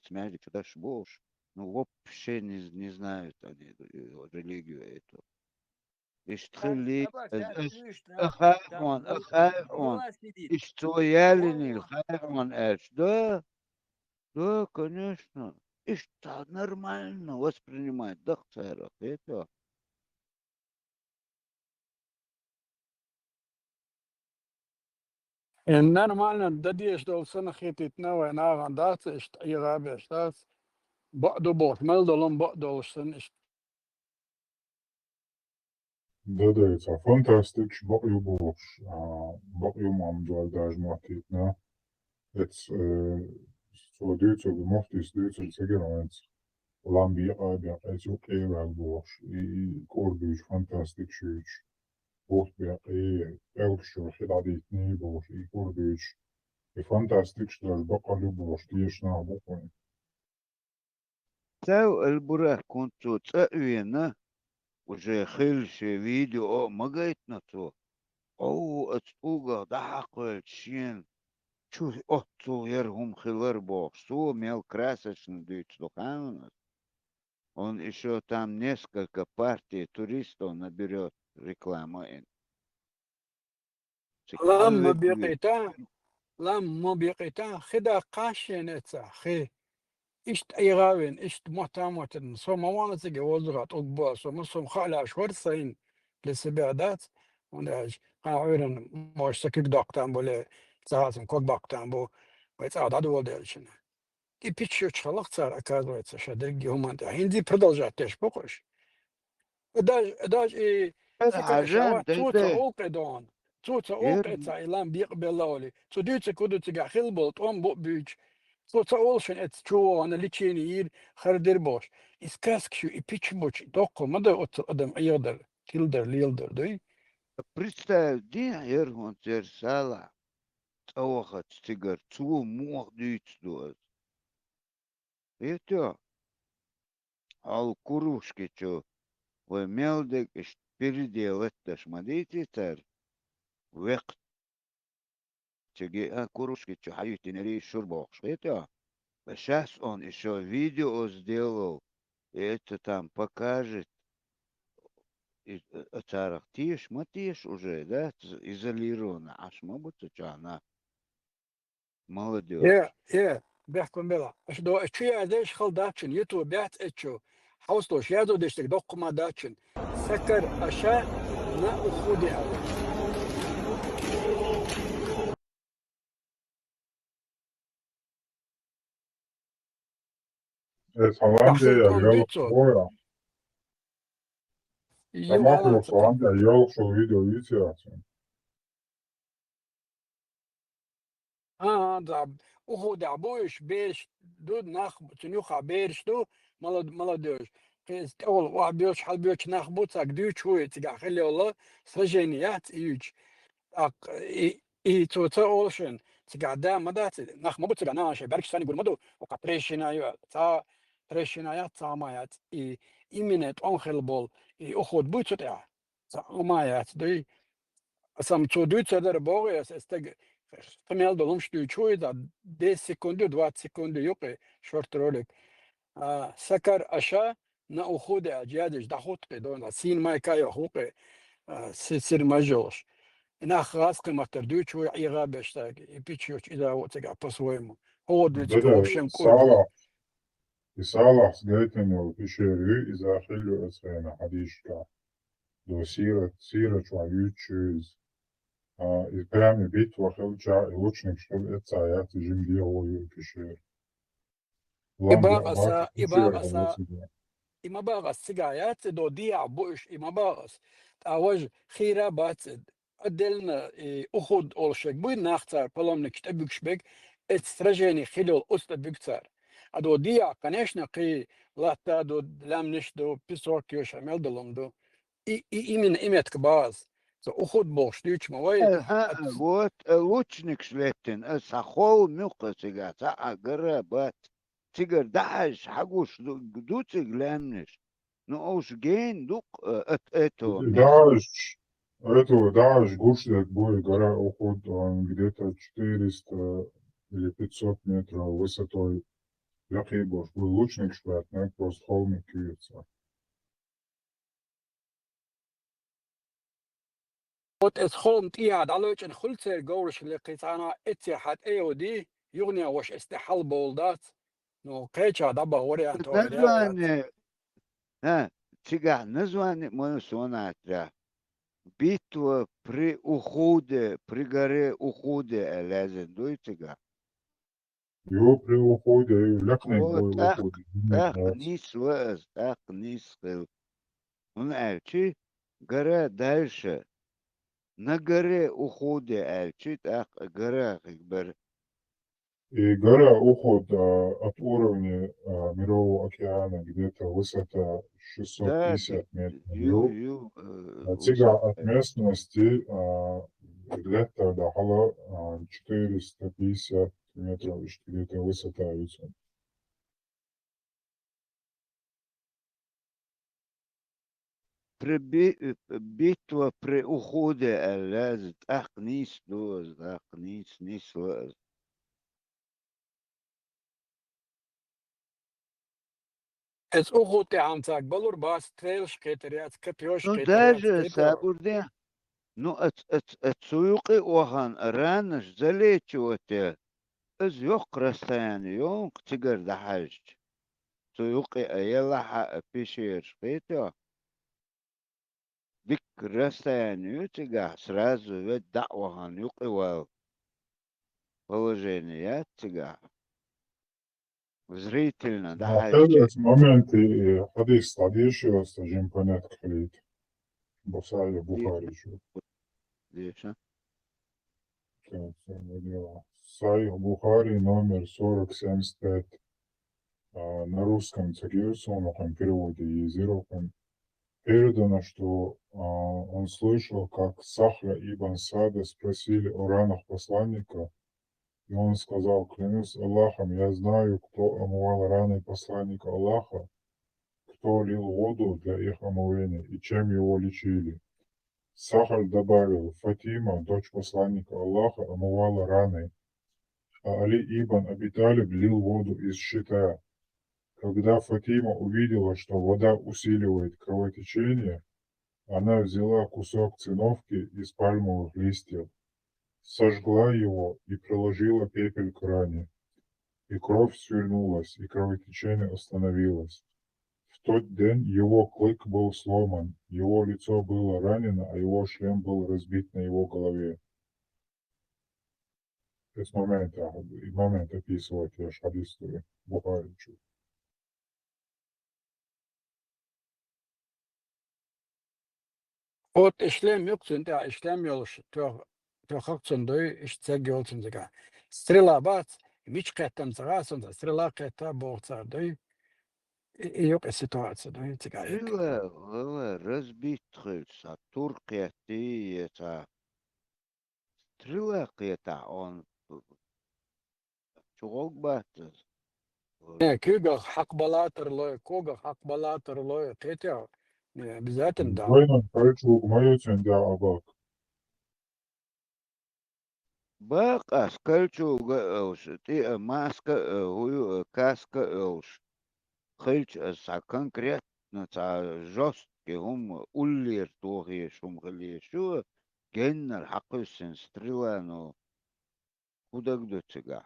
смяли, когда ж больше. Ну, вообще не знают они религию эту. اشتغلي خيرون اشتويالني خيرون ايش да, конечно. Это нормально воспринимать, да, Царов, это. En normalno da die stol sana khitit nawa na gandat ist ihre bestas ba'du bot meldolum ba'dolsun ist Да, это фантастич, бақю мамдуал даже матитна. Это содыцу мофтис дыцу цегеранец. Ламби абя эцу эвал бош и кордуч фантастичуч. Бот бя элкшо хидадитни бош и кордуч. И фантастич даже бақалю бош тиешна бокон. Цау البراه كنتو تأوينا уже خلشي فيديو مقايت نتو او اتوغا دحقل شين شو اتو يرهم خلر бог су мел красочный дыч духанус. Он еще там несколько партий туристов наберет рекламой. lam biqita lam biqita khida qashin etsa khi ist ihrawen ist muhtamoten so mawana sige wozrat ogba so musum khala shwarsain للسباعدات وناج قاعدين مش سكيك دكتور بوله ساعات كود دكتور بو ويتعاد عدو وديرشنا и пищу чалахцар, оказывается, что другие уманты. А инди продолжать тоже покош. Даже и عجان цуца ده олкедон, цуца верно. олкеца и лам бикбелоли. Цудица куда тига хилболт, он бобюч. Цуца олшен эт чуо, она лечение ир хардербош. И сказкшу и пичмоч, доко, мада от адам айдер, тилдер, лилдер, да? Представь, где Эргон Терсала, Тавахат Стигар, Цу мог дичь. Это, ал курушки, что вы мелдек, переделать, смотрите, царь, век, чеги, курушки, что хаюти нари шурбокш. Это, сейчас он еще видео сделал, и это там покажет, царах тишь, матишь уже, да, изолировано, аж могут, что она молодежь. بيحكم بلا اش دو اشي ادش خل داتشن يتو بيات اتشو حوستوش يادو دشتك دوق ما داتشن سكر اشا نا اخودي هذا Tamam diye يحصل تون yol ديتسو boya. Tamam يوالا yok tamam diye yol şu videoyu izliyorsun. да اخودي عبوش بيش دود ناخ تنيوخا بيرش دو молодежь اول واحد بيوش حال بيوش ناخ بوتساك ديوش هو تيجا خلي والله سجينيات يوش اق اي توتا اولشن تقعد مدات نخ مبوت انا شي برك ثاني يقول مدو وقتريشنا يا تا تريشنا تا مايات اي ايمينت اونخلبول اي اخود بوتو تاع تا مايات دي سام تو دوت در بوغ استگ تمال دولم شتو چوي دا 10 سكوند 20 سكوند يوقي شورت رولك سكر اشا نا اخود اجادش دخوت دون سين ماي كاي حقوق سير ماجوش إنها خلاص قيمة تردوش ويغا بيشتاق يبيتشوش إذا وتقع بصويمو هو دلتك Dede وبشم كوربو sağla zeytin pişiriyor izahillo esrena hadişka do sira çwa yüçüz prami bit vahilca lučnik što ecajat jim dio oju pişir. Lambi abat pişir إباغسا halesiga. إما باغس سقايات دو ديع بوش إما باغس تعوج خيرا باتد أدلنا أخد أولشك بوين ناختار بلومنك تبكش بك استرجيني خلال أستا بكتار أدو ديع كنشنا قي لاتا دو لامنش دو بيسوركيو شامل دلوم دو إيمن إيمتك باز أخد بوش ديوش موي Вот лучник шлеттин, сахол мюка цигар, аграбат. Цигар даш, хагуш, дуциг лямниш. Ну уж ген дук это место. Daesh гушлет бой гора уход где-то 400 или 500 метров высотой. Бяхибош, был лучник шпат, но просто холмик кюется. ot es holm tiad aloch en khultser gorish le qitana اتحاد اودي يغني وش استحل بولدات نو قيچا دبا وري انتو ريات نزوان ها تيجا نزوان моносона тра битва при уходе при горе уходе лезен дуйтига Его при уходе, ляхней вот бой выходит. ах низ вез ах низ хил он элчи гора дальше на горе уходе элчи ах гора хикбер И гора уход от уровня Мирового океана где-то высота да 650 метров. ю Тига высота от местности где-то до хала 450 метров, где-то высота лица. битва при уходе лезет ах низ доз ах низ вез es ugote amtsak balur bas trail shketeriat kapyosh ну shketeriat даже keto сабурде ну от суюқи оған раныш залечивате из ёк расстояние ёнг тигр дахаж суюқи аялаха пишер шпето дик расстояние тига сразу ведь дa'вахан юқи вал положение тига зрительно дахаж В моменте حديث صديقي واستجيب بنات خليت بصايا بخاري شو ليش Сahih Бухари номер 4075. На русском цитируемом переводе Езировым передано, что он слышал, как Сахра ибн Сада спросили о ранах посланника, и он сказал: клянусь Аллахом, я знаю, кто омывал раны посланника Аллаха, кто лил воду для их омовения и чем его лечили. Сахар добавил: Фатима, дочь посланника Аллаха, омывала раны, а Али ибн Аби Талиб лил воду из щита. Когда Фатима увидела, что вода усиливает кровотечение, она взяла кусок циновки из пальмовых листьев, сожгла его и приложила пепель к ране, и кровь свернулась, и кровотечение остановилось. В тот день его клык был сломан, его лицо было ранено, а его шлем был разбит на его голове. С момент описывает я хадису Бухари. ot işlem yoksun da işlem yoluş to haksun doy iştseg yolsun zega strela bat miç qettam zagasın da strela qetta bortsar doy yok situatsiya doy zega Стрела разбитхается, Турция тиета, стрела кета он чугок батыз. küga hakbalatır loy koga hakbalatır loy qetya bizaten da Двойно хочу мою цендя абак. Бака скальчуга элш, ти маска хую каска элш. Хыльч са конкретно са жесткий хум уллер тухи шум хылешу геннер хакусын стрела ну куда гдоцега.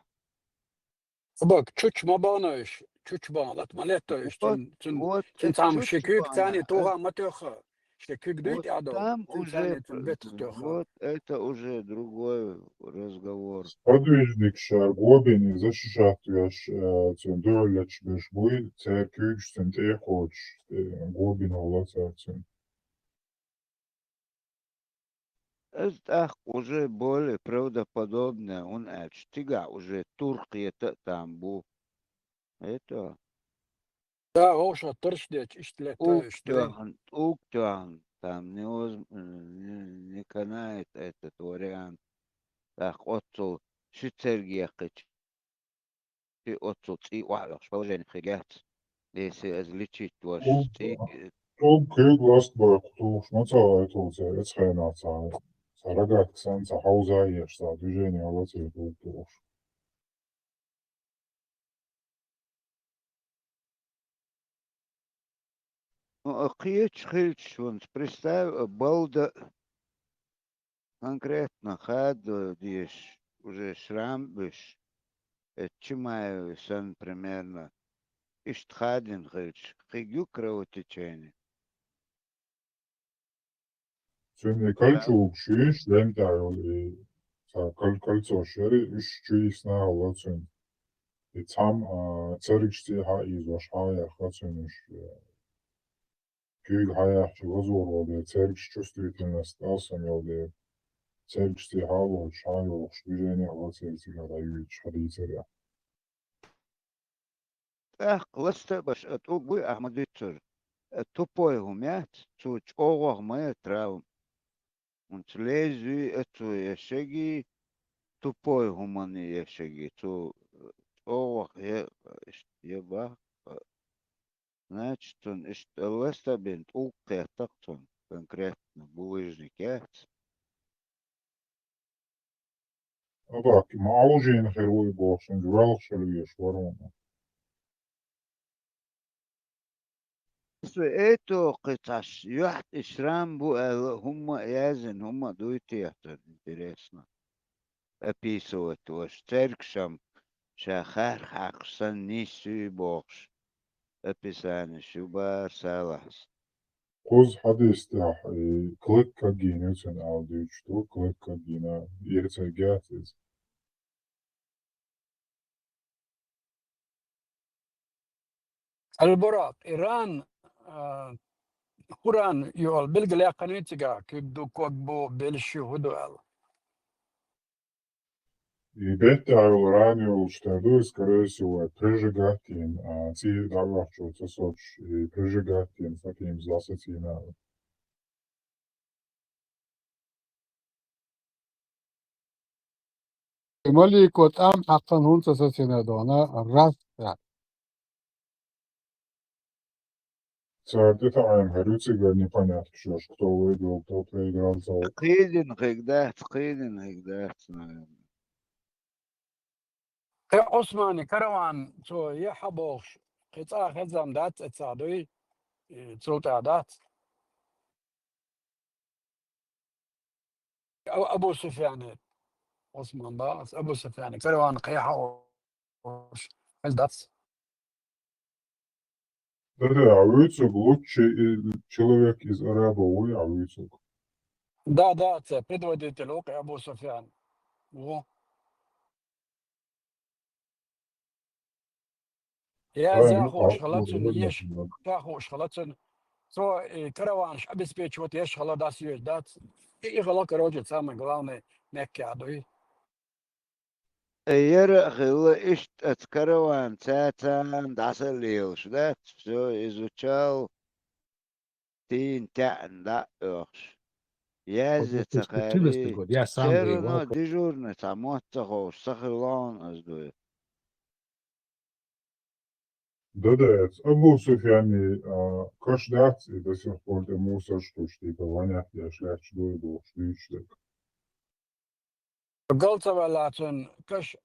bak çuçma bağış çuçma latmaletto Вот, вот çün tam şekük чуть-чуть tane toğa matyoxa şekük вот düt ado там çün уже, tane çün bet toxa вот это уже другой разговор. Подвижник Шаргобин защищает цендуляч бешбуй церквич центе хоч Гобин олацацин. Это уже более правдоподобно. Он чтига уже Турция там был. Это da hoşa tırş diye işlete işte Уктюан, там не канает этот вариант. Так, отцу Шицергия отцу ци вахш положение хигат. Если излечить ваш ци Тул кыг ласт бак тул шмаца это эцхайнаца. Сарагат ксанца хауза ешса движение олацин тул туш. Қиыч хильч, он представь, балда конкретно хад дишь, уже шрам биш, чимаю сан примерно, иштхадин хильч, хигю кровотечение. Sen kalçuk şiş lentayol kalço şeri üç çiğsna hallatın. Tam çarıkçı ha izvaş ha yaklatınmış. Gül hayatçı vazor oldu. Çarıkçı çöstüytün stasyon oldu. Çarıkçı ha ol şay ol. Şbireni hallatın da yüç hadiseri. Ласта баш, бу Ахмадыцур, тупой гумят, цуч оғақ мая травм. Он лезу, яшеги, тупой гуманы яшеги, цу оғақ еба. Значит, он ласта бент улқия тақтон, конкретно, булыжникят. Bak, mağlucuyun xeroyu boğuşun, güvəlik şölüyeş var onu. Это قطعش يحت إشرام بو هم يازن هم دويتي интересно. Описывать ваш церкшам шахар хаксан нису бокш. Описание шуба салас. Qoz hadistah, kılıkka giyinirsen aldı üçtü, kılıkka giyine yerse gâtiz. البراق إيران قرآن يقول بلغ قنيتك كيبدو كوكبو بلشي هدوال Bette ayol rani oluşturdu, скорее всего, прижигатин, а ці давахчу, це соч, прижигатин, таким засатина. Molikot am haqqan hunsa sasinadona rasta. Царты таем, горюцига непонятно, что ж, кто выиграл, кто проиграл за قيدن هيقدات. عثماني كروان تو يحبوش قطع خزام دات تصادوي تصوت عادات أبو سفيان عثمان باس أبو سفيان كروان قيحوش دات Да-да, Авицук лучший человек из арабов, Авицук. да предводитель أبو سفيان هو يا زاخوش خلاتن يش زاخوش خلاتن سو كروان شعبس بيتشوت يش خلا داس يش دات يغلا كروجة سامي главное مكة عدوي يرى خلا إشت أتكروان تاتان دعسل ليوش دات все изучал тин тян да أخش يازي تخاري Я сам خيرنا воевал. ديجورنا تعموت تخوش سخلان أزدوي Да-да, Абу Суфьяни, каш дат, и до сих пор ты мусор, что типа вонят, я шляхт что был, что ищет. قلت ولاتن كش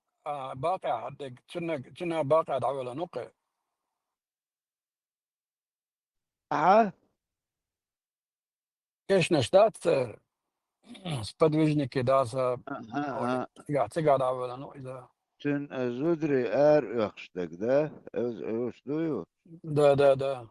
باقي عدك تنا باقي دعوة نقي كش نشتات сподвижники داسا تقعد دعوة نقي إذا تن أزودري آر أخشتك ده أوش دويو ده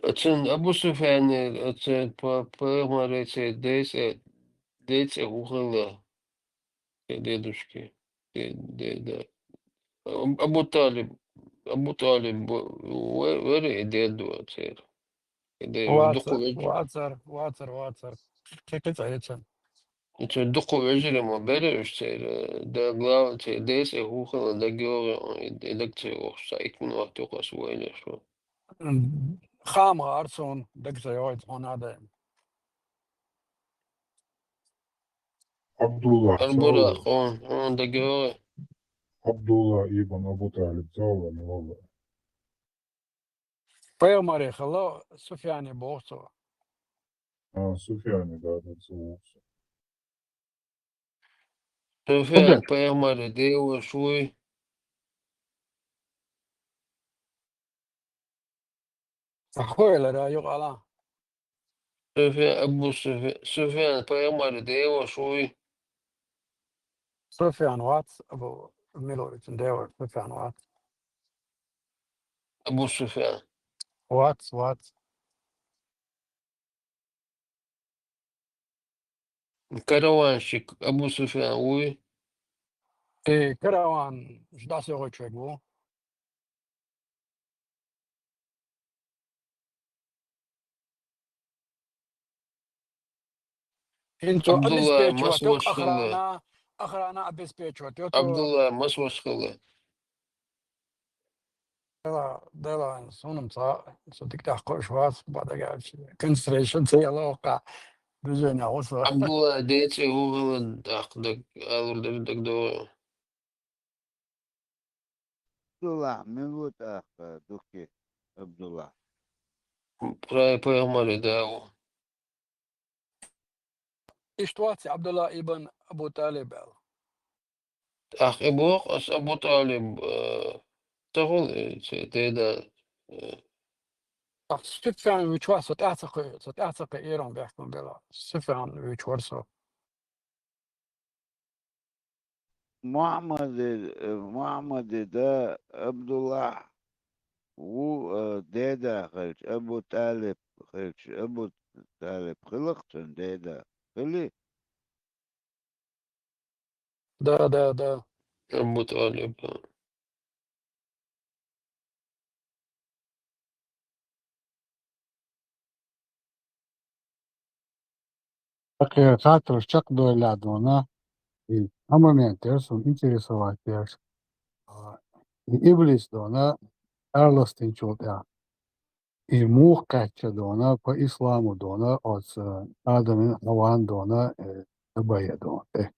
Abu Sufyan, помолиться, дайте угла дедушки. Да. Abu Talib, вери деду отцер. واتر كيف عيتن Это духу вежели мо береш, да глава, десь угла, да георгия, электрик, сайт минут только свой что. خام أرسون دك زيوت هون هذا Abdullah, sağ ol. Al-Burak, on da gör. Абдулла ибн Абу Талиб зала милала. Пеймари хало Суфяне босо. Суфьяне, да, назывался. Суфян поймали дева свой. Ахуэла да югала. Суфян поймали дева свой. Суфян ватс абу милорит дева Суфян ватс. Абу Суфян. Ватс. Караванщик Абу Суфян уй. И караван ждался очень гу. Инту Абдулла обеспечивать, только Масвашхилла. охрана обеспечивать. Это Абдулла Масвашхилла. дела сонум сотик тахкош вас бадагаш. Констрейшн целока. Движение осо. Абдулла дети уголен так алурда так до. Абдулла, минут духи Абдулла. Поймали даву. Иштуатси Абдулла ибн Абу Талиб. Ах ибох ас Абу Талиб. Тагул теда. Суфян вичва сот Иран бяхтун бела. Суфян вичварсо. محمد ده Abdullah و ديدا خلش أبو طالب خلش أبو طالب خلقتن ديدا خلي Да. Абу Талиб. Hakikaten çok doyladığına a momenter sunt interesovaties. İblis de ona erlastinčot ja. I muhkača de ona po islamu de ona od Adam'ın Havan de ona baje de ona.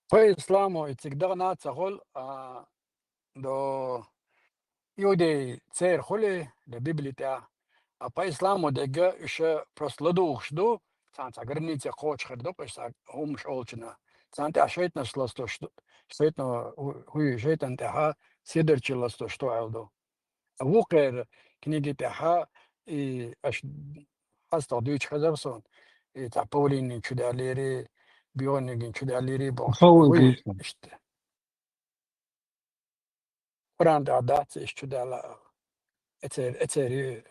По исламу и всегда нация хол до иудеи цер холи до Библия. А по исламу дега еще проследуешь до санта граница хочешь до пошла умш олчина. Санта шейтна шлосто что шейтна хуй шейтан таха сидерчилосто что алдо. А вукер книги таха и аш хаста дuyç хазарсон. И та Paulinin çüderleri, Biyonig'in çüderleri boş. Havun Huy diyorsun. işte. Kur'an'da adat işte derler. Eteri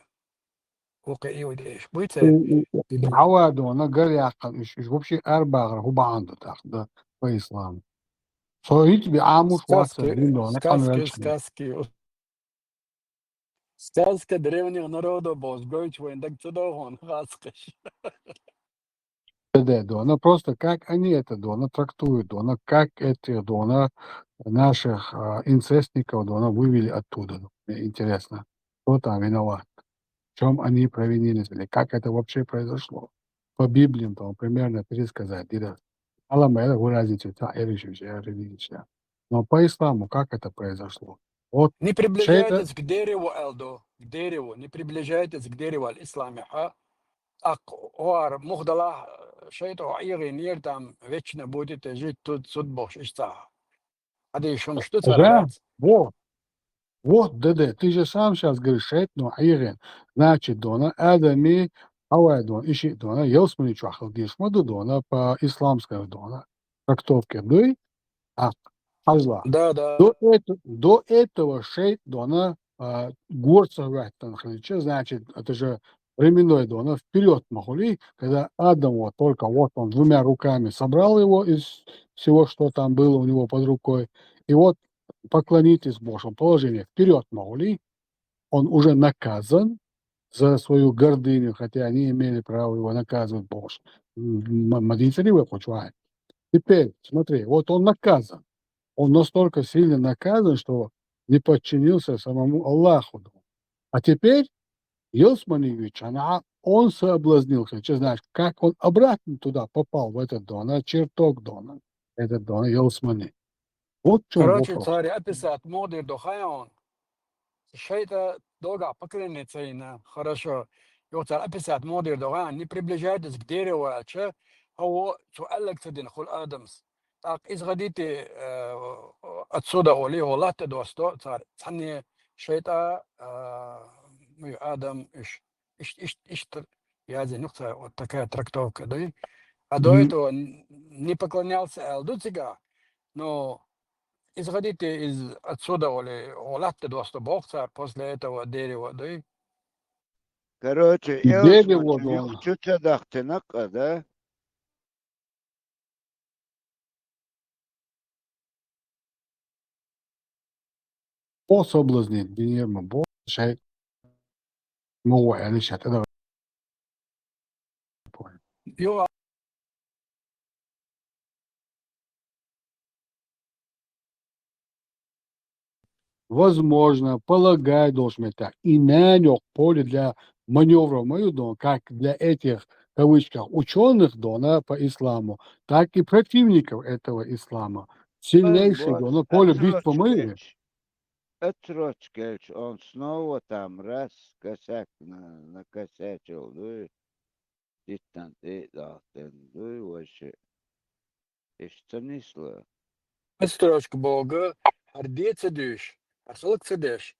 وقعي وديش بويتا Bibli. Hava de ona gari akıl iş вообще erbağır hu bağında taktı po islamu. So hiçbir amuş varsa din de ona konverçmiyor. Сказка древних народов Бозгойч, так туда он хаскаш. Да, она просто как они это она трактуют, она как эти она наших инцестников она вывели оттуда. Мне интересно, кто там виноват, в чем они провинились или как это вообще произошло. По Библиям там примерно пересказать. Аллах это выразить это религия. Но по исламу как это произошло? Вот Не шейта, приближайтесь к дереву, Элдо, к дереву, не приближайтесь к дереву аль-исламе. Оар мухдала шейто айги нир там вечно будете жить тут суд бог ишта. А еще что да, царапать? вот, ты же сам сейчас говоришь, ну, айрен, значит, дона, адами, авай дон, ищи дона, елсмани чахал дишмаду дона, по исламской дона, трактовке, дой, азла. Да. До этого шейт дона, горца ваттан хлича, значит, это же временной дона, вперед могли, когда Адам вот только вот он двумя руками собрал его из всего, что там было у него под рукой, и вот поклонитесь в Божьем положении. Вперед могли, он уже наказан за свою гордыню, хотя они имели право его наказывать Боже. Теперь, смотри, вот он наказан. Он настолько сильно наказан, что не подчинился самому Аллаху. А теперь Йосманевич, он соблазнился. Значит, как он обратно туда попал, в этот дон, чертог дона. этот Дона Елсмани. Вот в чем Короче, вопрос. царь описать моды дохаон. Шейта долго покренится и хорошо. И вот царь описать моды дохаон. Не приближайтесь к дереву, а че? هو سؤالك تدين خل آدمس так изгодите отсюда оли олат досто царь цани шейта мы Адам иш я за нюхта вот такая трактовка, да? А до этого не поклонялся Элдуцига, но изгодите из отсюда оли олат досто Бог царь после этого дерева, да? Короче, Дерево Элсман, Дона. что-то дахтенака, да? О соблазне, Генерма Бог, шейт. Ну, я лишь это понял. Йо, Возможно, полагаю, должен быть так. И на нем поле для маневра мою, Дон, как для этих, в кавычках, ученых Дона по исламу, так и противников этого ислама. Сильнейший Вот, Дона, поле битвы мы. Отрочкевич, он снова там раз косяк накосячил, да? И там ты дахтен, да, вообще. И что несло? строчка Бога, ардеца дыш, асылк цедеш.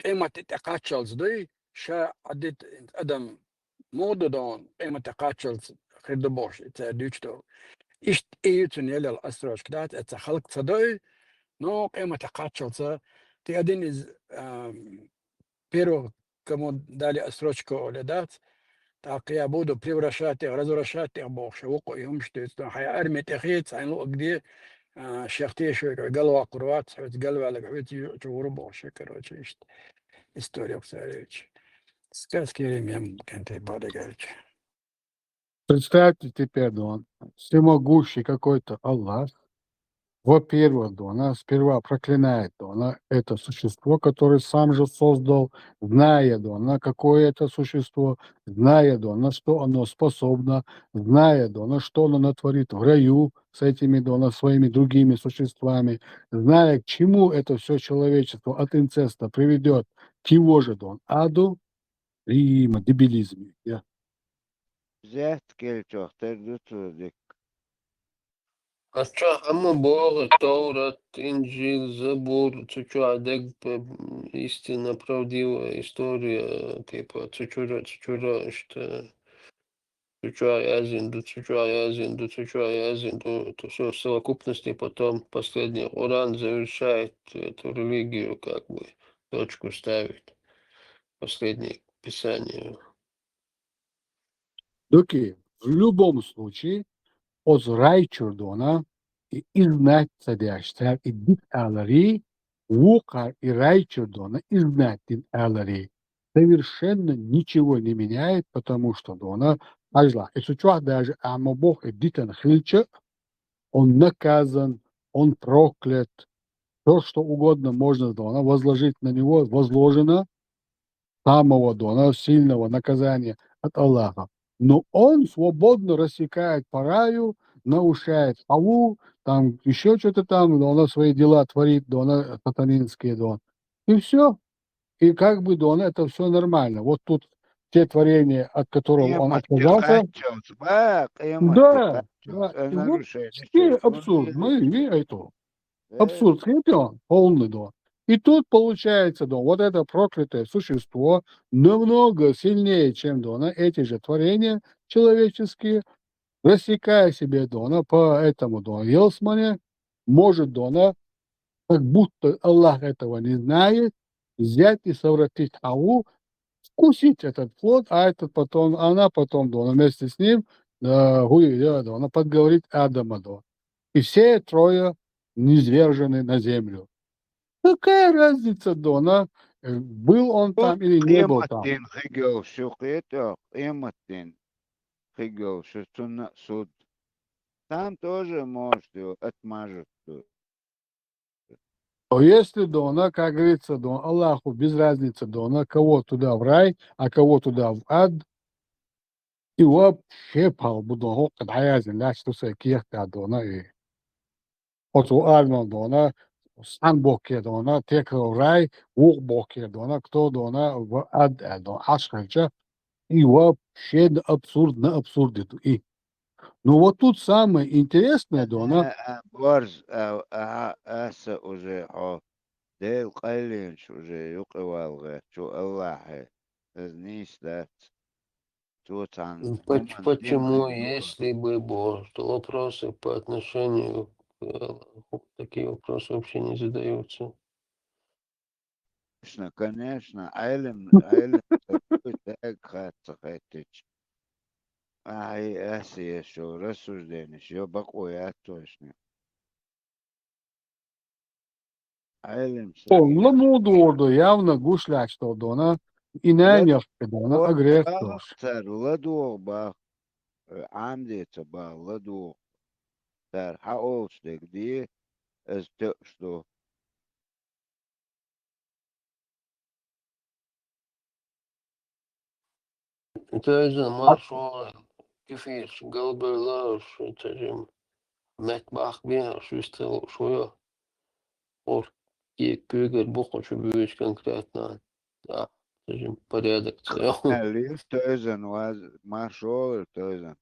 قيمة تقاتشلز دي شا عدت ادم مودو دون قيمة تقاتشلز خير دبوش اتس ديجتو اشت ايوتن يلا الاستروش كدات اتس خلق صدوي نو قيمة تقاتشلز تي ادين از بيرو كمو دالي استروشكو لدات تاقيا بودو بريوراشاتي غرزوراشاتي بوش وقو يمشتو حيا ارمي تخيت عين لو قدي شيختي شو قلوا قروات حوت قلوا لك حوت جورو بوش كروتش اشت история царевич. Сказки времен Кенте-Бодегович. Представьте теперь, Дон, всемогущий какой-то Аллах, во-первых, Дона сперва проклинает Дона это существо, которое сам же создал, зная Дона, какое это существо, зная Дона, что оно способно, зная Дона, что оно натворит в раю с этими Дона своими другими существами, зная, к чему это все человечество от инцеста приведет к его же Дон аду и дебилизме. Зет кельчох, дик. Așa, Амабор, Торат, Инджил, Забур, Цучуадек, истинно правдивая история, типа Цучура, что Цучуаязин, то все в совокупности потом последний Уран завершает эту религию, как бы точку ставит, последнее писание. Доки, в любом случае, от райчурдона и изнать садяшься и бит алари, вука и райчурдона изнать дин алари совершенно ничего не меняет, потому что дона ажла. И сучуах даже амобох и дитан хильча, он наказан, он проклят, то, что угодно можно дона возложить на него, возложено самого дона, сильного наказания от Аллаха. Но он свободно рассекает по раю, нарушает Аллу, там еще что-то там, да, он свои дела творит, да, он сатанинские, да. И все. И как бы, да, он это все нормально. Вот тут те творения, от которых он отказался, да, да. И вот все абсурд. Мы и это. Абсурд, хрипен, полный, да. И тут получается, да, вот это проклятое существо намного сильнее, чем Дона, эти же творения человеческие, рассекая себе Дона по этому Дона Елсмане, может Дона, как будто Аллах этого не знает, взять и совратить Аву, вкусить этот плод, а этот потом, она потом Дона вместе с ним, Дона подговорит Адама Дона. И все трое низвержены на землю. Какая разница, Дона? Был он там или не был там? Суд. Там тоже может его отмажет. То если Дона, как говорится, Дона, Аллаху без разницы, Дона, кого туда в рай, а кого туда в ад, и вообще пал бы Дона, когда я знаю, что все кехта Дона и Oto alma dona san bokke dona tekrar ух боке дона кто дона в ад дона ашкача и вообще абсурдно абсурдит. И ну вот тут самое интересное дона برز أسا уже ديل قايلينش уже يقوى شو الله نيس ذات توتان هم ديما Почему, если бы был, что вопросы по отношению к Аллаху, такие вопросы вообще не задаются. конечно علم تاك خاتش هاي آسيا شو рассуждение يو بقويات точно علم Lamudu orada явно гушляч to dona inanyak dona agresor. تر لدوغ با عمدي تبا لدوغ تر حقوش دك دي از تقشتو Это маршал, كيفاش قلب لاش تجم metbach bien шустел шуя or пюгер буху чубюч конкретно. Да, тежим порядок цел. Лив тözен was маршал тözен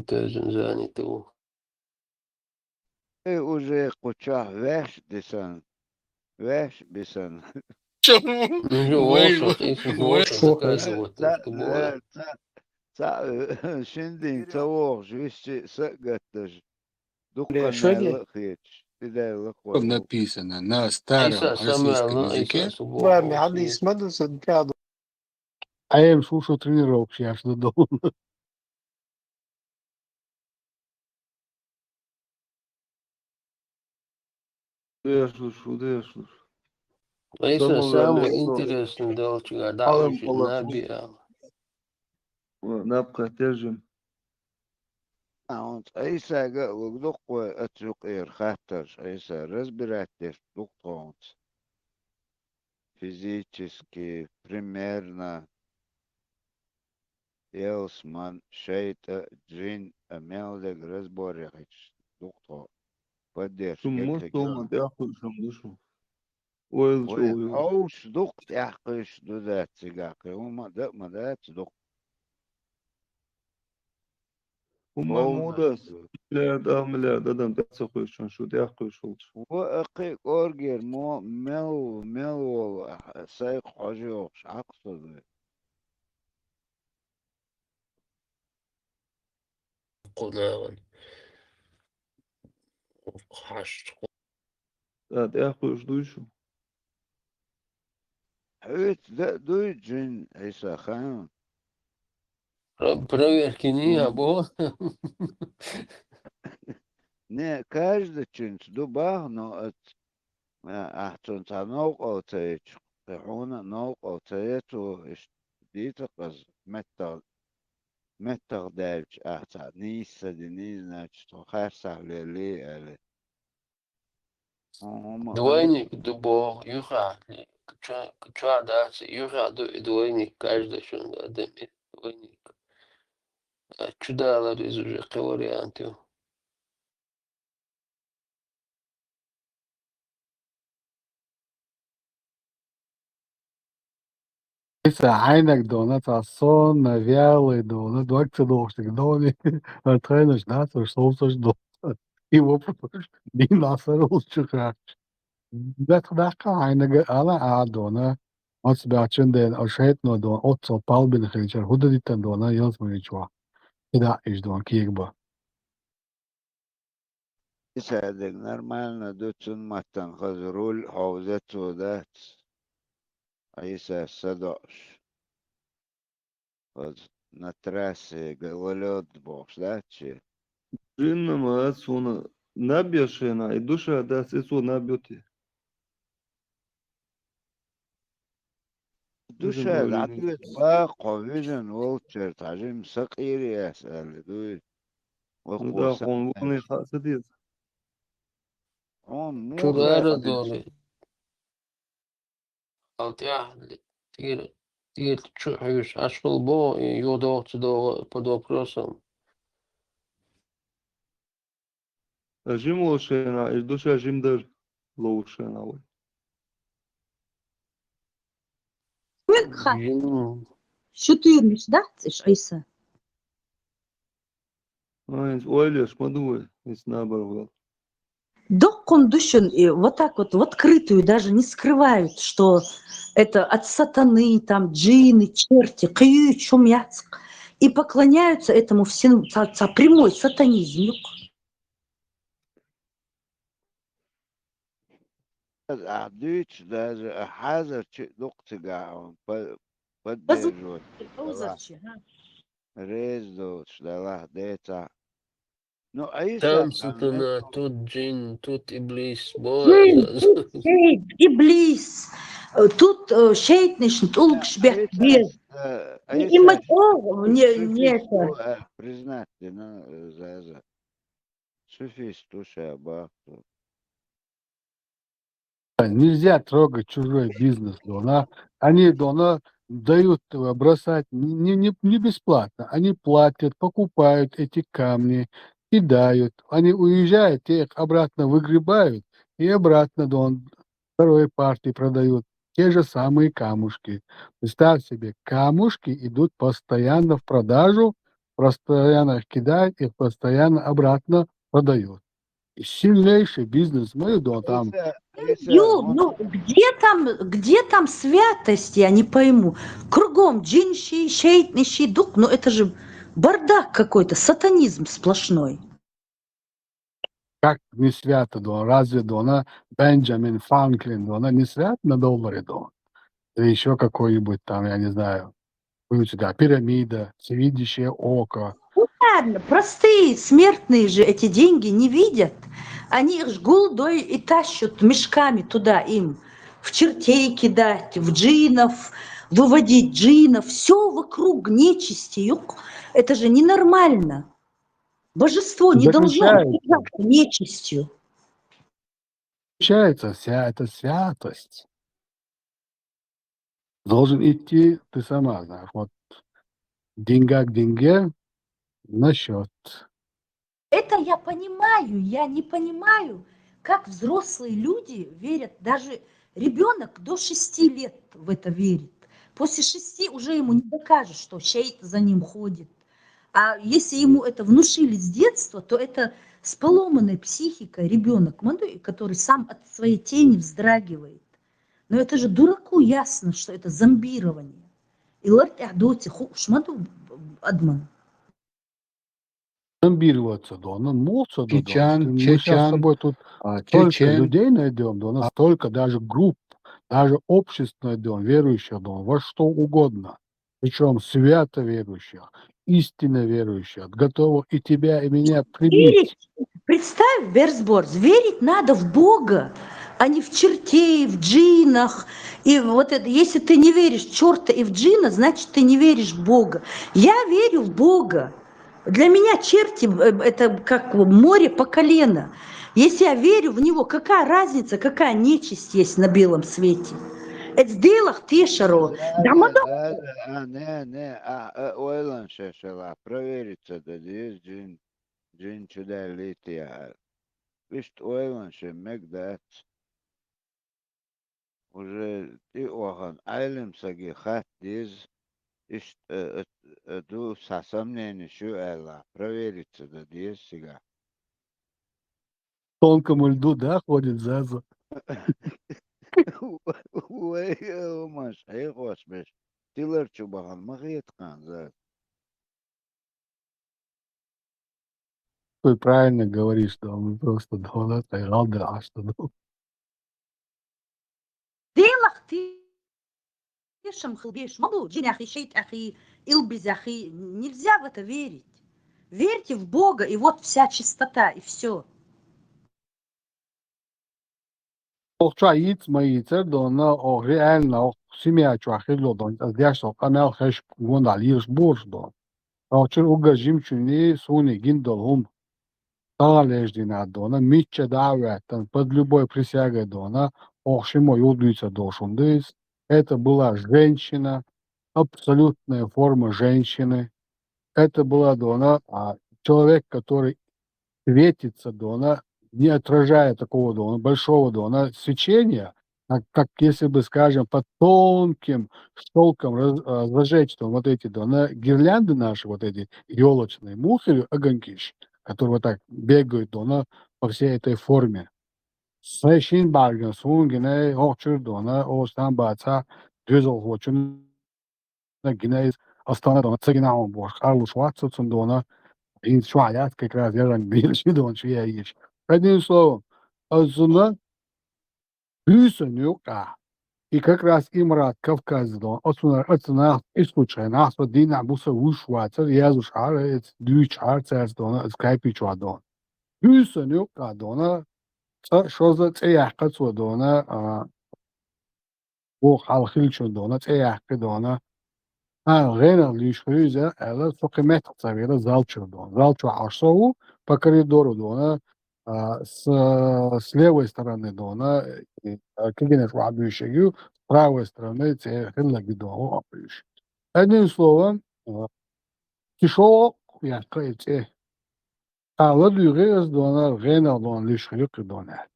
Тежим занятый. и уже куча веш дисан Ну, лошадь, если лошадь доказывает, что было. شندين توغ جوشي سقطش دقا Решение. نالخيتش تدا لخوة بو Написано на старом Иса российском Самуэл, Иса языке. Вами Субоху. Адис Медуса Каду. А я им слушал тренировки, я что думал. Я слушаю, да я слушаю. Иса Самуэл самый Лето. интересный дал да Алым учить Аллаху. набирал. نبقى ترجم. أونت أيسا قلق دقوة أتسوقير خاتش أيسا разбирательств دقونت физически примерно Елсман Шейта Джин Амелдег разборихич дукто поддержки Шуму كجا сома дяхуй шумдушу. Ойл шоу. أوش دقت يحقش دودات سيقاقي وما دات دق Ума полностью мудас. Миллиард адам дяцахуй шо дяхуй шолч. وأقي أورجر ملو سايق حجوش أقصد قلنا حش. دяхуй ждушу. حيت دوي جن عيسى خان Проверки не было. не каждый чинч дубах но أحسن تنوق أو تيج قحونا نوق أو تيتو ديتا قز متر دالج أحسن نيسا دينيز ناچ تو خير سهل لي ألي هم Двойник дубов, юха. Кча дац, юха двойник каждый что надо. Двойник. Чудало из уже варианты. Если عينك دونات عصان вялый донат, двадцать дошек дони, тренаж нас, что донат. И вопрос, не нас лучше как. دقیقا عینه ala a dona, az beachen den a sejt no don, ott szó palbin khilcher, huda ditten dona, jans manichwa. Ida is don kiekba. يساعدك نورمالنا دوتون ماتن خزرول حوزتو دات عيسى سداش خز نتراسي ولد بوش داتشي Джинна ма сона набьешена и душа да сесо набьете. دوشاد عدوية باقو فيجن وولتشر تعجيم سقيري يسأل دوي Ну وقو да, он не سامج хасадец. он مو Чудало خاسد доли. Алтя. Тир чухаешь, ашпал бо, и йодо под вопросом. Жим лошена, и душа жимдер лошена. Мекха, Жим- şu tuyurmuş da, İsa. Ойлеш, мадуй, если наоборот. Докон душен, и вот так вот в открытую даже не скрывают, что это от сатаны, там, джинны, черти, кью, чумяцк. И поклоняются этому всему, прямой сатанизм. عديتش ده حذر شيء دقتجع Позвольте, поддерживать. Озарче, а? Рез доч, да, деца. Ну, а если Там сатана, тут джин, тут иблис. Иблис. Тут шейтниш, тулкшбех, без. И мы не это. признать, ну, за суфис туша бахту. Нельзя трогать чужой бизнес, Дона. Они, Дона, дают бросать не бесплатно. Они платят, покупают эти камни, кидают. Они уезжают, те их обратно выгребают и обратно, Дон, второй партии продают. Те же самые камушки. Представь себе, камушки идут постоянно в продажу, постоянно их кидают и постоянно обратно продают. И сильнейший бизнес, мы, Дон, там Ну, где там святость, я не пойму. Кругом джинши, шейтнищи, дух, ну это же бардак какой-то, сатанизм сплошной. как не свято, Дон, разве, Дона, Бенджамин Франклин, Дона, не свят на долларе, Дон? Или еще какой-нибудь там, я не знаю, у тебя пирамида, всевидящее око. Ладно, простые смертные же эти деньги не видят. Они их жгулдой и тащат мешками туда им. В чертей кидать, в джинов, выводить джинов. Все вокруг нечисти. Это же ненормально. Божество не должно Заключается. быть нечистью. Получается, вся эта святость должен идти, ты сама знаешь, вот деньга к деньге на счет. Это я понимаю, я не понимаю, как взрослые люди верят, даже ребенок до 6 лет в это верит. После 6 уже ему не докажешь, что шейт за ним ходит. А если ему это внушили с детства, то это с поломанной психикой ребенок, который сам от своей тени вздрагивает. Но это же дураку ясно, что это зомбирование. И ларт ахдоти шмаду адман. Зомбироваться, да, ну, молча, да, Чечен, мы сейчас с тобой тут столько Чечен, людей найдем, да, у нас столько даже групп, даже обществ найдем, верующих, да, во что угодно. Причем свято верующих, истинно верующих, готовых и тебя, и меня прибить. Верить, представь, Берсборс, верить надо в Бога, а не в чертей, в джинах. И вот это, если ты не веришь в черта и в джина, значит, ты не веришь в Бога. Я верю в Бога. Для меня черти – это как море по колено. Если я верю в него, какая разница, какая нечисть есть на белом свете? Это сделах тешаро. Не, ойлан шешела, провериться, да, есть джин чуда лития. Вишь, ойлан шемек, да, уже ты охан, айлем саги хат диз, ишь, ду со сомнением шу элла, провериться, да, есть сега. Тонкому льду, да, ходит Заза. Ой, маш, ай хош, Тилер чубахан, махет кан, за. Ты правильно говоришь, что мы просто да, тайгал, да, что да. сделах тешам хлбеш. Могу, джин ахи, шейт ахи, илбиз ахи. Нельзя в это верить. Верьте в Бога, и вот вся чистота, и все. Окча иц маицер, дона, о реально, семья чуахило, дон, здесь, канал хэш, гонал, ирш борш, дон. Окчер угажим чуни, суни, гиндол, талеждина, дона, митча давятан, под любой присягой, дона, охшимо юдуется дошундыс. Это была женщина, абсолютная форма женщины. Это была, дона, человек, который светится, дона, не отражая такого дона, большого дона свечения, как если бы, скажем, под тонким шелком зажечь там вот эти дона, гирлянды наши, вот эти елочные, мухи, огоньки, которые вот так бегают дона по всей этой форме. Священ барган сун гиней хохчур дона остан баца дюзел хочун гиней остана дона цегина он бош Карлус Ватсон дона и шваят как раз я більші дон що я їж. Одним словом, азуна бюсенюка. И как раз Имрат Кавказ дон, отсюда и случайно, что Дина буса ушваца, я зушар, это дючар царс дона, скайпичва дон. Бюсенюка дона, что за цеяхкацу дона, бог алхилчу дона, цеяхка дона, غير اليشفريزة على سقيمات صغيرة залчу дон. Залчу арсову по коридору дона, с левой стороны дона, кигенет вабющую, с правой стороны цехиллаги дона вабющий. Одним словом, кишо я кайце. Ладугез дона, гена дон лишхрюк дона.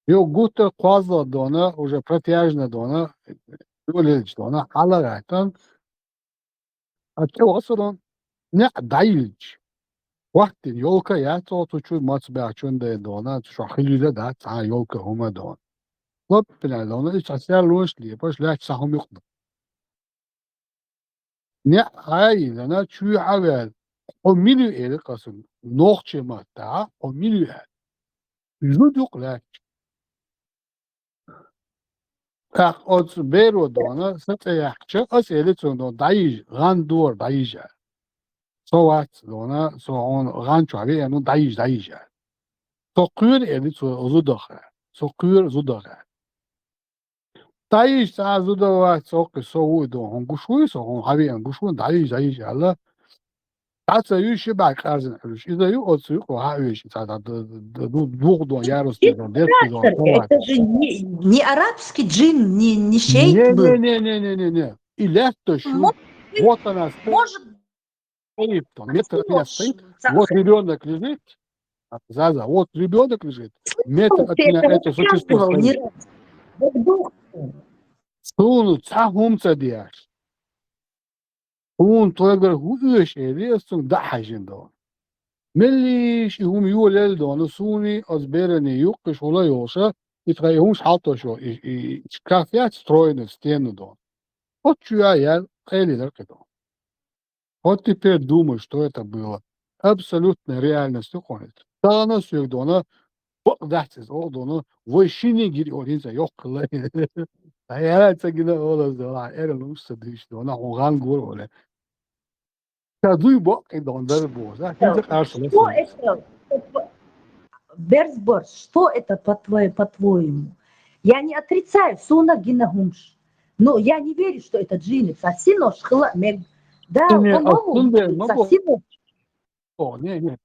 Йо гута квазла дона, уже протяжна дона, юлич дона, халагайтан, Açıkçası ne değil. Vakti yolka ya to şu maç be açındı dona şu xilüde da ta yolka huma don. Lop bina dona hiç asya loşli baş la sahum yok. Ne ay lana şu havel o milü eli kasın. Nohçe matta o milü. Yüzü yok la. Tak ots bero dona satya yakça as eli tsondo dayı gandur dayıca. صوت لونا صون غانچو هذه يعني دايج سقير يعني زودخه سقير زودخه دايج تا زودوا سوق سوودو هنگوشوي سو هذه هنگوشو دايج على تاسا يشي باك ارزن حلوش اذا يو اوتسو هاويش تا دوغدو ياروستو ديرتو Это же не арабский джин, не шейк был. Не. И лето шу. Вот она стоит. Может, Метр от меня стоит. Вот ребенок лежит. Заза, вот ребенок лежит. Метр от меня это существо стоит. Суну цахумца диаш. Он тойгар хуеш эрестун дахажин дон. Мелиш يهم يولل دون سوني أزبرني يقش ولا يوشا يتغيرهمش حاطة شو كافيات строены в стену дон. Вот чуя я хели дон. Вот теперь думаю, что это было. Абсолютно реальность уходит. Да, она все дона, богдатец, дона, войшини гири оринца, ёккала. А я это гина олаз дона, эрен умса диш дона, оган гор оле. Кадуй бок и дон дар боз, да, кинза каршала. Что это? Берсбор, что это по-твоему? Я не отрицаю, суна гинагумш. Но я не верю, что это джинни. Сосино шхла мег. Да, по-новому. Не.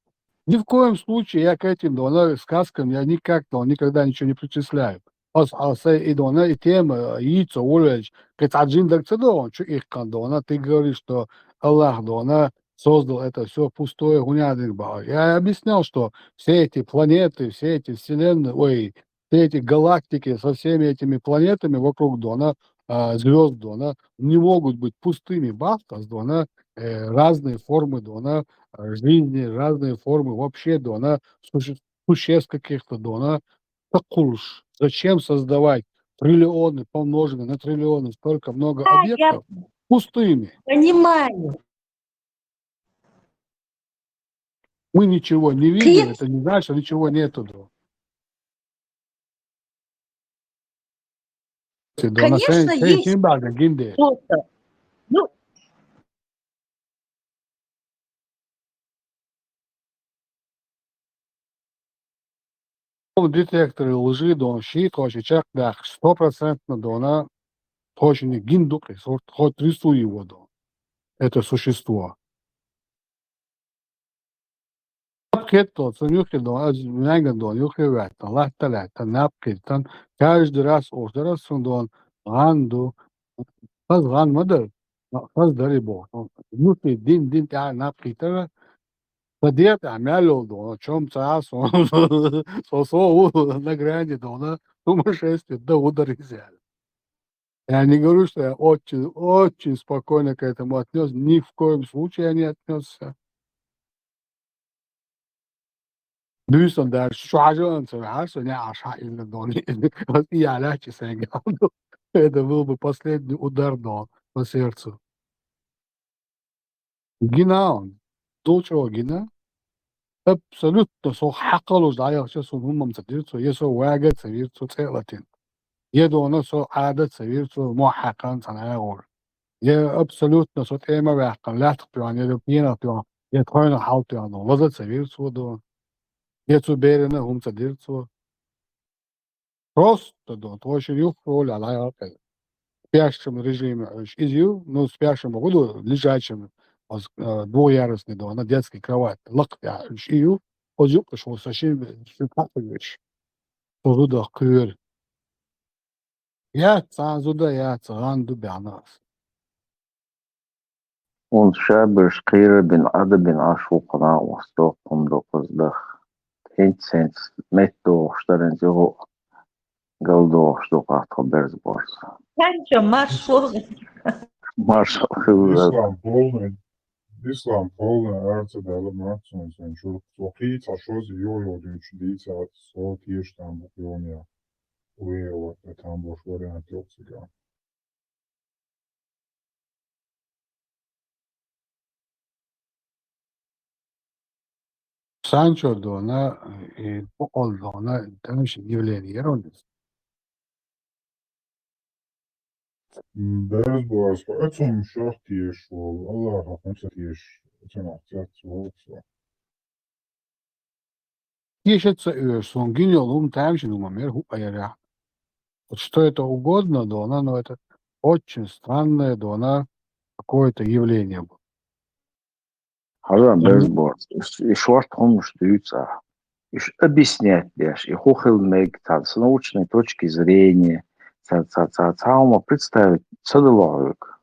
Ни в коем случае я к этим сказкам я никогда ничего не причисляю. И тема яйца улеч, кецаджин дакцедон, что их кандона, ты говоришь, что Аллах создал это все пустое гунядик бал. Я объяснял, что все эти планеты, все эти вселенные, все эти галактики со всеми этими планетами вокруг звезд дона не могут быть пустыми бахтас дона, разные формы дона жизни, разные формы вообще дона существ каких-то дона. Такуш, зачем создавать триллионы, помноженные на триллионы, столько много объектов пустыми? Понимаю. Мы ничего не видим, это не значит, что ничего нету. Конечно, есть что-то. Ну, детекторы лжи, дон щит, хочет человек, да, 100% дона, точно не гиндук, хоть рисуй его, дон. Это существо. Кетто, ценюхи, дон, мяга, дон, юхи, вятан, лахталятан, напкитан, каждый раз, дон, ганду, хаз ган мадыр, хаз дари бог. Нухи, дин, тя, напкитара, Sadiyat amel oldu. Чем царство, на грани, да, сумасшествие, да, удар взяли. Я не говорю, что я очень, очень спокойно к этому отнес, ни в коем случае я не отнесся. Duysam der şu hacı раз не ашаильно дони. Вот я лячи сengал. Это был бы последний удар по сердцу. Гина он. Долчо гина. Абсолютно со حقلوش دعايا شو هم مصدرتو يسو واجد سويرتو تلاتين. يدونا سو عادة سويرتو مو حقا تناغور. يا абсолютно со тема واقع لا تقبيان يدو بينا بيان. يتخوين حاوت بيان. لازد سويرتو دون. يتو بيرنا هم صدرتو. Просто да, то очень юхроль, а в спящем режиме изю, ну, в спящем году, лежачем, двуярусный, да, на детской кровати, лак, ию, озю, что совсем шикарный, туда кыр. Я цазуда, я цаган дубянас. Он шабыш кыра бин ада бин ашуқна восток кумдоқыздах. Хенценс метто штарен зего галдо штоқат хаберз борс. Санчо, маршал. Маршал Ислам полный арцедалы мацунsen şu soqi taşoz yo dünçdiyse at so tiyştan bu yonya. Uye o tam boş variant yok siga. Санчо дона и олдона, там еще явление ерунды. Bez boğaz. Eton şah tiyeş ol. Allah hakkımsa tiyeş. Eton ahtet soğuksa. Ищется сон гинелум, там еще номер хуайря. Вот что это угодно, дона, но это очень странное, дона, какое-то явление было. Hazan bez borz. И шварт хом штуется. И объяснять дешь. И хохелмег с научной точки зрения. Цаума представить садоловик.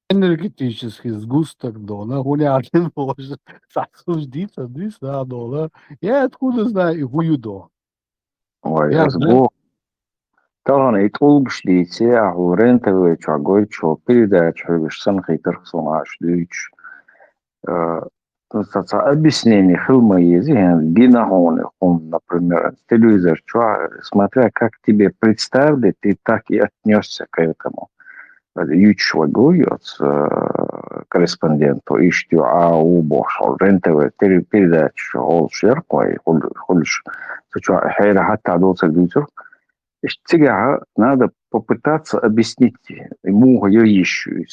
Энергетический сгусток дона, гулятин может осуждиться, да, дона. Я откуда знаю и хую до. Ой, Я знаю. طبعا يطول بشديتي عورين تبوي تشعقوي تشو передачу بشسن خيتر صنع شديش объяснение хилма езин бинахоны он, например, телевизор, смотря как тебе представили, ты так и отнесся к этому. Ючва говорит корреспонденту, ищу, а у бошел, рентовый передачу, ол шеркой, холиш, хейра хатта до телевизор. Сега надо попытаться объяснить ему ее ищу.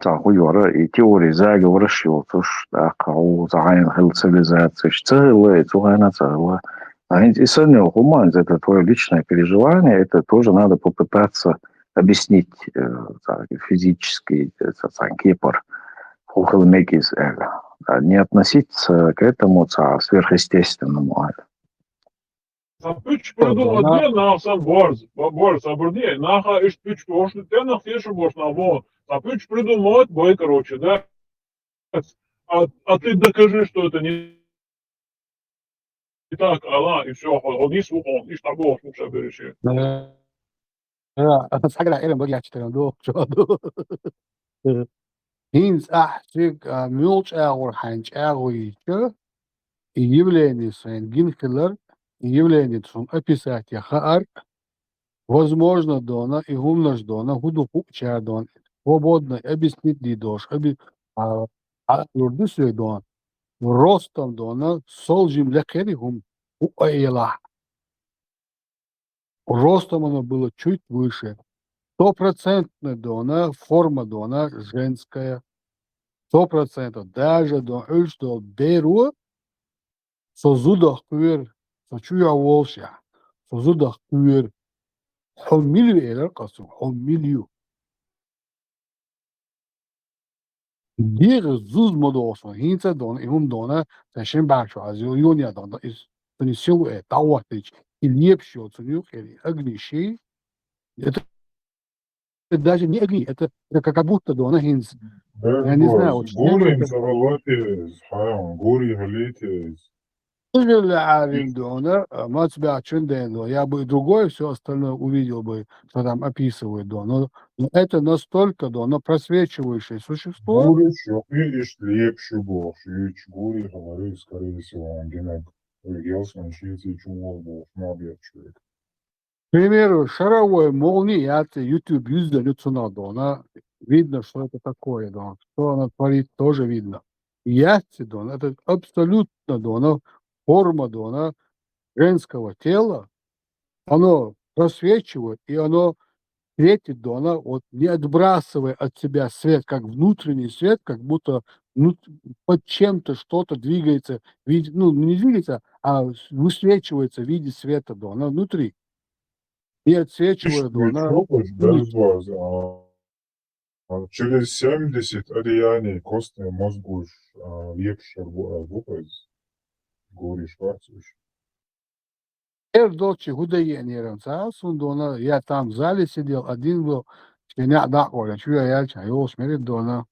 И теории заговора шьютуш, так, у загайн хил цивилизации, целое, цугайна целое. И сами гуман, это твое личное переживание, это тоже надо попытаться объяснить физически, кипр, хухалмекис, не относиться к этому сверхъестественному. Üç pırdı diye nahsan borz sabırdiye naha üç borçlu diye nah fiyatı borçlu вот. Üç pırdı мод бой короче, да. А ты докажи, что это не так, Алла, и все, ходи слухом, и что бог лучше береши. Sagra elim bak yaştırın do. Hins ahçık mülç ağır hanç ağır явление своим гинхелер явление сон описать я хаар возможно дона и умнож дона худу пуча дон свободно объяснить дидош юрдысы дон ростом дона сол землекери хум уайла ростом оно было чуть выше 100% дона форма дона женская 100% даже до что беру со зудах пуэр со чуя волша со зудах пуэр хомилю элер касу хомилю дир зуз модоса хинца дон им дона зачем бачу аз юния дона из принесил тауатич и лепшо цуню хери огнищи это даже не огни это как будто дона хинц Я не знаю, вот Безбоз. с чем Гурим это савалатез. Хайон. Гури халитез. Или Арим Дона, Мацбячин Дэн, я бы другое все остальное увидел бы, что там описывает Дон. Но это настолько Дон, просвечивающее существо. Гури шопи ишь лепши бош. Ич гури говорит, скорее всего, он генек. Гелсман шизи чувал бош. Мабья человек. К примеру, шаровой молнии от YouTube yüzde Дона. Видно, что это такое, Дон. Что она творит, тоже видно. Ясти, Дон, это абсолютно Дона, форма Дона женского тела, оно просвечивает, и оно светит Дона, вот не отбрасывая от себя свет, как внутренний свет, как будто под чем-то что-то двигается, ну, не двигается, а высвечивается в виде света Дона внутри. И отсвечивая Дона. Чупач безбоз. Через 70 одеяний костный мозгуш лепши буквез. Гури шварцуш. Дочь худоение Дона, я там в зале сидел, один был, я его смотрит Дона.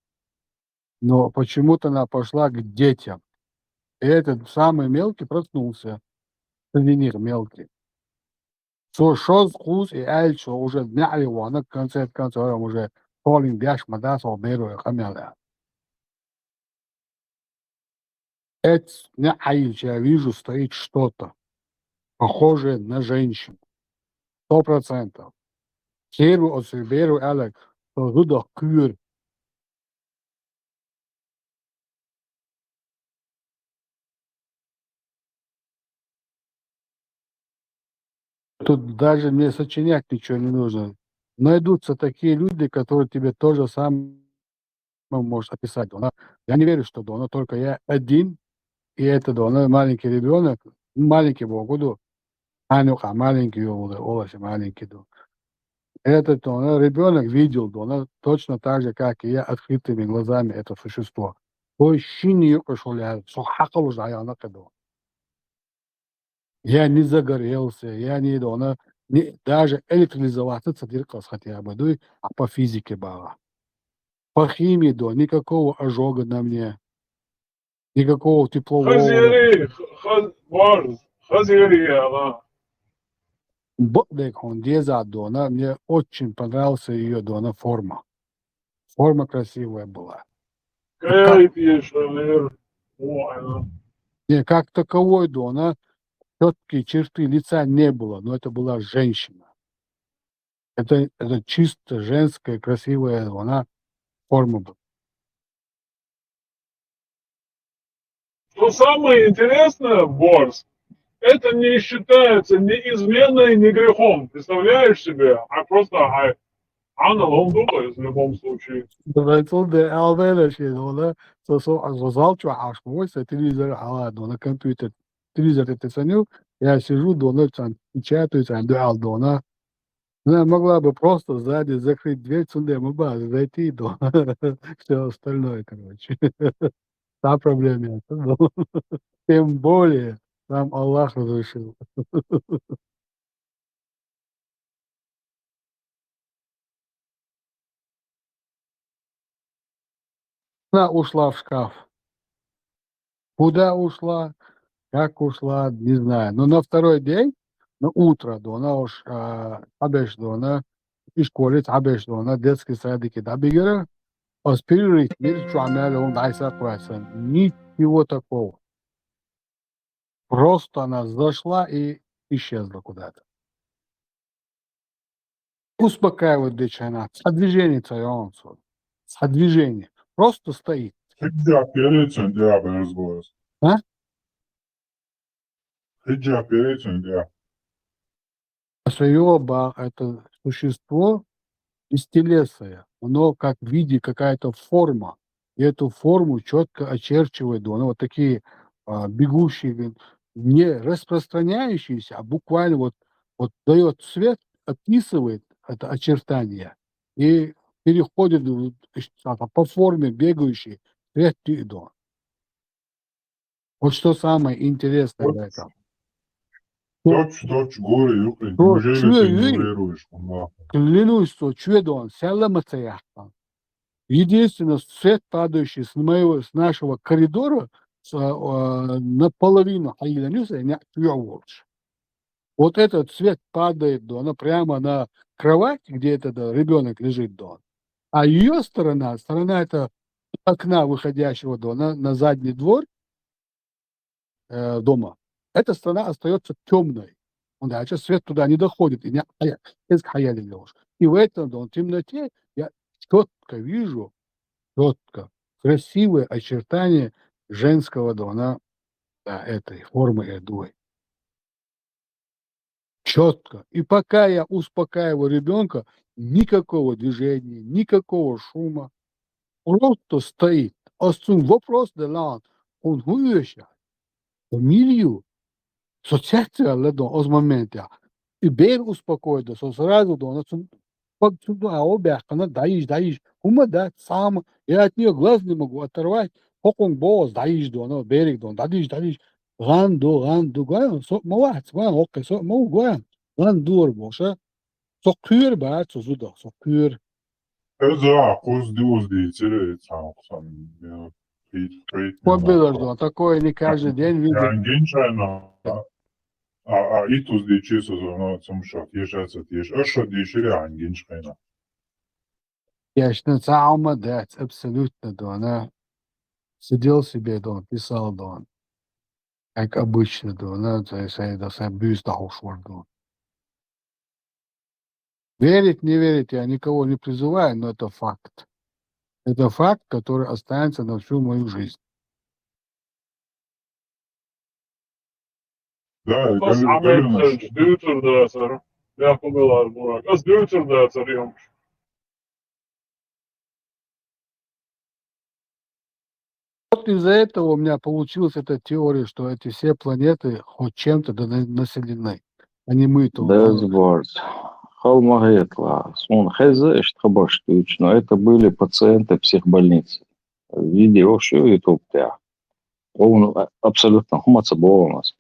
Но почему-то она пошла к детям. И этот самый мелкий проснулся. Сувенир мелкий. Шо вкус и альчо уже дняли его, на конце концов уже полин бяш мадас оберу хамяля. Это не альчо, я вижу, стоит что-то похожее на женщину. 100%. Херу от Сиберу Алек, то туда кюр. Тут даже мне сочинять ничего не нужно. Найдутся такие люди, которые тебе тоже сам можешь описать. Я не верю, что Дона, только я один, и это Дона, маленький ребенок, маленький Богуду, Анюха, маленький Оласи, маленький Дона. Этот ребенок видел Дона точно так же, как и я, открытыми глазами это существо. То есть щини кошуля, сухакал уже, я на каду. Я не загорелся, я не Дона, даже электролизоваться цадиркас хотя бы, да, а по физике было. По химии, да, никакого ожога на мне, никакого теплового. Хазири, Борз, Хазири, она. Дона, мне очень понравился ее Дона форма. Форма красивая была. Кейт ешалер. О, Не, как таковой Дона, четкие черты лица не было, но это была женщина. Это чисто женская, красивая она форма была. Что самое интересное, Борс, это не считается ни изменой, ни грехом. Представляешь себе? А просто аналог думает в любом случае. Дона, албена şey Дона, зазалчу ашмойся, телевизор, Дона, компьютер, телевизор это ценю, я сижу, Дона, там, печатаю, там, Дона. Она могла бы просто сзади закрыть дверь, могла зайти, Дона, все остальное, короче. Та проблема нет. Тем более, там Аллах разрешил. Она ушла в шкаф. Куда ушла, как ушла, не знаю. Но на второй день, на утро, Дона уж Абеш Дона, и школе Абеш Дона, детский садик Дабигера, аспирирует мир, что он дайса класса. Ничего такого. Просто она зашла и исчезла куда-то. Успокаивает дичайна. Движение он движение. Просто стоит. Hicca перечен, да, безбоз. А? Hicca перечен, да. Сайоба – это существо бестелесное. Оно как в виде какая-то форма. И эту форму четко очерчивает. Оно вот такие бегущие, не распространяющиеся, а буквально вот дает свет, описывает это очертание и переходит по форме бегающий свет до. Вот что самое интересное в этом. Точь, горе, юхли. Неужели ты игнорируешь? Клянусь, что чудо он села мацаяхтан. Единственное, свет, падающий с нашего коридора, наполовину айыланıyorsa не больше. Вот этот свет падает, да, она прямо на кровать, где этот ребенок лежит, да. А ее сторона это окна, выходящего на задний двор дома, эта сторона остается темной. Дальше свет туда не доходит. И в этом темноте я четко вижу, четко красивые очертания женского дона, этой формы эдуи. Четко. И пока я успокаиваю ребенка, никакого движения, никакого шума. Просто стоит. Вопрос de land. Он huisja. Фамилию. Социация os момента. И бер успокоит, сразу она даишь. Ума да, сам. Я от нее глаз не могу оторвать. Хокон боз даишь, она берег, даишь. Ганду, гуан, мовац, гуан, окей, гуан. Гандур боша. Сокюр ба, созуда, сокюр. Победо, такое не каждый день видит. А итус дичи созона цумшат, ешаца теш, аша дишири ангиншхайна. Конечно, цаума, да, абсолютно, да, она сидел себе, да, писал, да, как обычно, да, она, бюстахушвар, да. Верить, не верить, я никого не призываю, но это факт. Это факт, который останется на всю мою жизнь. Да, Kas Amerikas dövtürdäser. Jakobilar Burak. Kas dövtürdäser jomš. Вот из-за этого у меня получилась эта теория, что эти все планеты хоть чем-то населены, а не мы-то. Безборд. Холмагетла. Он хз, что баштуч, но это были пациенты психбольницы. Видео, что YouTube тя. Он абсолютно хумаца болмас.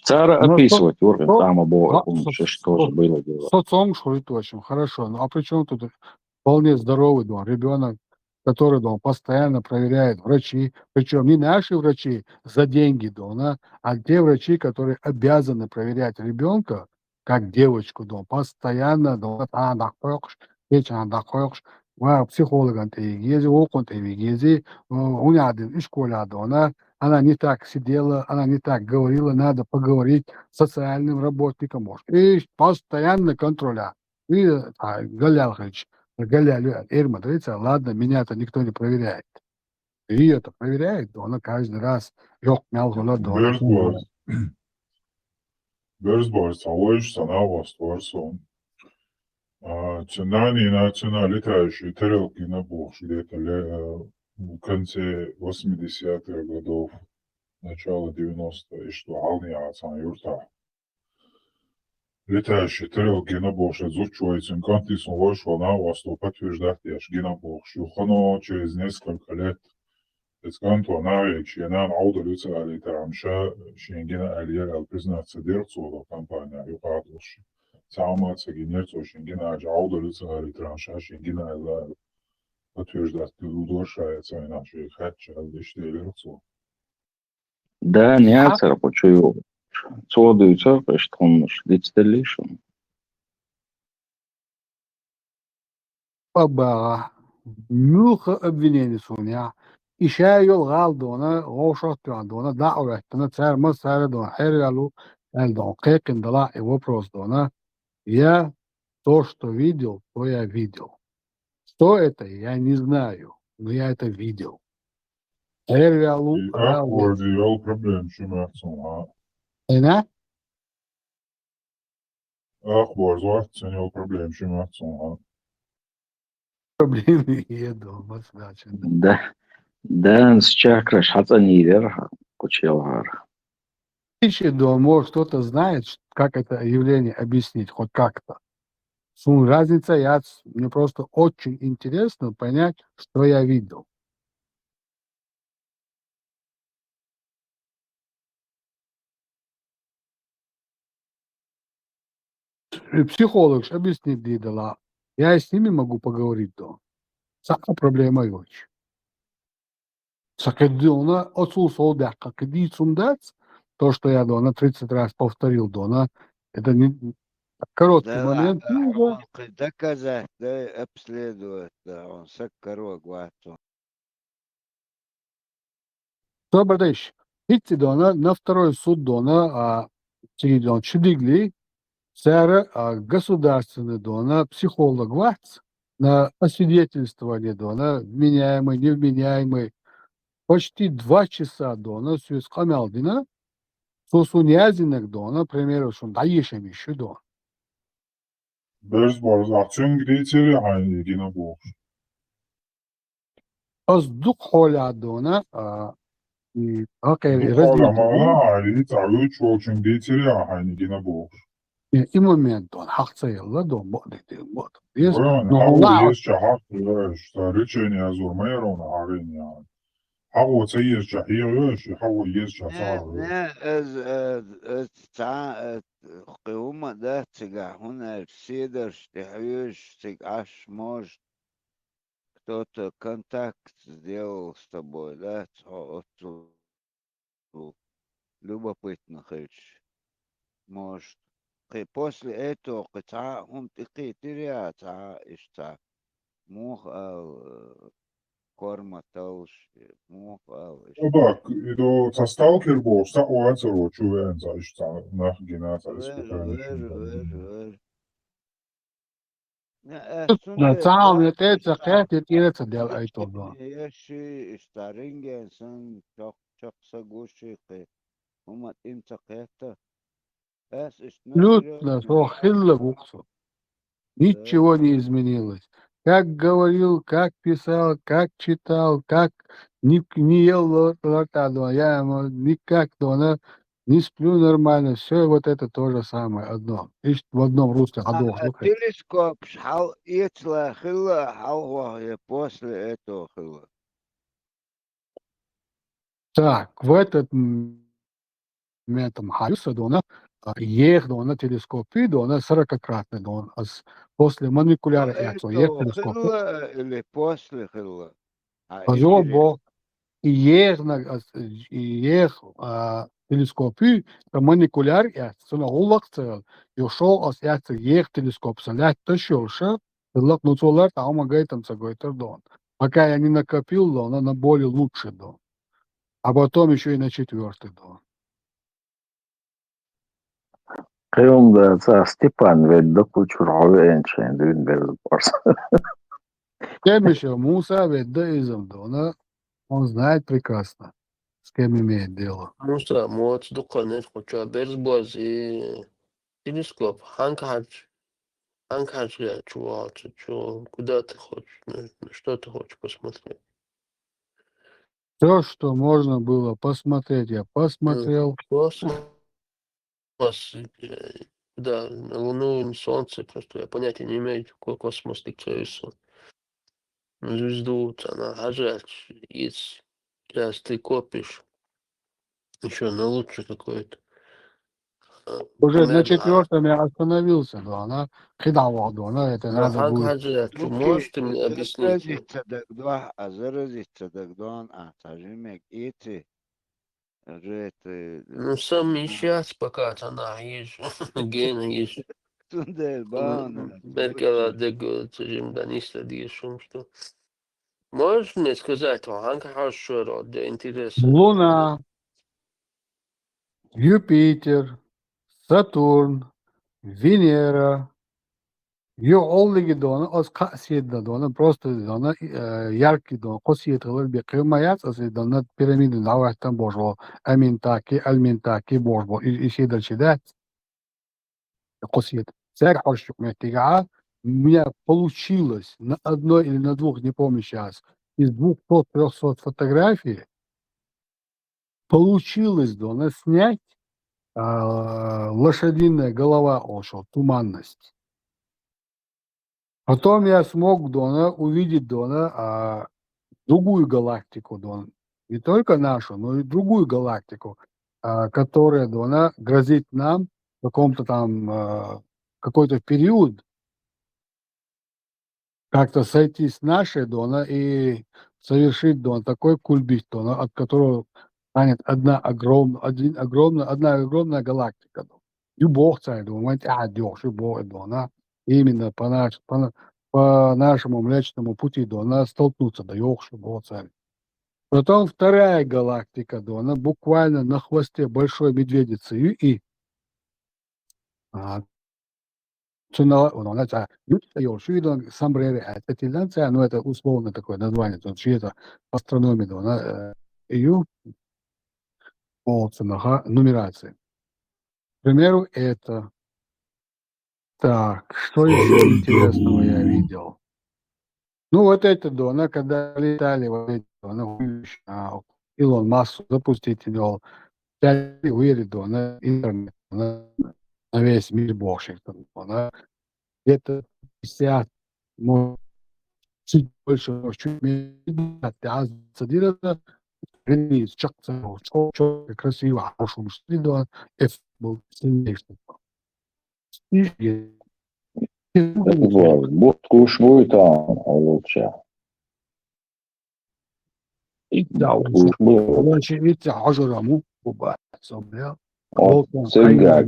Цара описывать уровень там обоих, что же было дело. Социум шурит очень хорошо. Ну а при чем тут вполне здоровый ребенок, который постоянно проверяет врачи, причем не наши врачи за деньги, а те врачи, которые обязаны проверять ребенка, как девочку, постоянно, психологом гези, окон гези, у меня школа, она не так сидела, она не так говорила, надо поговорить с социальным работником, может. И постоянно контроля. И Галялович, Эрма, ладно, меня-то никто не проверяет. Ее-то проверяет, но она каждый раз Безборд, салоиш санавас творсон. Цунами летающие тарелки на Бош где-то в конце 80-х годов, начало 90-х, и что Алниаца юрта. Летающие тарелки на Бош изучиваются, кантисом вышел на вас, то подтверждать, я шги на Бош. Юхано через несколько лет, это навек, шенан аудалюца алитарамша, шенгена алия признаться дерцу компания юхадуши. Саумаца генерцо шенгена аудалюца алитарамша, шенгена алия подтверждать, ты удушается, иначе хатча алиштелерцу. Да, не ацера почую. Цодуется, что он дицтелишн. Баба, мюха обвинение суня. Ища йол гал дона, гошот дона, даурет, дона, царма, цара дона, эргалу, кекин дала и вопрос дона. Я то, что видел, то я видел. Что это, я не знаю, но я это видел. Эргалу, Аккордеон проблем, шимацун, Ena? Акбор, звart проблем, шимацун, Проблемы еду, значит. Да. Да, с чакраш хацанидер, кучелар. Может, кто-то знает, как это явление объяснить, хоть как-то. Разница, мне просто очень интересно понять, что я видел. Психолог объяснит, Дидала. Я и с ними могу поговорить, да. Сака проблема есть. Сакадона отцу солдат, как иди сумдать, то, что я на 30 раз повторил, Дона, это не короткий Да момент, ну, да. он доказать, да, обследовать, да, он саккарог вату. Добрый день. Идти Дона, на второй суд Дона, Чидон Чудигли, Сара, государственный Дона, психолог Ватс, на освидетельствование Дона, вменяемый, невменяемый, почти 2 часа Дона, сөз қамалдина, сосын язинек Дона, примеру, шунда ешемеші Дона. Берз барз акчен гидейцери айни гина бокс. Az duk hola Dona, Ду хола мала айни цагу чолчен гидейцери айни гина бокс. и момент Дона, хақца елла Дона, бод. Вон, Но хау ла, ес чахак еш, та речени азур майрона агин ян. Хау це ес чахир еш, хау ес часар еш. نه از تاع قوما ده تجا هنا سيدرش تحويش تجاش мож кто-то контакт сделал с тобой, да, любопытно хочешь, может. И после этого هم تقي تاع اشتا موخ корма толш موخ Так, идо ca stalker bokс, ta o atsaro čuven za išta nah gina za ispekane ver. تعاون يتأتى قيات يتيرت ديال أي طبعا. ياشي اشتارينجا سن شخص جوشي هما انت قيادة بس Абсолютно, что хилла буксу. Ничего не изменилось. Как говорил, как писал, как читал, как не ел лота, я никак, не сплю нормально. Все вот это то же самое, одно. И в одном русле ходов. телескоп шал ицла хилла хал после этого хилла. Так, в этот момент Хаюса, ех, телескопы, 40-кратный, после молекуляра яйцо, ех телескопы. Хилла или после хилла? Зобо, ех телескопы, молекуляр яйцо, сына улакцел, йошол ас яйцо, ех телескоп, салят тащилша, лак нуцолар, таума гайтам цагойтер дон. Пока я не накопил, на более лучше, а потом еще и на 4-й, Qiyumda ca Степан ведь кучур овенчен дün берз барс. Кем еще Муса веддаизм, он знает прекрасно, с кем имеет дело. Муса, моц дуканет хоча берзбоз и телескоп. Ханкадж я чувал, куда ты хочешь, что ты хочешь посмотреть? Все, что можно было посмотреть, я посмотрел. Космос, да, на Луну и на Солнце, просто я понятия не имею, какой космос диктуется. Звезду, она хажать, есть. Сейчас ты копишь еще на лучше какой-то. Уже на 4-м я остановился, она кидала, это надо будет. Можешь ты мне объяснить? Заразиться дагдон, тажимек идти. Ну, совмещать пока она есть, гена есть. Меркела дего, цежим даниста диешум, что. Можешь мне сказать, Ханка хорошо, для интереса? Луна, Юпитер, Сатурн, Венера, ее оллиги аз касиедда просто яркий косиетлер бекемаят аз пирамиды навахтан божо альминтаки божо и сидачидат косиет. Царь Ошук Метига, у меня получилось на одной или на двух, не помню сейчас, из 200-300 фотографий получилось снять лошадиная голова Ошо, туманность. Потом я смог увидеть другую галактику, не только нашу, но и другую галактику, которая грозит нам в каком-то там какой-то период как-то сойти с нашей Дона и совершить Дон такой кульбит Дона, от которого станет одна огромная галактика. Любовь царь, думать, любовь Дона, именно по нашему Млечному пути Дона столкнуться, да любовь царь. Потом вторая галактика Дона, буквально на хвосте большой медведицы и ну, это условно такое название, то есть это астрономия, Дона, Ю, нумерации. К примеру, это. Так, что еще интересного я видел? Ну, вот это Дона, когда летали вот эти Дона, Илон Маск запустить его, вырит Дона, интернет, на весь мир богших Дона, где-то 50, может, чуть больше, может, чуть меньше, صديقنا رني شخص красиво, хорошо мышли Дона, это был сильнейший. بوش بويتان أولوتشا Да, بوش بويتان короче, эти ажураму, собственно, سيجا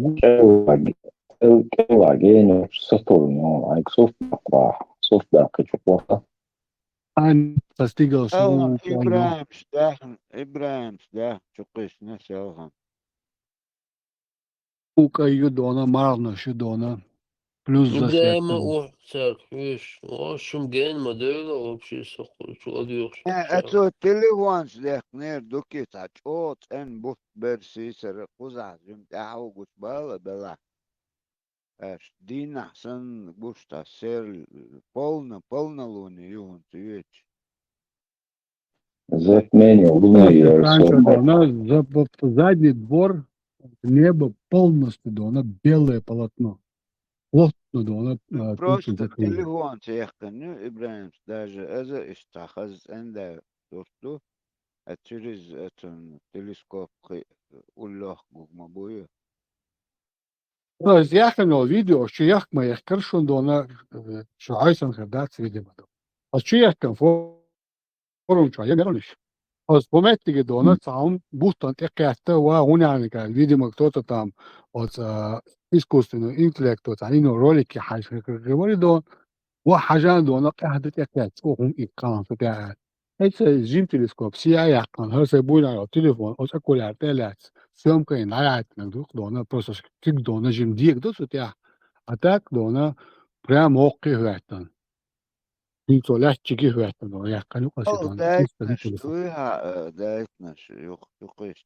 كيوا جينو ساتورنو أيك صوف بقى صوف باقي شوكولا он достигал Селхан своего полного. Ибраим Сдах, Чукышна Селхан. Ука Юдона, Марна Шидона, плюс إبراهيم засветный. وحسك إيش وشم جين مدير وبشي سخر شو أديوش أتو تليفون Сдах نير دوكي تاچوت ان بوت برسي سر قزع جم دعو قش بالا بلا. اش دين احسن قشتا سير полна луни юн тюеч. زيت منيو Полностью بنير раньше سوبر Дона, задний двор, небо полностью Дона, белое полотно. Плотно Дона, тучи Просто закрыли. телефон تيخكن إبراهيم даже إذا اشتخذ عنده دوستو через этот телескоп الله قوم أبويا. То есть я хотел видео, что я моих крышун Дона, что айсан хадат видимо. А что я там форум, что я мерониш. Az pomettigi Dona сам бутан эккетте вагуняника, видимо, кто-то там от искусственного интеллекта, они ролики говорили, до وحاجة Dona قاعدة эккет, وهم إكان فتاة. Это жим телескоп, CIA kan, hör sig bojna av telefon, och så kollar det lätt. Som kan nära att när du Dona просто tyck Dona jim diek då så där. Attack Dona прямо оки hötan. Inte lätt tycker hötan då, jag kan ju också أو Dona, sista telefon. دايتنا يقيس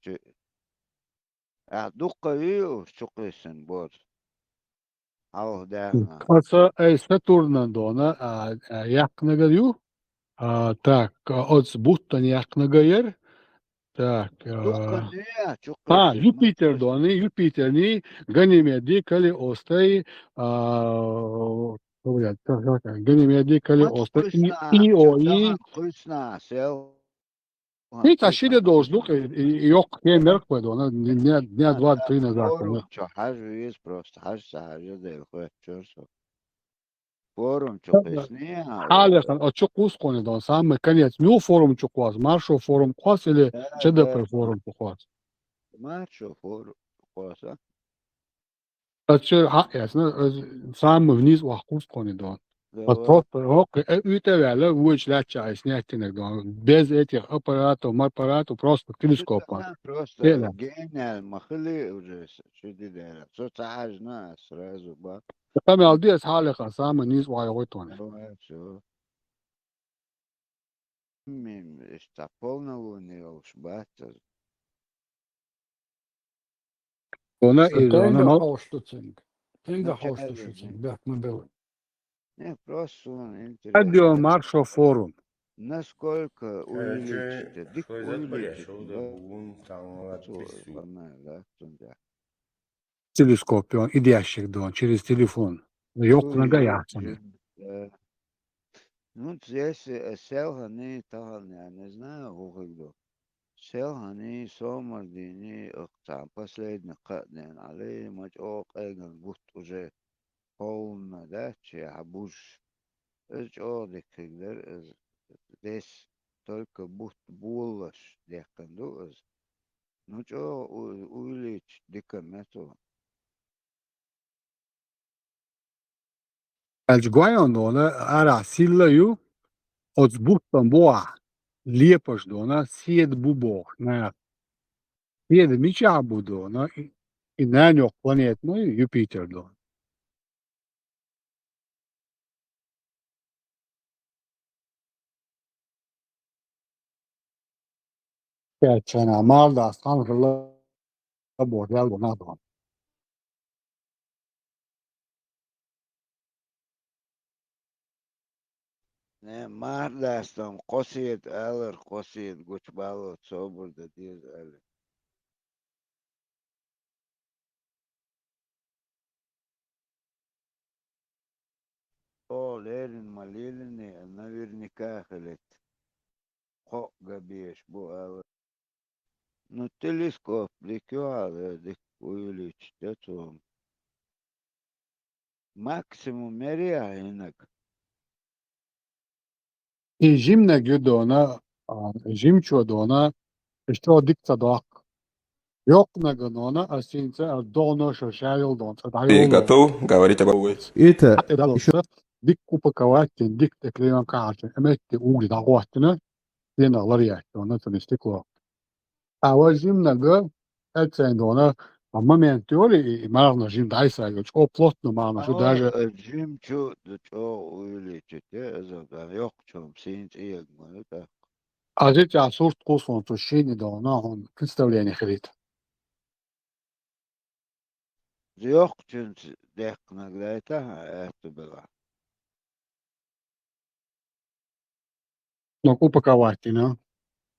أدوق يو شقيسن بور أو داغنا. Оце Сатурна Дона, якнага ю, так, от Буттан якнага ер, так, دوق نيا شقيسن Юпитер نقيس. Дони, Юпитерни, Ганимеди, Кали Остай, говорят, Ганимеди, Кали ما Остай, تقيسنا Иони, شتغن قيسنا سيل. и тащили должок, и yok, я меркве Дона, дня два-три назад. فورم شو حاجة يس بروست حاجة حاجة ده الخوات شورسو. فورم شو قيسنيها حاليا отчет кускони Дон, сам конец, ню форум чукваз, маршо форум квас или ЧДП форум квас. ما شو فورم قوسا. Отчет, ясно, сам вниз кускони Дон. Вот просто, ütevele uudsläätsa снятинек Дон, без этих аппаратов, просто телескоп. просто гениал махли уже что ده صوت حاجة ناس رازو با. Там алдиас حاليا сам вниз وایوتوني. شو من استقبلنا ونيوش باتر. Она из она Тенга мал. хауштуцинг. Тенга хауштуцинг. Бяк мы был. Не, просто Радио интересно. Маршо форум. Насколько увеличить? Дик Что за увеличить, что за да? бун там отпису. Да, да. Телескоп, он идящих Дон, через телефон. Yok нога ясами. Ну, здесь сел они, я не знаю, когда. Сел они, сомардини, там последний каден, але мать ок эган, будто уже полно, да, че абуш. Çoğudikler des только bullaş dekkandu öz. Ну ço uyliç dikkameto. Elçguayon dona ara sillayu od buttan boa liepaš dona sied bubo na sied miča budona i nanjok planetno Jupiter don. Cena malda stanhla bordel dona don. Ne mardastam qosiyet alır qosiyet göçbalı soburda diyor alır. О, Ленин, Малилин, наверняка халет. Хо габеш бу алır. Ну телескоп дикюал дик увеличить это максимум меря инак. I zimne gudona zimčo dona što dikta dok. Yok naganona asinca dono шашайл дон. Ты готов говорить об Это Hatta da olsa dik kupakavatin dik tekleyen karşı emekti uğri da qohtuna yenalar yaktı ona tunistiklo. Ava zimne gö etsen dona ama men teori marno zim daysa göç o plotno marno şu даже Jim ço увеличить, это yok çom sinç iyi da. azıcık asurt kuson tu şini dona on представление хрит. Yok çünkü deknagleta это было. Но упаковательно.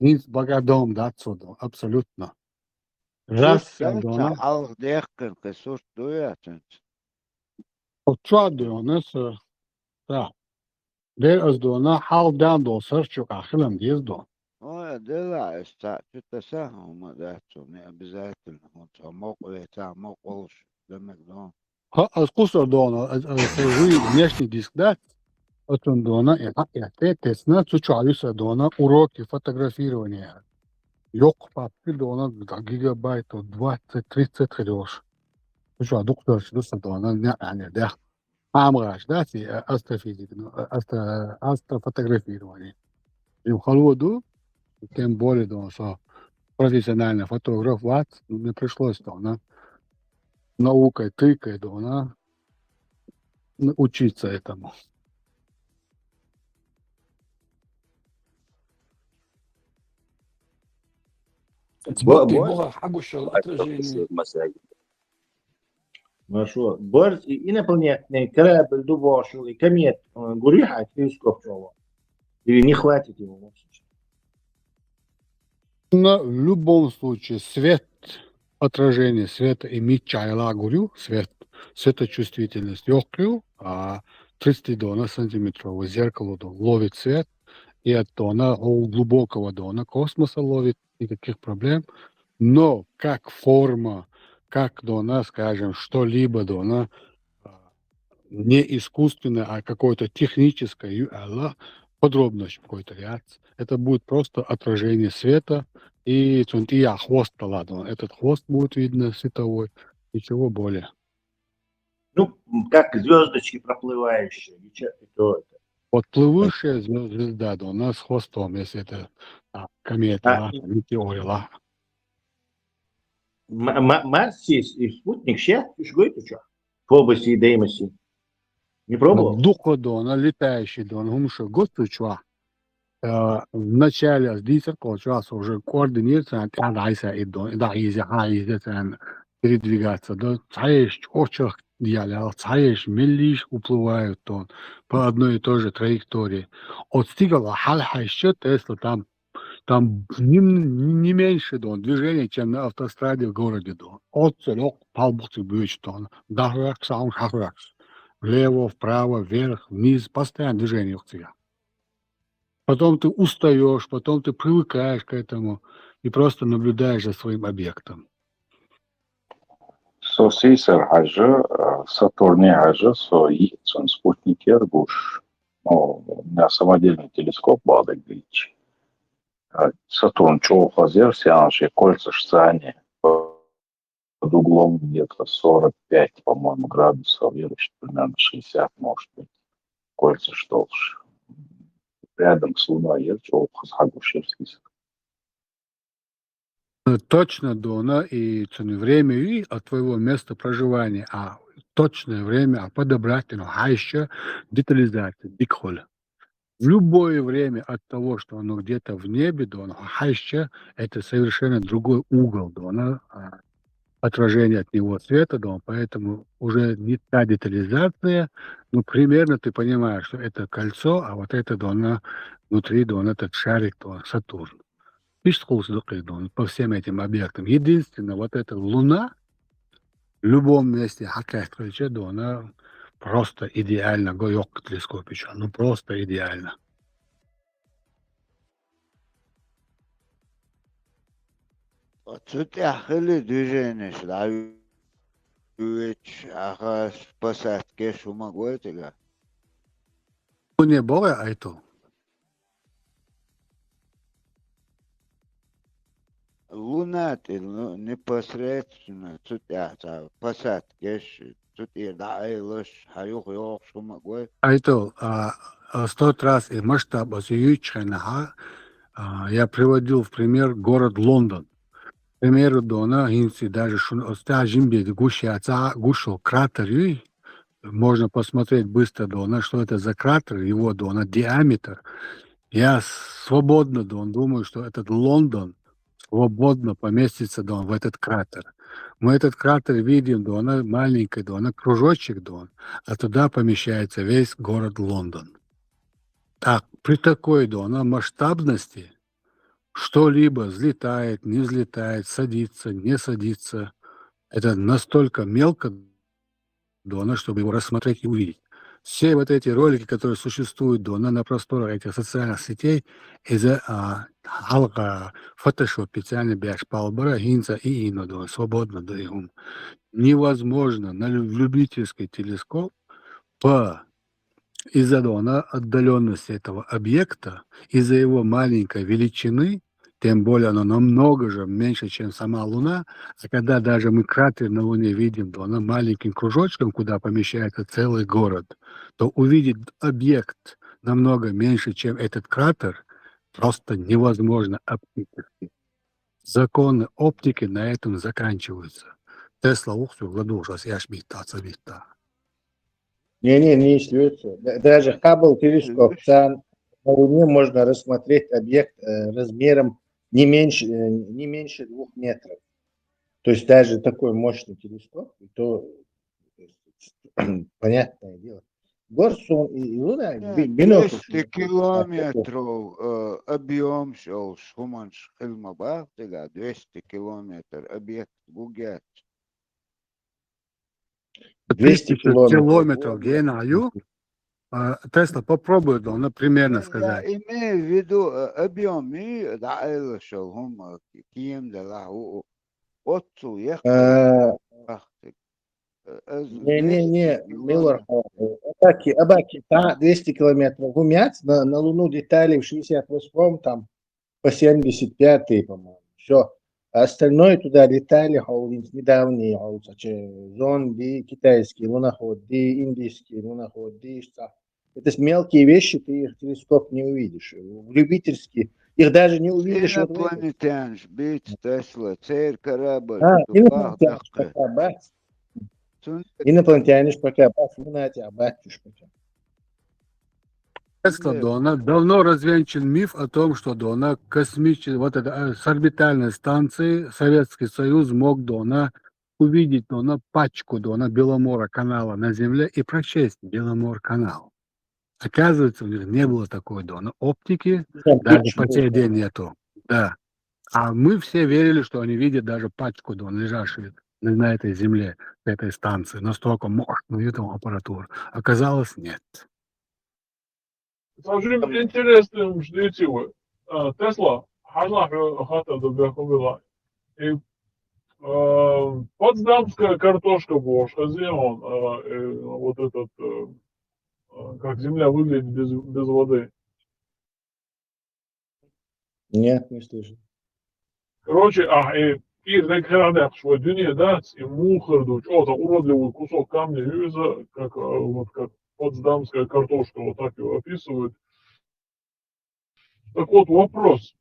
Нинц богадом да отсюда, абсолютно. Раз дона. Al dekn kesurt duyatın. Отчуады у нас, да. Дер дона хал дан до сарчук ахилам дезду. Ой, да, что-то сам, да, что не обязательно. Вот мокрый, там мокрый, demek да. Скусор дона, сажи внешний диск, да? Вот он дона, и тесна, цучаюса дона, уроки фотографирования. Yok papir dona gigabayt 20-30 خدوش. شو دكتور شو دona يعني ده عامغاش ده في استفيد фотографирование. И в холоду, тем более дона, что профессиональный фотограф мне пришлось дона наукой тыкой дона учиться этому. Сбоки бога хагушал отражение. Хорошо. Борз инопланетный корабль Дубошу и комет Гуриха телескоп его. Или не хватит его? Но в любом случае свет, отражение света и мичайла говорю, светочувствительность легкую, 30 сантиметровое зеркало ловит свет, и от дона, глубокого дона космоса ловит, никаких проблем. Но как форма, как дона, скажем, что-либо дона, не искусственное, а какое-то техническое, подробность какой-то ряд, это будет просто отражение света, и хвост, ладно, этот хвост будет видно световой, ничего более. Ну, как звездочки проплывающие, то это. Вот плывущая звезда, да, у нас с хвостом, если это комета, метеор. Марс есть и спутник, сейчас, в области Деймоси. Не пробовал? Дух дона, летающий дон, гумшо, гостучва. В начале с дисеркол час уже координируется, передвигаться. Да, цаешь, очах диаля, цаешь, меллиш уплывают он по одной и той же траектории. От стигала хальха еще Тесла, там не меньше дон движения, чем на автостраде в городе дон. От целок палбухты бьют дон. Дахракс, хахракс. Влево, вправо, вверх, вниз, постоянно движение у тебя. Потом ты устаешь, потом ты привыкаешь к этому и просто наблюдаешь за своим объектом. Сосисер хажы, Сатурне хажы, со yiğitsin Sputnik'er buş. O меня самодельный телескоп Бадык Бич. Сатурн Чоу-Хазер, сеаншие кольца штани под углом где-то 45, по-моему, градусов, я думаю, примерно 60, может быть, кольца толще. Рядом с Луной я Чоу-Хазагушевский. Точно дона и цены время и от твоего места проживания, а точное время подобрать, а еще детализация, дикхоль. В любое время от того, что оно где-то в небе, дона, а еще это совершенно другой угол, дона, отражение от него света, дона, поэтому уже не та детализация, но примерно ты понимаешь, что это кольцо, а вот это дона, внутри дона, этот шарик, дона, Сатурн. По всем этим объектам. Единственное, вот эта Луна в любом месте, она просто идеально, гоёк телескопича, ну просто идеально. Тут я хили движение шлаю, ага, посадки шумогой тега. Не было, а это. Луна, ты непосредственно, тут я посадки, тут я даилыш, хаюх, шумогой. А это 100 раз и масштаб я приводил в пример город Лондон. К примеру, дона, даже гушу кратер, можно посмотреть быстро, дона, что это за кратер, его дона, диаметр. Я свободно, дон, думаю, что этот Лондон свободно поместится, дон, в этот кратер. Мы этот кратер видим, дона, маленький, дона, кружочек, дон, а туда помещается весь город Лондон. Так, при такой, дона, масштабности что-либо взлетает, не взлетает, садится, не садится. Это настолько мелко, дона, чтобы его рассмотреть и увидеть. Все вот эти ролики, которые существуют дона на просторах этих социальных сетей, из-за халка фотошоп специально бяш палбара гинца и ино дона, свободно даем. Невозможно на любительский телескоп из-за дона отдаленности этого объекта, из-за его маленькой величины, тем более оно намного же меньше, чем сама Луна, а когда даже мы кратер на Луне видим, то она маленьким кружочком, куда помещается целый город, то увидеть объект намного меньше, чем этот кратер, просто невозможно оптически. Законы оптики на этом заканчиваются. Тесла ухту владушас яшмита цавита. Не шлется. Даже Хаббл телескоп, на Луне можно рассмотреть объект размером не меньше 2 метров. То есть даже такой мощный телескоп, то понятное дело. Горсон и Луна, 200 километров объем шел, шуманш хилмабах, 200 километров объект гугят. 200 километров генаю. Тесла попробует, он примерно сказать. Я имею в виду объем и даил шел, هم كيم دلعو отцу ехал. Не, Миллер, Абаки, 200 километров гумять, на Луну летали в 68-м, там, по 75-й, по-моему, все. А остальное туда летали, недавние, зонды, китайские луноходы, индийские луноходы, это мелкие вещи, ты их в телескоп не увидишь. В любительские, их даже не увидишь. Инопланетянш, бит, Тесла, царь, корабль. Инопланетяниш пока, батюшка. Тесла давно развенчан миф о том, что дона космической, вот это с орбитальной станции Советский Союз мог дона увидеть дона пачку дона Беломора канала на Земле и прочесть Беломор канал. Оказывается, у них не было такой дона оптики, даже по сей день нету. Да. А мы все верили, что они видят даже пачку дона, лежащую на этой Земле, на этой станции, настолько мощную эту аппаратуру. Оказалось, нет. Скажем, интересным ждете Тесла, хажна хата до Беховила. И потсдамская картошка бошка, он вот этот как Земля выглядит без воды? Нет, не слышу. Короче, и рекордят, что Дюне дать и мухарду, что-то уродливый кусок камня юза, как вот как потсдамская картошка, вот так его описывают. Так вот, вопрос.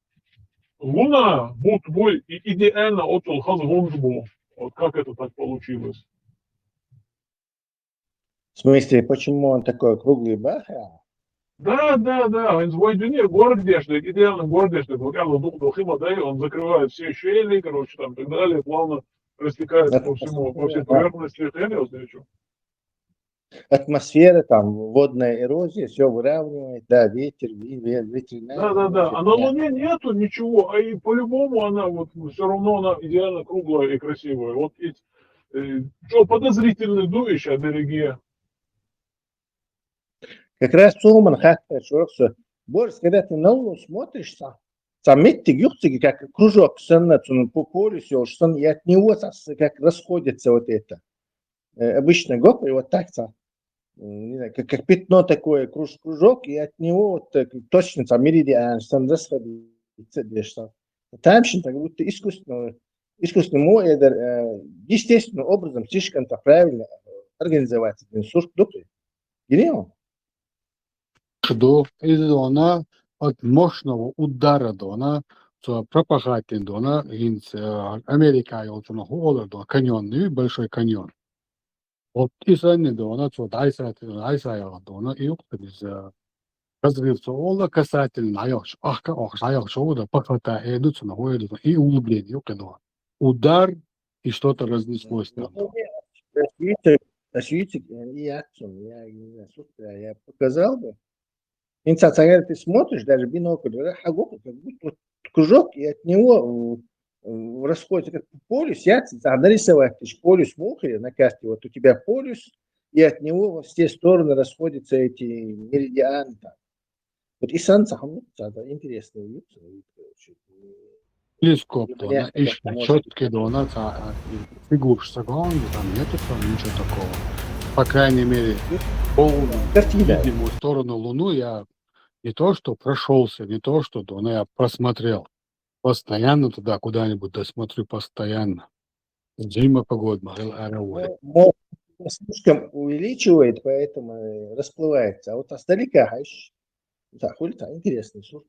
Луна будто бы идеально отвел Хазгунжбу. Вот как это так получилось? В смысле, почему он такой круглый баха? Да, он свой Дюне гордешный, идеально гордешный, буквально духима, да, он закрывает все щели, короче, там, и так далее, плавно растекается по всему, по всей поверхности. Я не встречу. Атмосфера, там, водная эрозия, все выравнивает, да, ветер, ветряная. Да. А на Луне нету ничего, а и по-любому она вот все равно она идеально круглая и красивая. Вот что подозрительный дующий, береги. Как раз Суман как-то что Борис, когда ты на Луну смотришь, метки юхтики, как кружок по полюсу, что и от него как расходится вот это. Обычно гоп, и вот так, не знаю, как пятно такое, кружок, и от него вот точно меридиан, что он расходится. Там что как будто искусственным естественным образом слишком-то правильно организовать этот сурт дупли. Гениально. До изона от мощного удара дона, то пропахатель дона, Америка, до каньон, большой каньон. Вот и сами дона, то дайса дона, и без разрыв сола касательно, да, пахота, идут на уйдут, и углубление, удар, и что-то разнеслось там. Осветите, я не знаю, я показал бы. Когда ты смотришь, даже бинокль, как будто вот кружок, и от него расходится как полюс, нарисовать полюс мухи на карте, вот у тебя полюс, и от него во все стороны расходятся эти меридианы. Вот и интересно. Телескоп, дона, ищет четкие дона, фигур сагон, там нету там ничего такого. По крайней мере, видимую сторону Луну я не то что прошелся, не то что но я просмотрел. Постоянно туда куда-нибудь досмотрю постоянно. Зима погода, слишком увеличивает, поэтому расплывается. А вот издалека, интересный сорт.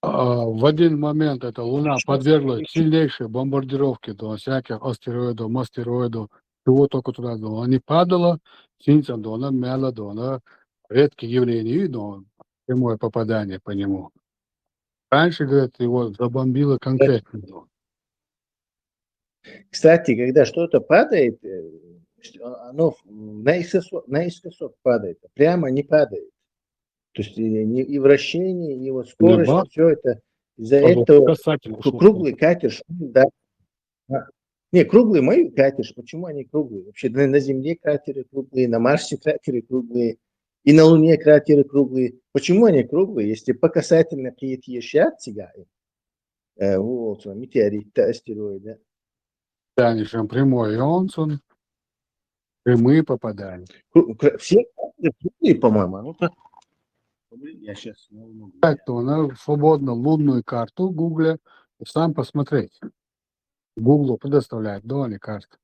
В один момент эта Луна подверглась сильнейшей бомбардировке до всяких астероидов, мастероидов, чего только туда было. Не падала, синца дона, мяла дона, редкие явления, но прямое попадание по нему. Раньше, говорят, его забомбило конкретно. Кстати, когда что-то падает, оно наискосок падает, прямо не падает. То есть и вращение, и вот скорость, все это из-за этого круглый катер, да. Не, круглый мой катер, почему они круглые? Вообще на Земле кратеры круглые, на Марсе кратеры круглые, и на Луне кратеры круглые. Почему они круглые? Если по касательно какие-то ещят сега, вот, метеориты, астероиды. Да, ничем прямой, и он прямые попадания. Все круглые, по-моему. Я сейчас не могу. Так-то на свободно лунную карту Гугле и сам посмотреть. Google предоставляет доли карты.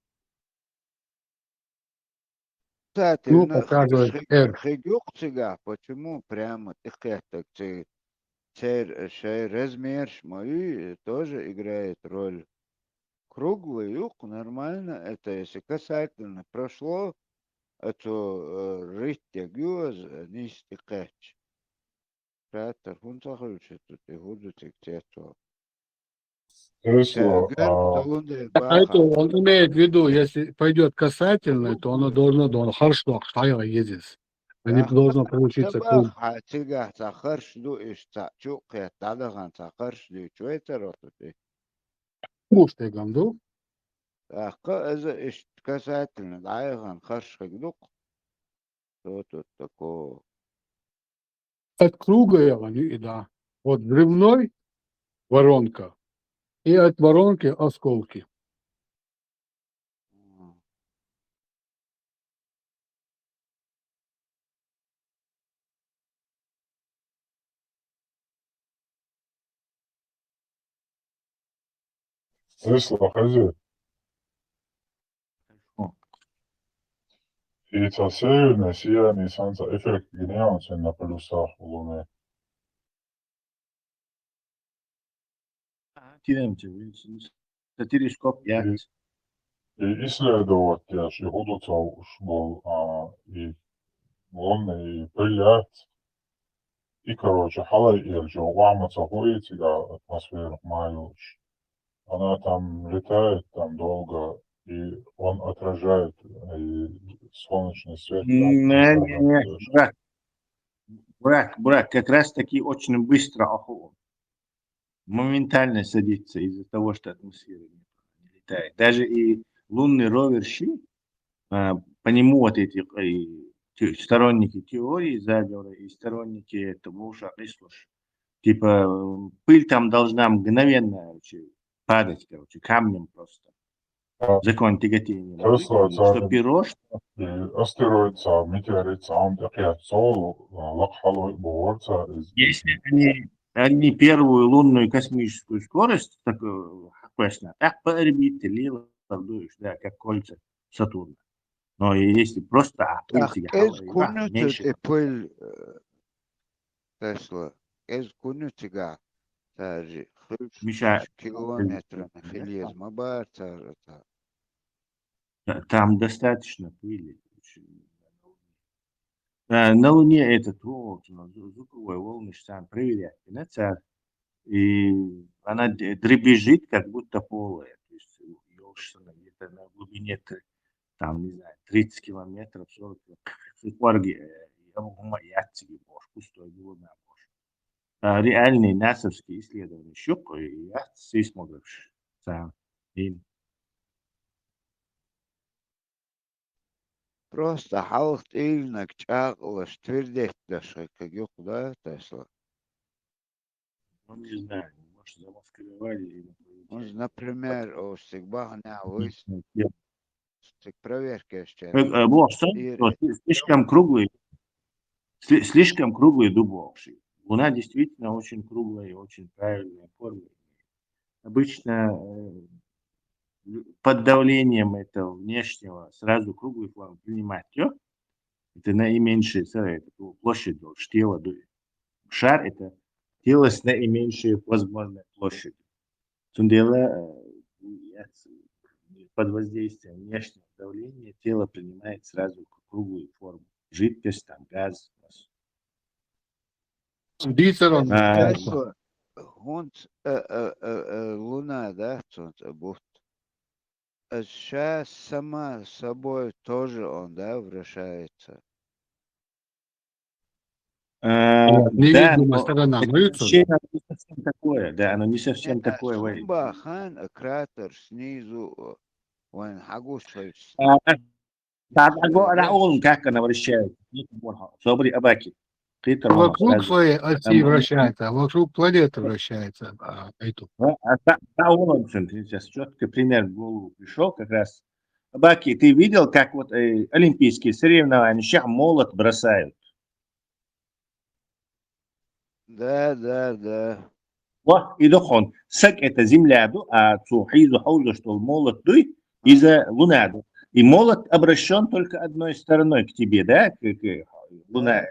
Кстати, Ну, показывает R. почему прямо размер мой тоже играет роль. Круглый юг нормально, это если касательно прошло, это рыття гюз, не стекач. Кратер, он захочет, тут и будут и где-то. Хорошо. Это он имеет в виду, если пойдет касательное, то оно должно хорошо ездить. Не должно получиться круг. Муштый гамду. Касательно, да, хорошо, что тут такого? От круга и да. Вот взрывной воронка и от воронки осколки. Тесла, хозяин. О. И это северное сияние солнца, эффект гнева на полюсах Луны. Сатирископ, я. И исследователи будут и лунные и пылят. И, короче, халай ирджо, ламаться хуитига атмосферу маючь. Она там летает там долго, и он отражает и солнечный свет там Не, отражает. брат, как раз таки очень быстро моментально садится из-за того, что атмосфера не летает. Даже и лунный ровер Ши, по нему вот эти сторонники теории заговора и сторонники этого уже слушай. Типа пыль там должна мгновенно падать, короче, камнем просто. Закон тяготения. Тесла, Что перо, и астероид, метеорит, сам такие сол, лакхалой борца. если они первую лунную космическую скорость, так по орбите лила, да, как кольца Сатурна. Но если просто Эз кунутет эпөл Тесла. Эз кунутига тажи Миша, километрами хилиез мабар тажата. там достаточно пыли. На Луне этот звуковой волны сам проверять. И она дребезжит, как будто полая. То есть где-то на глубине, там, не знаю, 30 километров, 40 километров. Пустой глубина. Реальные насовские исследования. Щуку и сейсмограф. Просто халт илнак чаклаш твердетляш, как юкда Тесла. Ну, не знаю, может, замаскировали. Например, о сигбах не авыс, сиг проверки еще. Слишком круглый дубок. Луна действительно очень круглая и очень правильная форма. Обычно под давлением этого внешнего сразу круглую форму принимать. Это наименьшая площадь тела. Шар – это тело с наименьшей возможной площадью. Под воздействием внешнего давления тело принимает сразу круглую форму. Жидкость, там, газ. Луна, да, будто. Сейчас сама собой тоже он, да, вращается. Невидимая сторона мышцы. Не совсем такое, да, оно не совсем такое. Хан кратер снизу, он хагушай. Как она вращается? Собри абаки. Вокруг своей оси вращается, а вокруг планеты вращается. Сейчас четко пример в голову пришел как раз. Абаки, ты видел, как вот олимпийские соревнования, сейчас молот бросают? Да. Вот, и дохон. Сак это земля, а цухизу хаузу, что молот дуй, из-за луна. И молот обращен только одной стороной к тебе, да, к луна.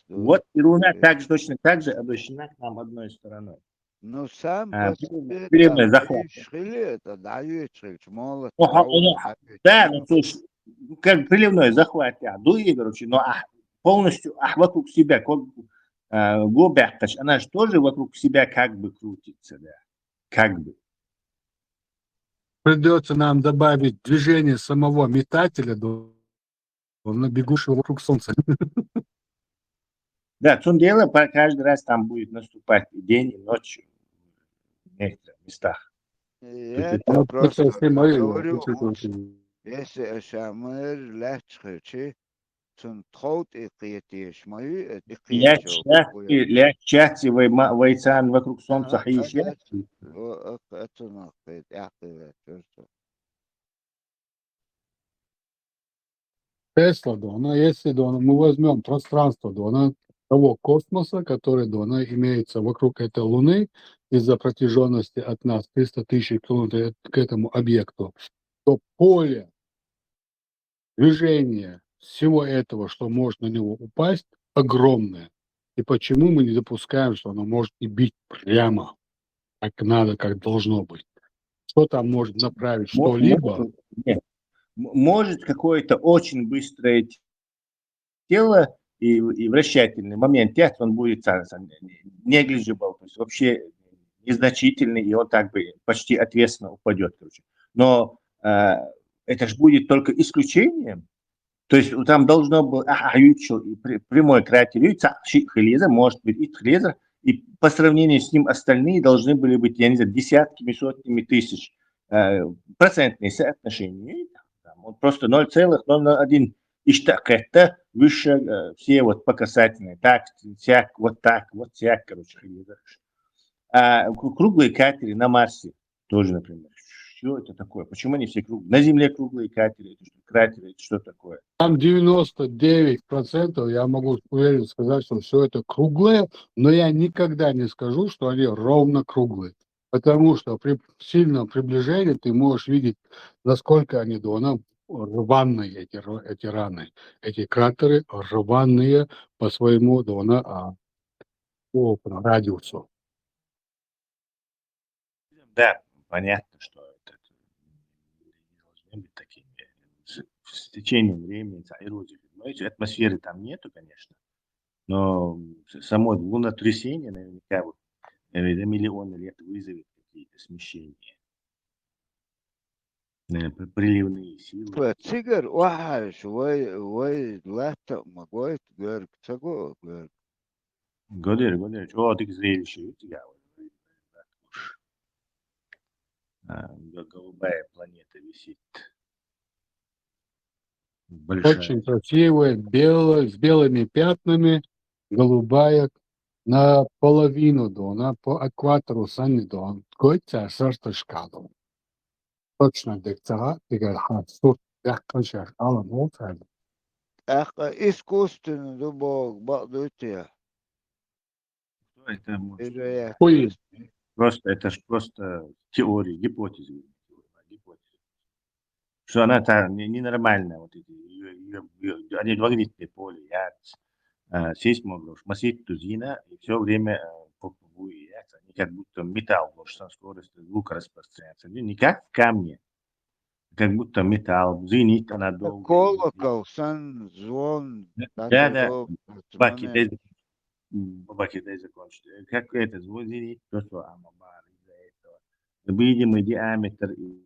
Вот и луна также, точно так же обращена к нам одной стороной. Ну, сам приемный захват. Это дает молот. Да, ну, слушай, как приливной захват, дуй, короче, но полностью вокруг себя, она же тоже вокруг себя как бы крутится, да, как бы. Придется нам добавить движение самого метателя, бегущего вокруг Солнца. Да, в том дело, каждый раз там будет наступать и день, и ночь в некоторых местах. Я просто говорю, если шамыр лячхичи, сон тхот и киетиш мою, лячати войцан вокруг Солнца хаиш. Это нахуй, Тесла, если мы возьмем пространство того космоса, который имеется вокруг этой Луны, из-за протяженности от нас 300 тысяч километров к этому объекту, то поле движения всего этого, что может на него упасть, огромное. И почему мы не допускаем, что оно может и бить прямо, как надо, как должно быть? Что там может направить что-либо? Нет. Может какое-то очень быстрое тело и вращательный момент театра, он будет negligible, то есть вообще незначительный, и он так бы почти ответственно упадет. Короче. Но это же будет только исключением. То есть там должно быть прямой кратер, может быть и хлезер, и по сравнению с ним остальные должны были быть, я не знаю, десятками, сотнями тысяч процентные соотношения. Вот просто 0,001 иштак, это выше все вот показательные, так, всяк, вот всяк, короче, хлезер. А круглые катеры на Марсе тоже, например. Что это такое? Почему они все круглые? На Земле круглые катеры, это что, кратеры, это что такое? Там 99% я могу уверенно сказать, что все это круглое, но я никогда не скажу, что они ровно круглые. Потому что при сильном приближении ты можешь видеть, насколько они рваные, эти раны, эти кратеры рваные по своему радиусу. Да, понятно, что это не должны быть такими. С течением времени, эрозии, понимаете, атмосферы там нету, конечно, но само лунотрясение наверняка вот, за миллионы лет вызовет какие-то смещения, приливные силы. فتيجر واحد شوي لا مقويت غير تقول غير Годер, о, ты зрелище, у тебя голубая планета висит. Большая. Очень красивая, белая, с белыми пятнами, голубая, наполовину дона, по экватору санидон, койца сорта шкалу. Точно декцага, тигер хатсур, яхкан шахала молтад. искусственный дубок бадутия. Это Ой, просто, это же просто теория, гипотеза. Что она ненормальная, вот эти, они магнитные поля, сейсмограф, массив тузина, и все время они как будто металл, потому что скорость звука распространяется. Не как в камне, как будто металл, звенит она долго. Колокол, сан, звон, Да. Баки, дай закончить. Как это звенит, то, что амабар из-за этого. Видимый диаметр и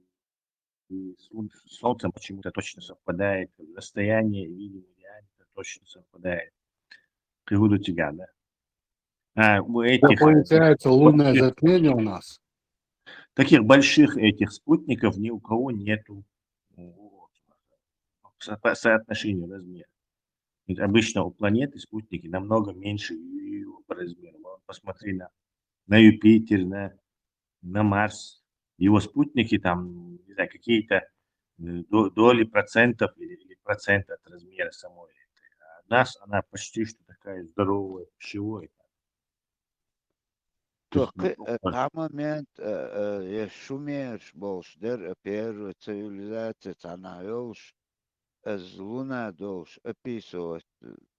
Солнцем почему-то точно совпадает, расстояние и видимый диаметр точно совпадает. Приводу тебя, да? У этих получается лунное затмение у нас. таких больших этих спутников ни у кого нету по соотношению размера. Ведь обычно у планеты спутники намного меньше его по размеру. Вот посмотри на Юпитер, на Марс. Его спутники там, не знаю, какие-то доли процентов или процент от размера самой этой. А у нас она почти что такая здоровая, пищевая. Та момент я шумеешь больше, der первая цивилизация, она уж с Луна должен описывать,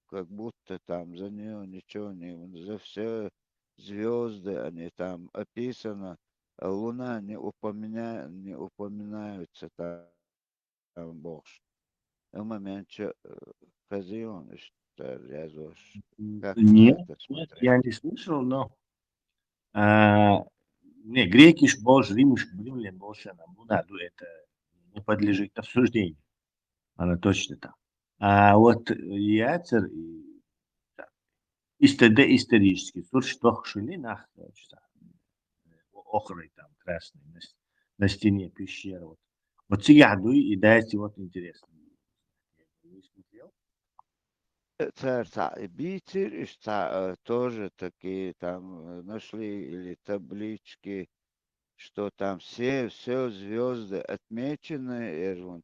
как будто там за нее ничего не, за все звезды они там описано, а Луна не упоминаются там больше. В моменте Казион, что рядуешь. Как на Нет, это я смотреть? не слышал, но не, греки ж больше, римляне больше нам Лунаду, это не подлежит обсуждению. Она точно там. А вот Яцер и исторически, что шли нах, охрой там красной на стене пещеры. Вот сигаду и дайте вот интересно. Не смотрел? Битер, тоже такие там нашли или таблички, что там все звезды отмечены,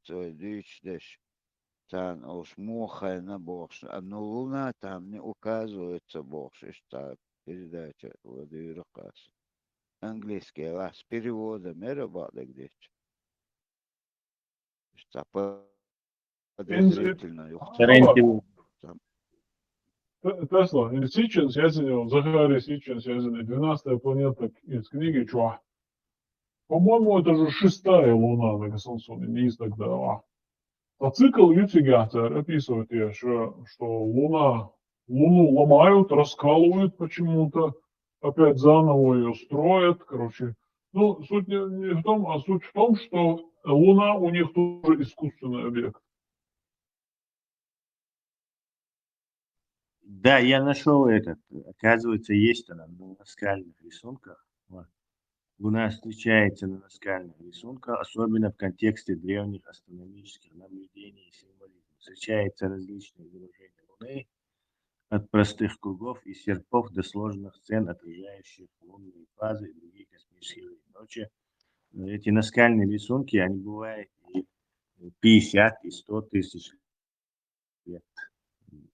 там уж мохай на больше, но Луна там не указывается больше, что передача Владимира Касса. английский, а с переводом работать здесь. Что подозрительно. Тарантино. Тесла, Сичинс, я занял, Захари Сичинс, я занял, 12-я планета из книги Чуа. По-моему, это же 6-я луна на Солнцу, не из тогда. А цикл Ютигатор описывает, что Луну ломают, раскалывают почему-то, опять заново ее строят, короче. Ну, суть не в том, а суть в том, что Луна у них тоже искусственный объект. Да, я нашел этот. Оказывается, есть она на наскальных рисунках. Вот. Луна встречается на наскальных рисунках, особенно в контексте древних астрономических наблюдений и символизма. Встречаются различные изображения Луны, от простых кругов и серпов до сложных сцен, отражающих лунные фазы и другие космические явления. Короче, эти наскальные рисунки, они бывают и 50 и 100 тысяч лет.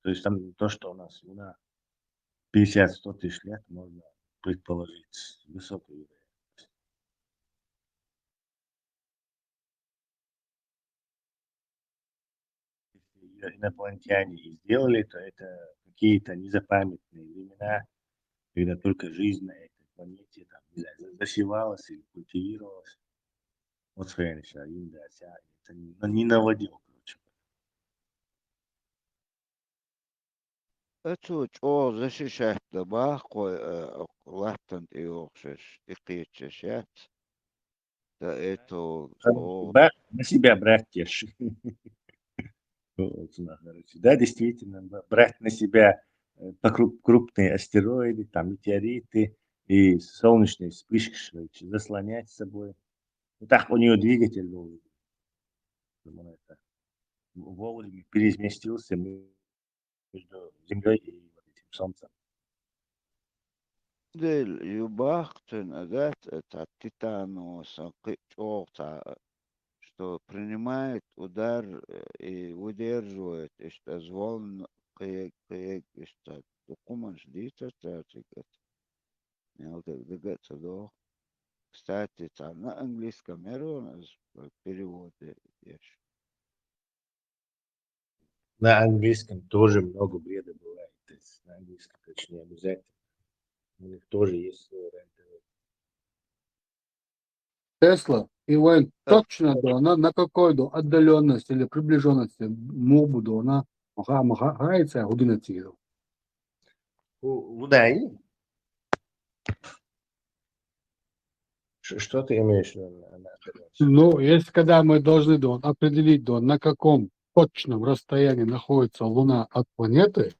То есть там то, что у нас Луна 50-100 тысяч лет, можно предположить с высокой вероятностью. Если ее инопланетяне и сделали, то это какие-то незапамятные времена, когда только жизнь на этой планете там, не знаю, засевалась или культивировалась. Вот это не наводил, короче. أتو أو زشيشات دباق لاتن إيوخشش إقيتششات تا إتو أو На себя брать тешь. Да, действительно, брать на себя крупные астероиды, там, метеориты и солнечные вспышки заслонять с собой. Ну, так у нее двигатель был. Он это вовремя переместился между Землей и вот этим Солнцем. ديل يباختن أدات تا تитанус что принимает удар и удерживает, и что звон что документ ждите, кстати, там на английском переводы есть. На английском тоже много бреда бывает. То есть на английском, точнее, обязательно. У них тоже есть свой рендер. Тесла, Иван, точно да, на какой до отдаленности или приближенности мог до она махается 11. Луна и? Что ты имеешь в виду? Ну, если когда мы должны определить, на каком точном расстоянии находится Луна от планеты,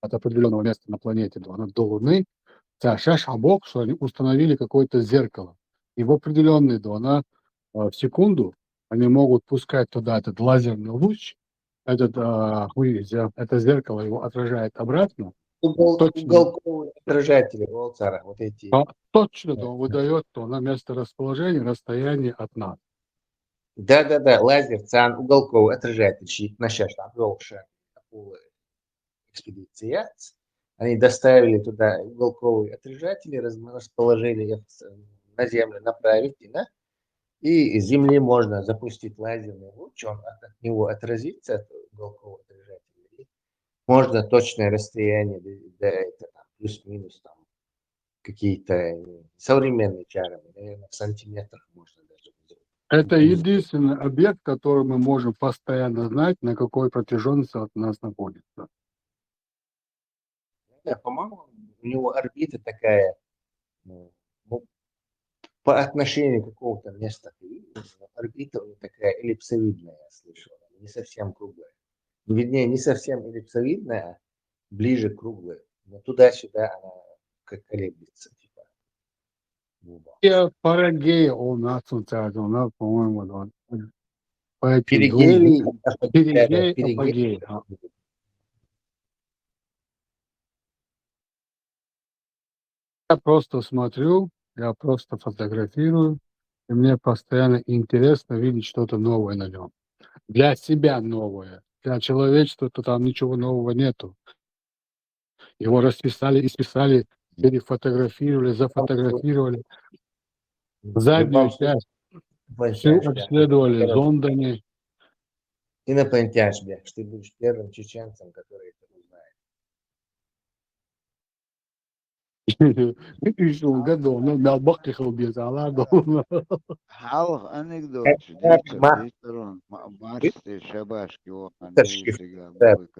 от определенного места на планете до Луны, что они установили какое-то зеркало. И в определенный в секунду они могут пускать туда этот лазерный луч, это зеркало его отражает обратно. Уголковые отражатели Волцара, вот эти. Точно выдает на месторасположение, расстояние от нас. Да, лазер, цан, уголковый отражатель, наша штаб-волша, экспедиция. Они доставили туда уголковые отражатели, расположили их на Землю, направить, да? И с Земли можно запустить лазерный луч, он от него отразится, от уголкового отражателя. Можно точное расстояние, плюс-минус там какие-то современные чары, наверное, в сантиметрах можно даже. Это единственный объект, который мы можем постоянно знать, на какой протяженности от нас находится. Да, по-моему, у него орбита такая, по отношению к какого-то места, орбита у него такая эллипсовидная, я слышал, не совсем круглая. Вернее, не совсем эллипсовидная, а ближе к круглой. Но туда-сюда она как колеблется. Типа. И Парагея у нас, по-моему, Перигелий, Апогей. Я просто смотрю, я просто фотографирую, и мне постоянно интересно видеть что-то новое на нем. Для себя новое. Для человечества то там ничего нового нету. Его расписали и списали перефотографировали, зафотографировали. Заднюю часть все обследовали зондами. Инопланетянин, ты будешь первым чеченцем, который это узнает. Еще году, ну, на боках убил, а ладно. حلق анекдот ديتر ديترون Марсте шабашки вот английский говорит.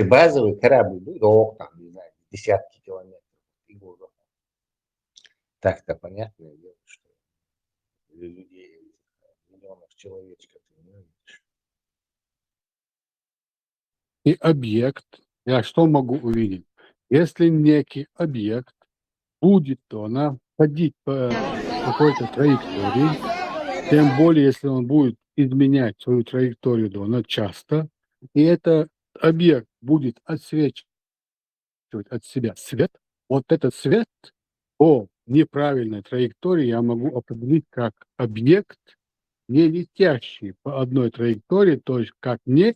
Базовый корабль был, там, не знаю, десятки километров. Так-то понятное дело, что для людей миллионов человечков. И объект, я что могу увидеть? Если некий объект будет, то она ходить по какой-то траектории, тем более, если он будет изменять свою траекторию, то она часто, и этот объект будет отсвечивать от себя свет, вот этот свет по неправильной траектории я могу определить как объект, не летящий по одной траектории, то есть как не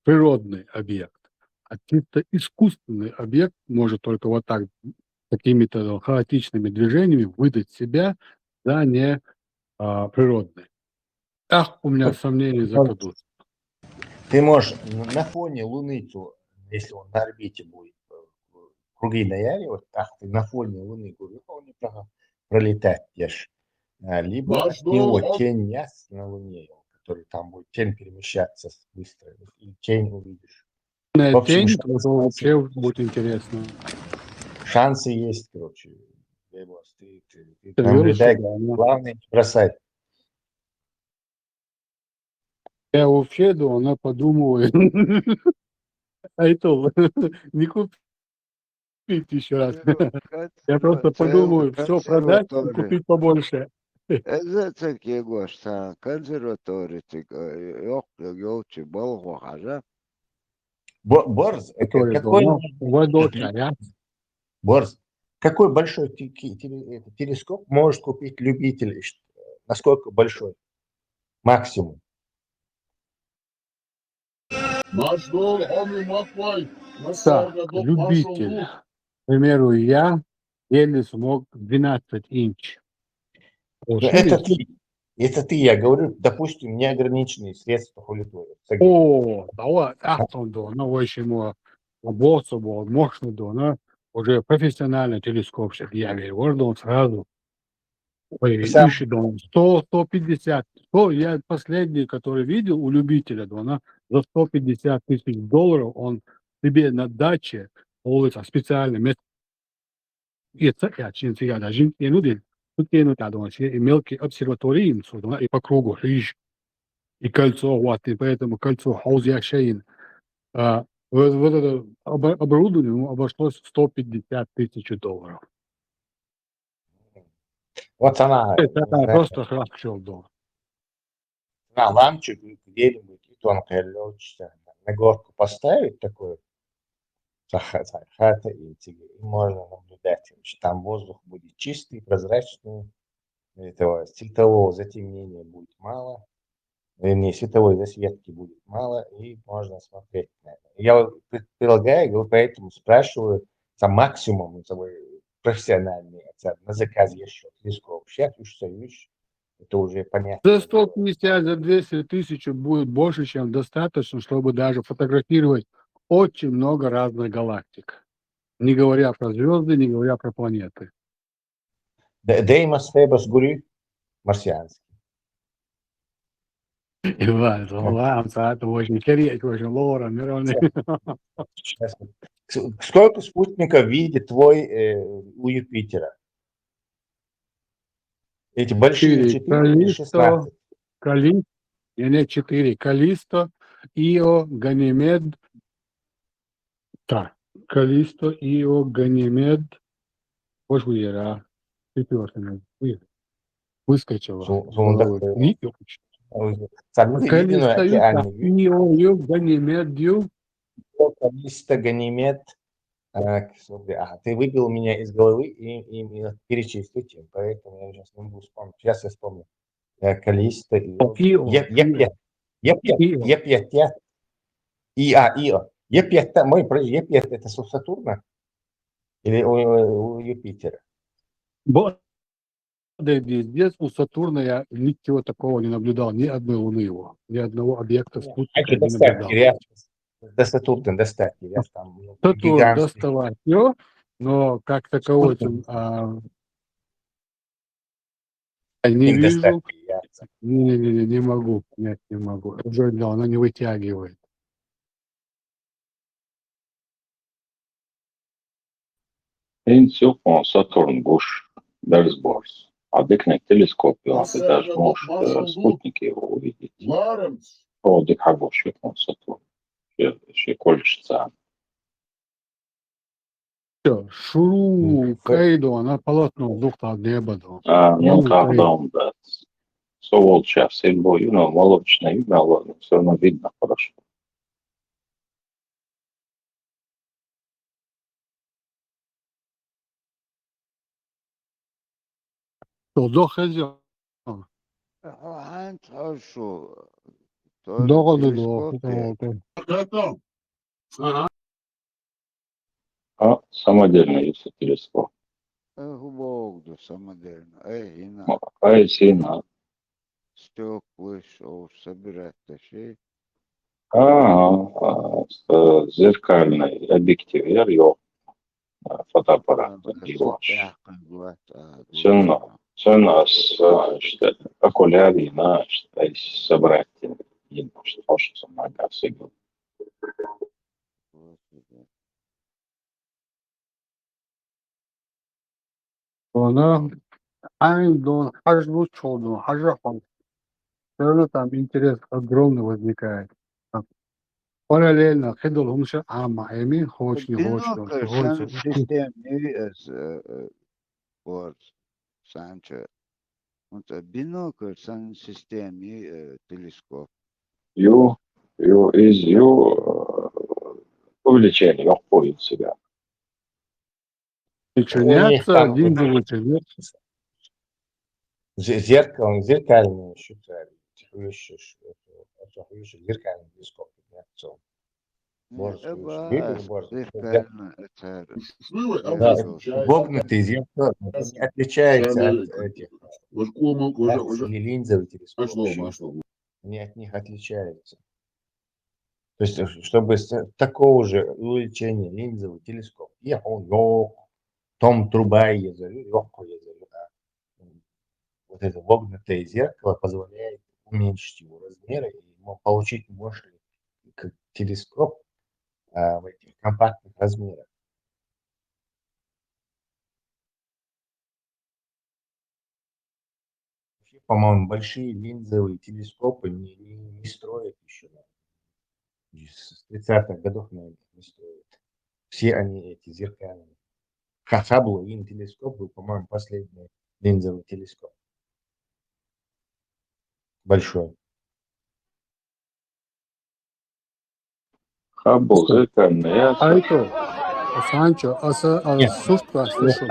природный объект, а чисто искусственный объект может только вот так какими-то хаотичными движениями выдать себя за не природный. Ах, у меня сомнения закрадут. Ты можешь на фоне Луны, если он на орбите будет круги наяривать, ты на фоне Луны не пролетать ешь. Либо от него тень ясна на Луне, который там будет тень перемещаться быстро, и тень увидишь. В общем, Тень, вообще будет интересно. Шансы есть, короче. Ты наблюдай, главное не бросай. Я вообще, да, она подумывает. А это не купить еще раз. Я просто подумаю, все продать и купить побольше. Это кегошта консерватория, ёлчи балго хажа. Борз, Борз, какой большой телескоп может купить любитель? Насколько большой? Максимум. Так, любитель. К примеру, я еле смог 12 инч. Это ты, я говорю, допустим, неограниченные средства аудитории. О, да, ну, в общем, мощный, да, уже профессиональный телескоп, я говорю, он сразу ищет 100-150. Я последний, который видел у любителя, да, за 150 тысяч долларов он себе на даче улица специально и даже не нудит. Тут и мелкие обсерватории и по кругу и кольцо, вот, и поэтому кольцо хаузяшейн. Вот это оборудование ему обошлось 150 тысяч долларов. Вот она. Это просто хорошо доллар. На лампчик где-нибудь и тонкая лёдочка на горку поставить такой, хата, и можно наблюдать. Там воздух будет чистый, прозрачный, этого светового затемнения будет мало, световой засветки будет мало, и можно смотреть на это. Я предлагаю, поэтому спрашиваю, максимум профессиональный на заказ еще телескоп. Сейчас уж союз. Это уже понятно. За 150, за 200 тысяч будет больше, чем достаточно, чтобы даже фотографировать очень много разных галактик. Не говоря про звезды, не говоря про планеты. Деймос Фебос Гури марсианский. Иван, это очень интересно, очень лора, мировой. Сколько спутников видит твой у Юпитера? Эти большие 4 или 16? Нет, 4. Каллисто, Ио, Ганимед. Так, Каллисто, Ио, Ганимед. Боже мой, четвертый. Выскочила. Каллисто, Ио, Ганимед, Каллисто, Ганимед. Ты выбил меня из головы и перечислить, поэтому я сейчас не могу вспомнить. Сейчас я вспомню. Каллисто, Ио. Е5. Ио. Е5, мой Е5 это Сатурна? Или у Юпитера? Здесь у Сатурна я ничего такого не наблюдал, ни одной Луны его, ни одного объекта, спутника не наблюдал. До Сатурна достать, я там Сатурн гигантский. доставать его, но как таковой не Их достать, вижу. Не могу. Нет, не могу. Уже она не вытягивает. Insu on Saturn Gush Берсборс. Объектный телескоп, ты даже можешь спутники его увидеть. О, дикабош, он Сатурн. Колешься. Шуру, Кайдо, она полотно духа неба. Ну, когда он да. Совол час, ибо, молочное имя, все равно видно хорошо. Доходил. хорошо. А самодельный если телескоп. Богду самодельно. Сина. Стекла, шоу, собирать тащей. Зеркальный объектив, ее фотоаппарат. Цена с окуляри на собрать что много всего. Она Айндон, Хажлучодон, Хажахон. Все равно там интерес огромный возникает. Параллельно Хедол Хумша Майами, хочешь не хочешь. Системный Санчо. Бинокль сан системный телескоп. Увлечение, входит в себя. Причиняться линзовый зеркальные считали. Зеркальный телескоп. Вогнутый зеркало отличается от этих. Или линзовый телескоп. Они от них отличаются. То есть, чтобы такого же увеличения линзовый телескоп, том труба вот это вогнутое зеркало позволяет уменьшить его размеры и получить мощный телескоп в этих компактных размерах. По-моему, большие линзовые телескопы не строят еще. С 30-х годов, наверное, не строят. Все они эти зеркальные. Хаббл телескоп был, по-моему, последний линзовый телескоп. Большой. Хаббл зеркальный. А это, Санчо, отсутствие слышал,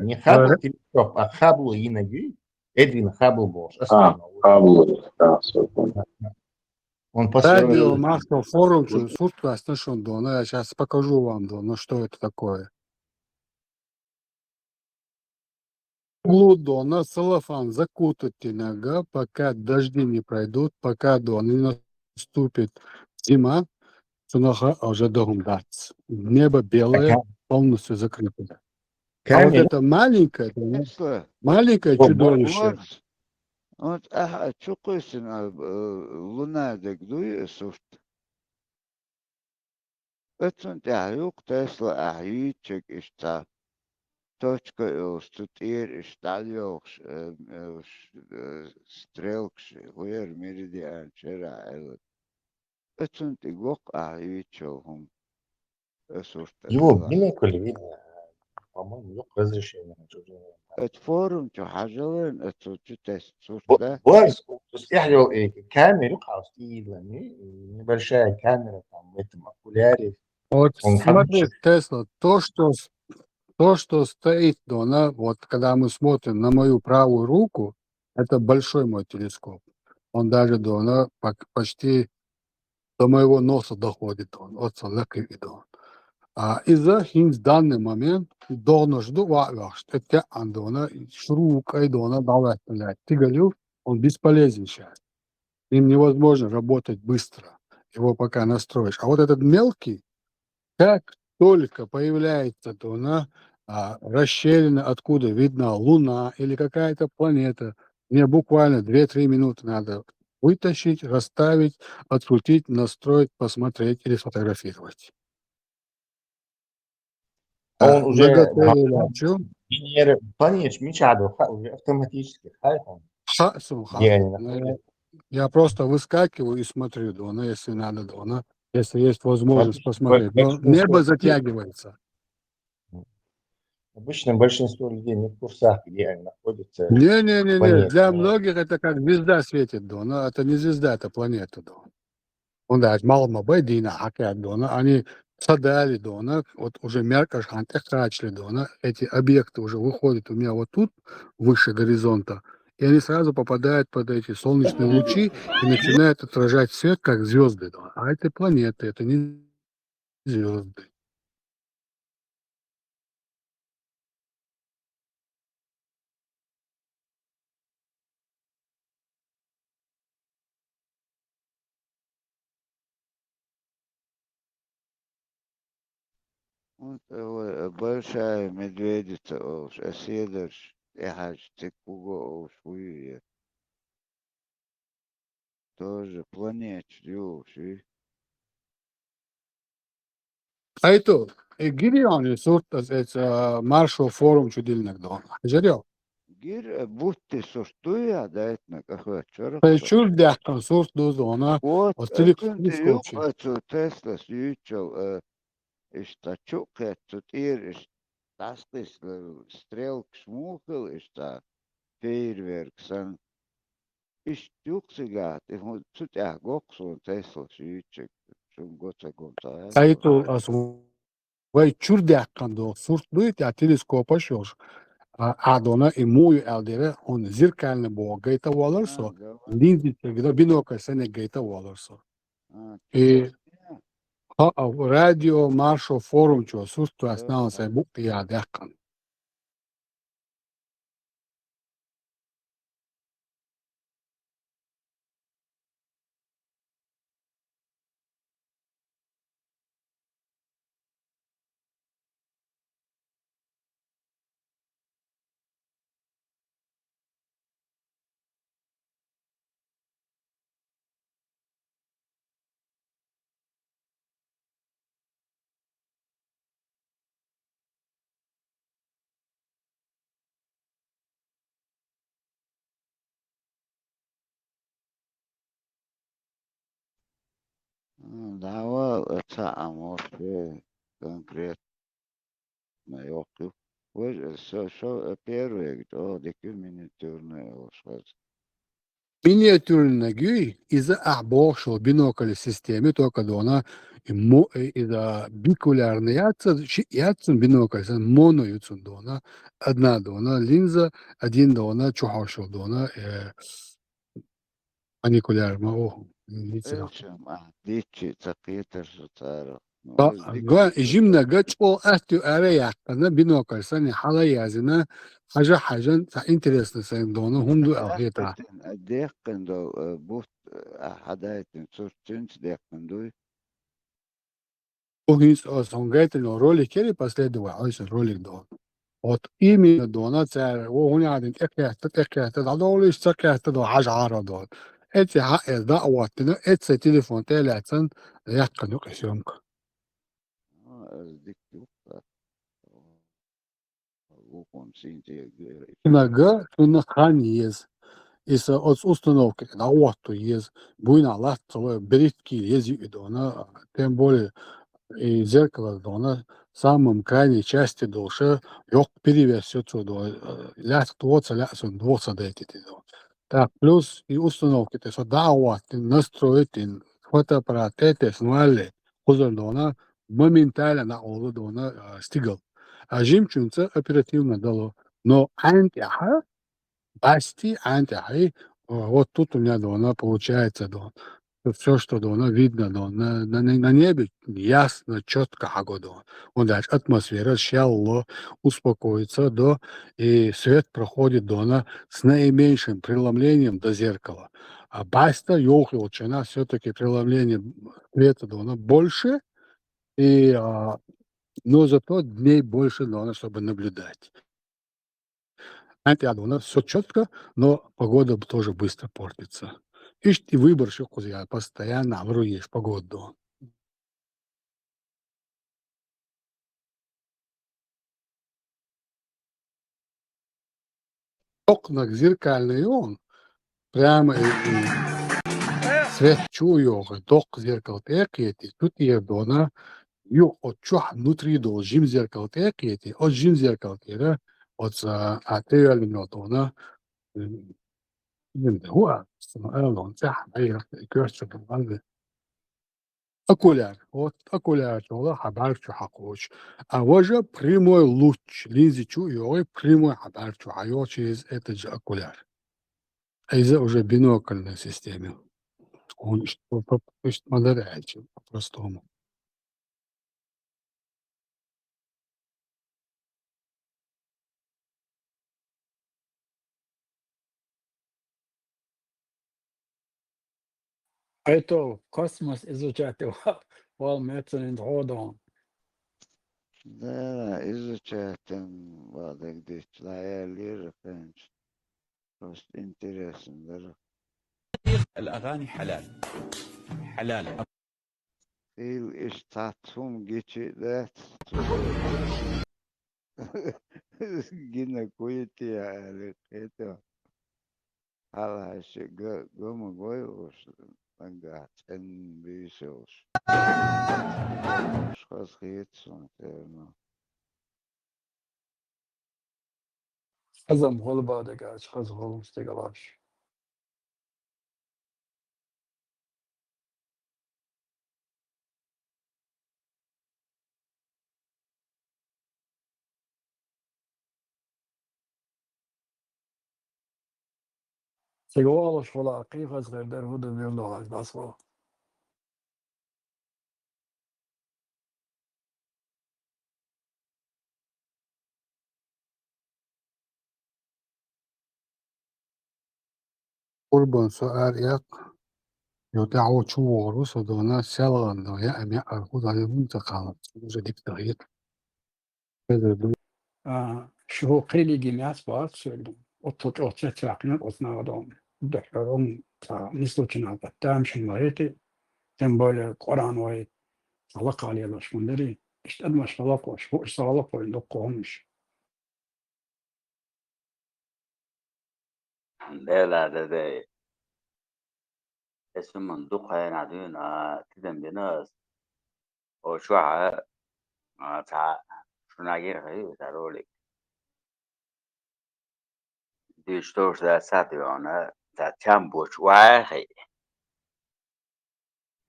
не Хаббл телескоп, а Хаббл Инаги. Эдвин Хаббл был. Хаббл, да, все понял. Он Радио Маршал Форум, отсутствие слышал, я сейчас покажу вам, что это такое. Дона целлофан закутайте нога, пока дожди не пройдут, пока не наступит зима, нога уже должен дать. Небо белое, полностью закрыто. А вот это маленькое чудовище. Вот, чукусина луна дегдуй суфт. Это тяюк Тесла ахичек ишта. Точка стутир иштальёкш стрелкш хуер меридиан чера элет. Это тигок ахичохум. Его бинокль видно, по-моему, yok разрешение. Это форум, что хажален, это тест, да? Камера, небольшая камера там в этом окуляре. Вот смотри, Тесла, то, что стоит, вот когда мы смотрим на мою правую руку, это большой мой телескоп. Он даже почти до моего носа доходит. إذا هينز данный момент должно жду ваш, это андона шрук айдона давать, тигалю, он бесполезен сейчас. Им невозможно работать быстро, его пока настроишь. А вот этот мелкий, как только появляется дона, расщелина, откуда видна Луна или какая-то планета, мне буквально 2-3 минуты надо вытащить, расставить, открутить, настроить, посмотреть или сфотографировать. Он уже Наготовил планируешь мечаду уже автоматически, там, Слуха. где они находятся. Я просто выскакиваю и смотрю, Дона, если надо, Дона, если есть возможность посмотреть. Но небо затягивается. Обычно большинство людей не в курсах, где они находятся. Не-не-не, планеты. для многих это как звезда светит, Дона. Это не звезда, это планета, Дона. Он дает мало мабайдина, хакят, Дона. Они садали, Дона, вот уже меркаш хантехрачли, Дона. Эти объекты уже выходят у меня вот тут, выше горизонта. И они сразу попадают под эти солнечные лучи и начинают отражать свет, как звезды. Дона. А это планеты, это не звезды. Вот, большая медведица, оседаш, яхач, цикуго, швуя. Тоже планет, и А это Гирион, это маршал форум чудильник, Дона. Жарел. Гир, будьте состоя, да, на какой чорок. Шур дяхтан, сур Дона. Вот, Вот кынты юк, телескопчик. это Тесла, сьючел, истачук, это тир, тастис, стрелк, шмухал, фейерверк, сан. Istjuksigat, hun sutja goksun Tesla syytsek, sun gotsa gonta. А это vai чур дяхтан, до сур дует, я телескопа шош. А Дона и мою элдере, он зеркально бо гейта воларсо. Линзи, когда бинокль сене гейта воларсо. И радио маршал форум, что сурту основался букты я дяхтан. Дава это аморфе конкретно ёкып. Вот шо первый, кто документированный ошаз. Миниатюрный гюй из-за обошел бинокль системы, только Дона из-за бикулярный яцен бинокль, моно юцун Дона, одна Дона линза, один Дона чухашил Дона, аникуляр, о, Элчем, дичи, цапитер, шутаро. جيمنا جاتشو أستو أريح أنا بينوكل سنة حالا يازنا حاجة إنترست سين دونا هم دو أغيطا ديقن دو بوت حدايتن سورتنس ديقن دو. وهيس أصنعت إنه رولي كيري بس لدوا عايز رولي دون. Вот именно дона царь, он один экехтет, а доллиш цакехтет, حاجة عارضة. إتي حق دعوة إتي تليفون تلاتن يحقن يقشونك. Иногда на хране есть. Если от установки на оту есть, будет на ластовой бритки есть дона, тем более и зеркало дона, в самом крайней части души, yok перевесет сюда, ляс двоца, ляс он двоца дайте. Так, плюс и установки, то есть давать, настроить, фотоаппарат, это снимали, хозяин дона, моментально на олу дона стигал. А жемчужница оперативно дало. Но антиха, басти антихи, вот тут у меня дона получается дон. все, что видно на небе, ясно, четко погода. Он дальше атмосфера щело успокоится, и свет проходит с наименьшим преломлением до зеркала. А баста ёлчина все-таки преломление света больше, но зато дней больше чтобы наблюдать. Все четко, но погода тоже быстро портится. И выборщик я постоянно вруешь погоду. Окна зеркальные он. Прямо и свет чую, ток зеркал текети. Тут я от чух внутри жим зеркал текети. От жим зеркал тера. От атеяльно дона. هو الون تاع كورس окуляр. Вот окуляр, хабарчу хакуч. А уже прямой луч, линзы чую, прямой хабарчу, через этот же окуляр. А из-за уже бинокльной системе. Он модеряет по-простому. А это космос изучать волмецен родом. Да, изучать там, ладно, где лира, конечно. Просто интересно даже. الأغاني حلال حلال إيش تعطهم جيتشي ذات جينا كويتي على كيتو على هالشي قوم قويوش لنقعت إن بيسوش خاص خيتسون تيرنا Azam holba da gaç, kaz holumuz da galaş. Sigvalaş hola qiqaz gerdar huda birloğaz basva. Urban سؤال يدعو شوارو صدونا سلغن يا أمي أرخوض على منتقى جديد تغيير Şu qili gimyas var söyledim. Otur çakını osna adam. Dehlerim ta nisluçina battam şunlayeti. Sen böyle Kur'an ve salak alıyorlar bunları. İşte maşallah koş. Bu salak oyunda koymuş. لا ده اسم مندوق هين عدونا تدم بناس وشوعة تاع شناجير غير تارولي ديشتوش ذا ساتيونا تاع تامبوش واخي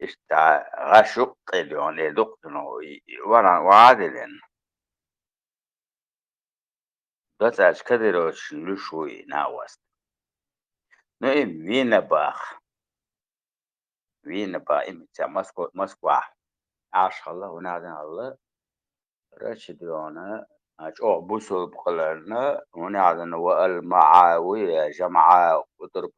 إيش تاع غشق اليون يدقنو ورا وعادلين ده تاع كدروش لشوي ناوست نو وين با إمتى مسكوا عاش الله ونادن الله رشدونا أو بوسو بقلنا ونادن والمعاوية جماعة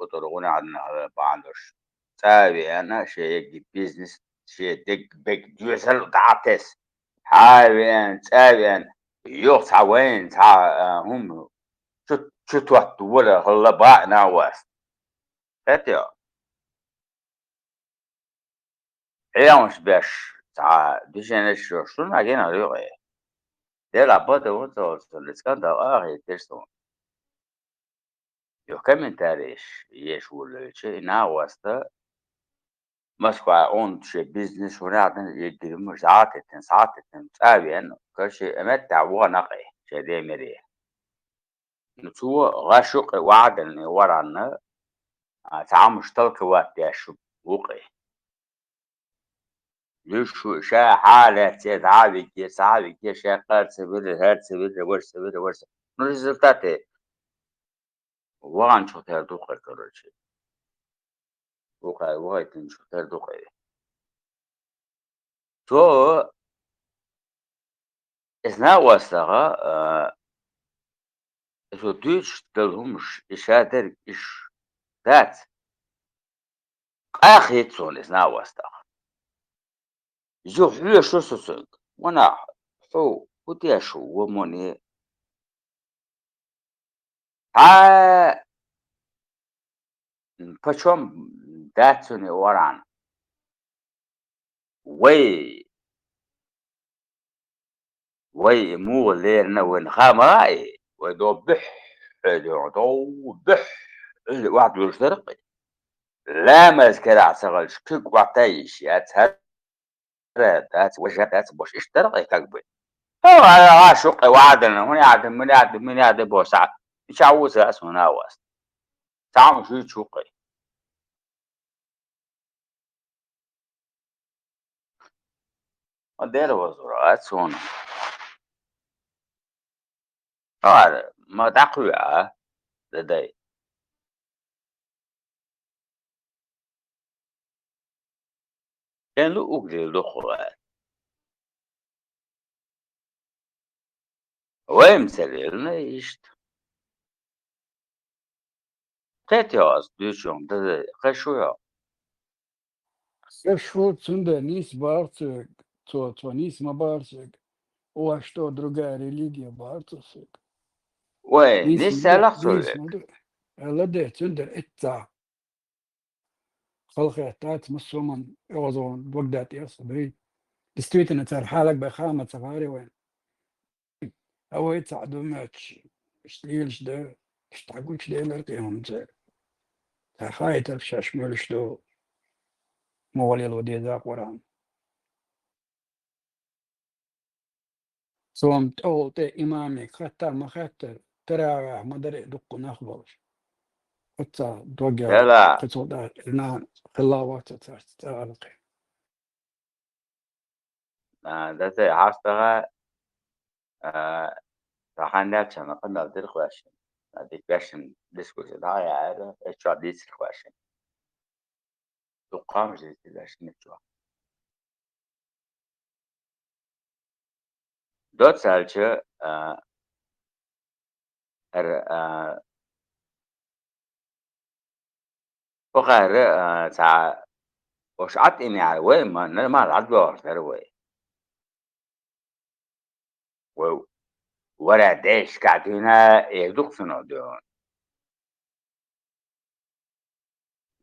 قطر ونادن باندوش تابي أنا شيء بيزنس شيء بيج جوزل تعتس حاوين تابين يقطع وين تاع هم شو توت ولا هلا باعنا واس فتيو مش باش تاع ديجينا شو ناقينا ريوغي دي لا بوتا وانتو الاسكندر اخي تشتون يو كمن تاريش يشول شيء نا واسطة مسكوا اون شي بيزنس ونعدن يدرمو ساعتين تابين كشي امتع ونقي شي دي مريه نتو غاشق وعدن ورانا تعامل مشترك وقت يشو وقي ليشو شا حالة تعابي كي شاقات سبيل هاد سبيل ورس ريزلتاتي وان شو تهدوق كروشي وهاي تنشو تردقي تو إثناء واسطة so Deutsch تلهمش إشادر إش ذات آخر تون إثناء واسطة زو حلو شو سوسك وانا حو ودي شو وموني ها بچوم داتوني وران وي مو ليرنا وين خاماي ودو بح دو بح واحد يشترق لا ما كرع سغل شكك وعطيش يا تهرت هات وجهات بوش اشترق يكبي هو عاشق وعدنا هنا عاد من عاد بوسع مش عاوز اسمه واس تعال شو تشوقي ودير وزرات سونا ما تقوى لدي كان له أجل الأخوات ويمثل يشت تاتيوس ديشون ده خشويا Что цунда нис барцек, то нис ма барцек. О, что другая религия барцек. وين Нис لسه муду, لحظة لده цунда إتتا. خلقت مسلمان يوزون وقدات يا صبي. Действительно, царь حالك بخامة صغاري وين. هو يتساعدوا ماتش. اشتيلش ده. اشتاقوش ده لرقيهم زي. خايت الشاش ملش دو. مولي الودي ذاك وران. صومت أول تي إمامي خطر ما خطر تراوح ما دري دق نخبرش حتى دوقع لا قصودا لنا خلاوات تتعلق ده زي عاصفة راح نفسنا قلنا بدي الخواشن هذه question discuss ده يعني ايش عديس الخواشن تقام جديد الخواشن نتوى دوت سالشة وغير تاع وش عط إني على وين ما العدوى تروي ولا ديش قاعدين يدق صنودون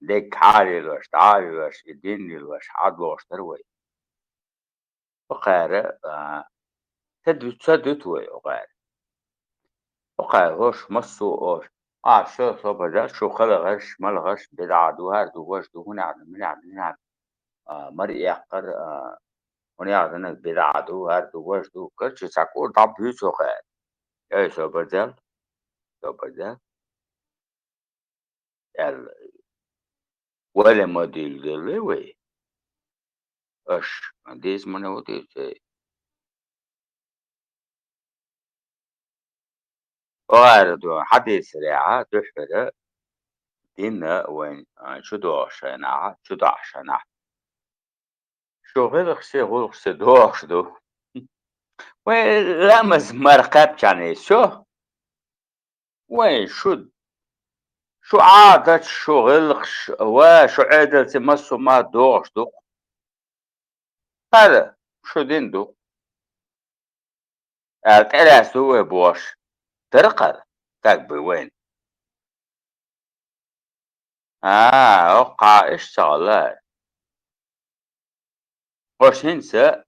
ديك حالي لوش تعالي لوش يديني لوش عدوى تروي وغير تدوت وغير هوش مصو اوش شو صوب ده شو خلغش ملغش بدع دوهر دوش دو هنا من مري يقر هنا عندنا بدع دوهر دوش دو كرش ساكور طب يسو خير اي صوب ده ولا موديل دلوي اش ديز منودي وغير دو حديث سريعة تحفر دينا وين شدو عشان شغل دوش دو وين لمز مرقب يعني وين شو عادة شغل وشو عادة مسو ما دوش دو هذا شو دين دو الكلاس هو بوش ترقر تقبي وين وقع اشتغلات وش ننسى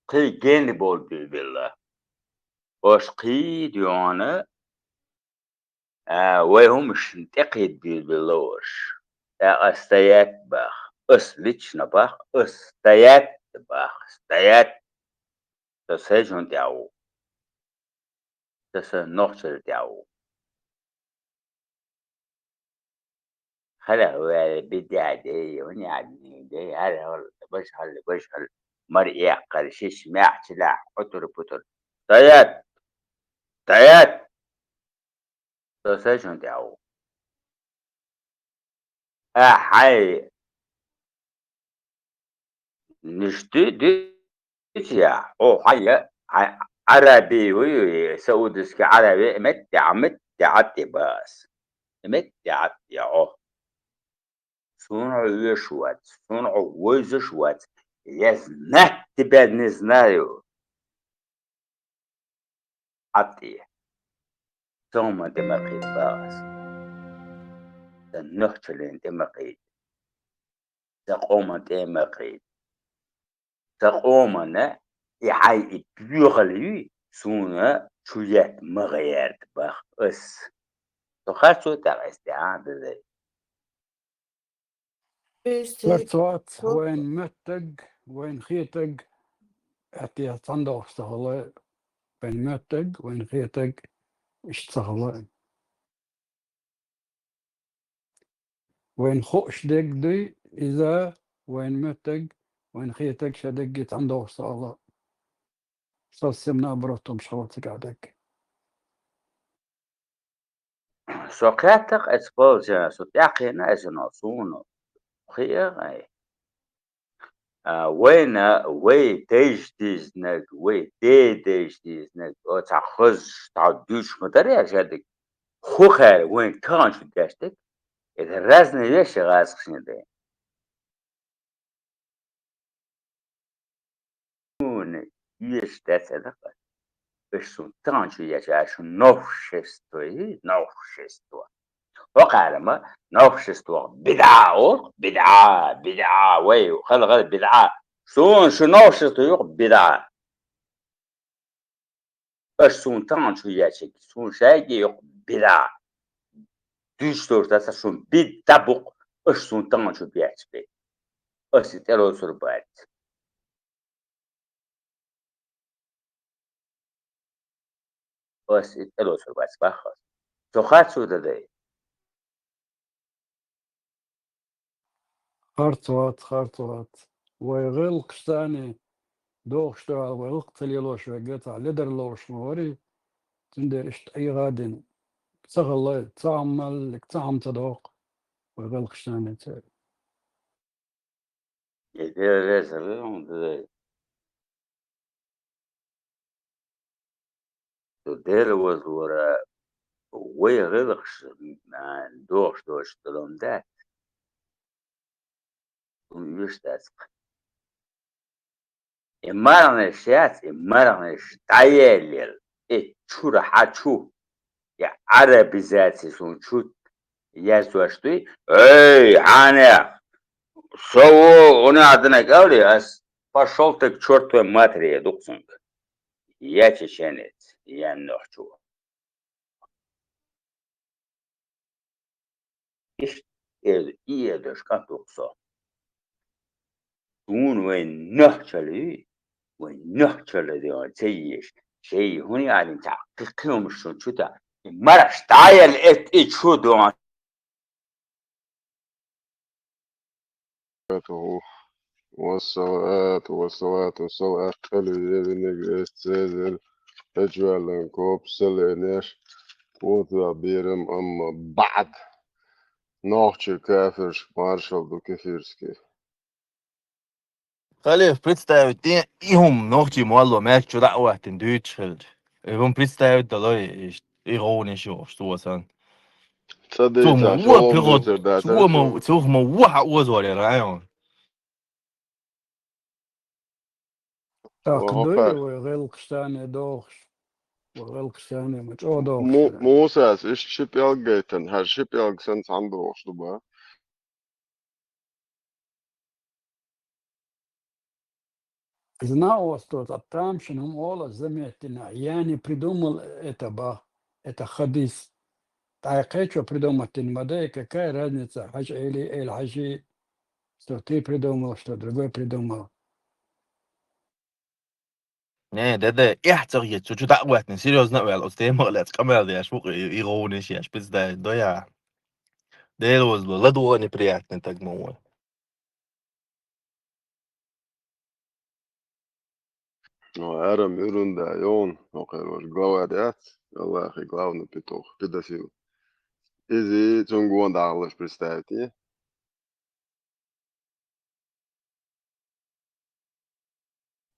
قي جيني بول بالله وش قي ديونا وهم مش نتقيد باللوش استيات باخ ليتشنا باخ استيات باخ استيات تسجن دياو نوصل دياو هلا هو بدي عادي وني عادي هلا هو بشهل مرئي قرشيش ماع سلاح قطر بطر تيات تسجن دياو حي نشتي ديتيا أو هيا عربي وي سعودسك عربي متعتي بس متعتي أو صنع يشوت صنع ويزشوت يزنت بنزنايو عتي ثم دمقيت بس النهتلين دمقيت تقوم دمقيت تقومنا يحي بيغلي سونا شوية مغيرت بخ اس تخشو تغستعان بذي لرتوات وين متق وين خيتق أتي صندوق استغلا وين متق وين خيتق اشتغلا وين خوش دق دي إذا وين متق وين خيتق شدقت عنده استغلا صرسمنا بروتهم شغلتك عدك سوقاتك اسبوزا ستاقينا اسنوصونو خير وين وي تيجتيز نك وي تيجتيز نك او تاخذ تعدوش مدري شدك خو خير وين كان شو داشتك إذا رازنا ليش غاز خشندين يش تاتلق بشون تانشو يشاشو نوفشستوي وقالما نوفشستوي بدعة ويو خل غير بدعة شو نوفشستوي بدعة بشون تانشو يشك شون شايجي يق بدعة دوشتور تاسا شون بيد تابق شون تانشو بيحسبي تلو سربات تلو سربات بخص سخات شو داي خرطوات ويغلق ثاني دوغشتو ويغلق تليلوش وقطع لدرلوش موري تندر اشت أي غادن تغلى تعمل تعم تدوق ويغلق ثاني يدير رزق داي تدير وزورا ويغلقش man دوغش تلوم ده يشتاسق إمارنش تايلل تشورا حاتشو يا عربي ذاتي سون شوت يزوشتي эй Аня سو أنا عندنا قولي أس пошел ты к чертовой матери дуксунг я чеченец я нохчу إيش إيه دوش كان تقصى دون وين نحشلي وين نحشلي دي تيش شيء هوني قاعدين تحققهم شو تا مرش تعايل إت شو دون والصلاة والصلاة خلي ابنك استاذن اجوالا كوب سلينيش وذا بيرم اما بعد نوchtje кафеш маршал до кефирски. Khali представить ihum noch die Malo merkt schon auch den Deutsch halt. Ihum представить da ist ironisch so san. Цадица, шолом дутер да танчо. Сума уха озоре район. تقدر ويغلق ثاني دوغش ويغلق ثاني مش دوغش موساس ايش شيبيال جيتن هر شيبيال سنس عنده وشتو با. Знал, что там, что нам Ола заметно. Я не придумал это хадис. Так что придумать не могу, какая разница, хаж или хажи, что ты придумал, что другой придумал. Nee, det echt zeg je, zo dat wordt niet serieus nou wel, als de maar laat kamer de is ook ironisch ja, spits dat ja. Det was la do неприятно так мало. Арам юрунда يون وقال واش главарят. الله اخي главный петух педофил. Изи цунгуан дарлаш представьте.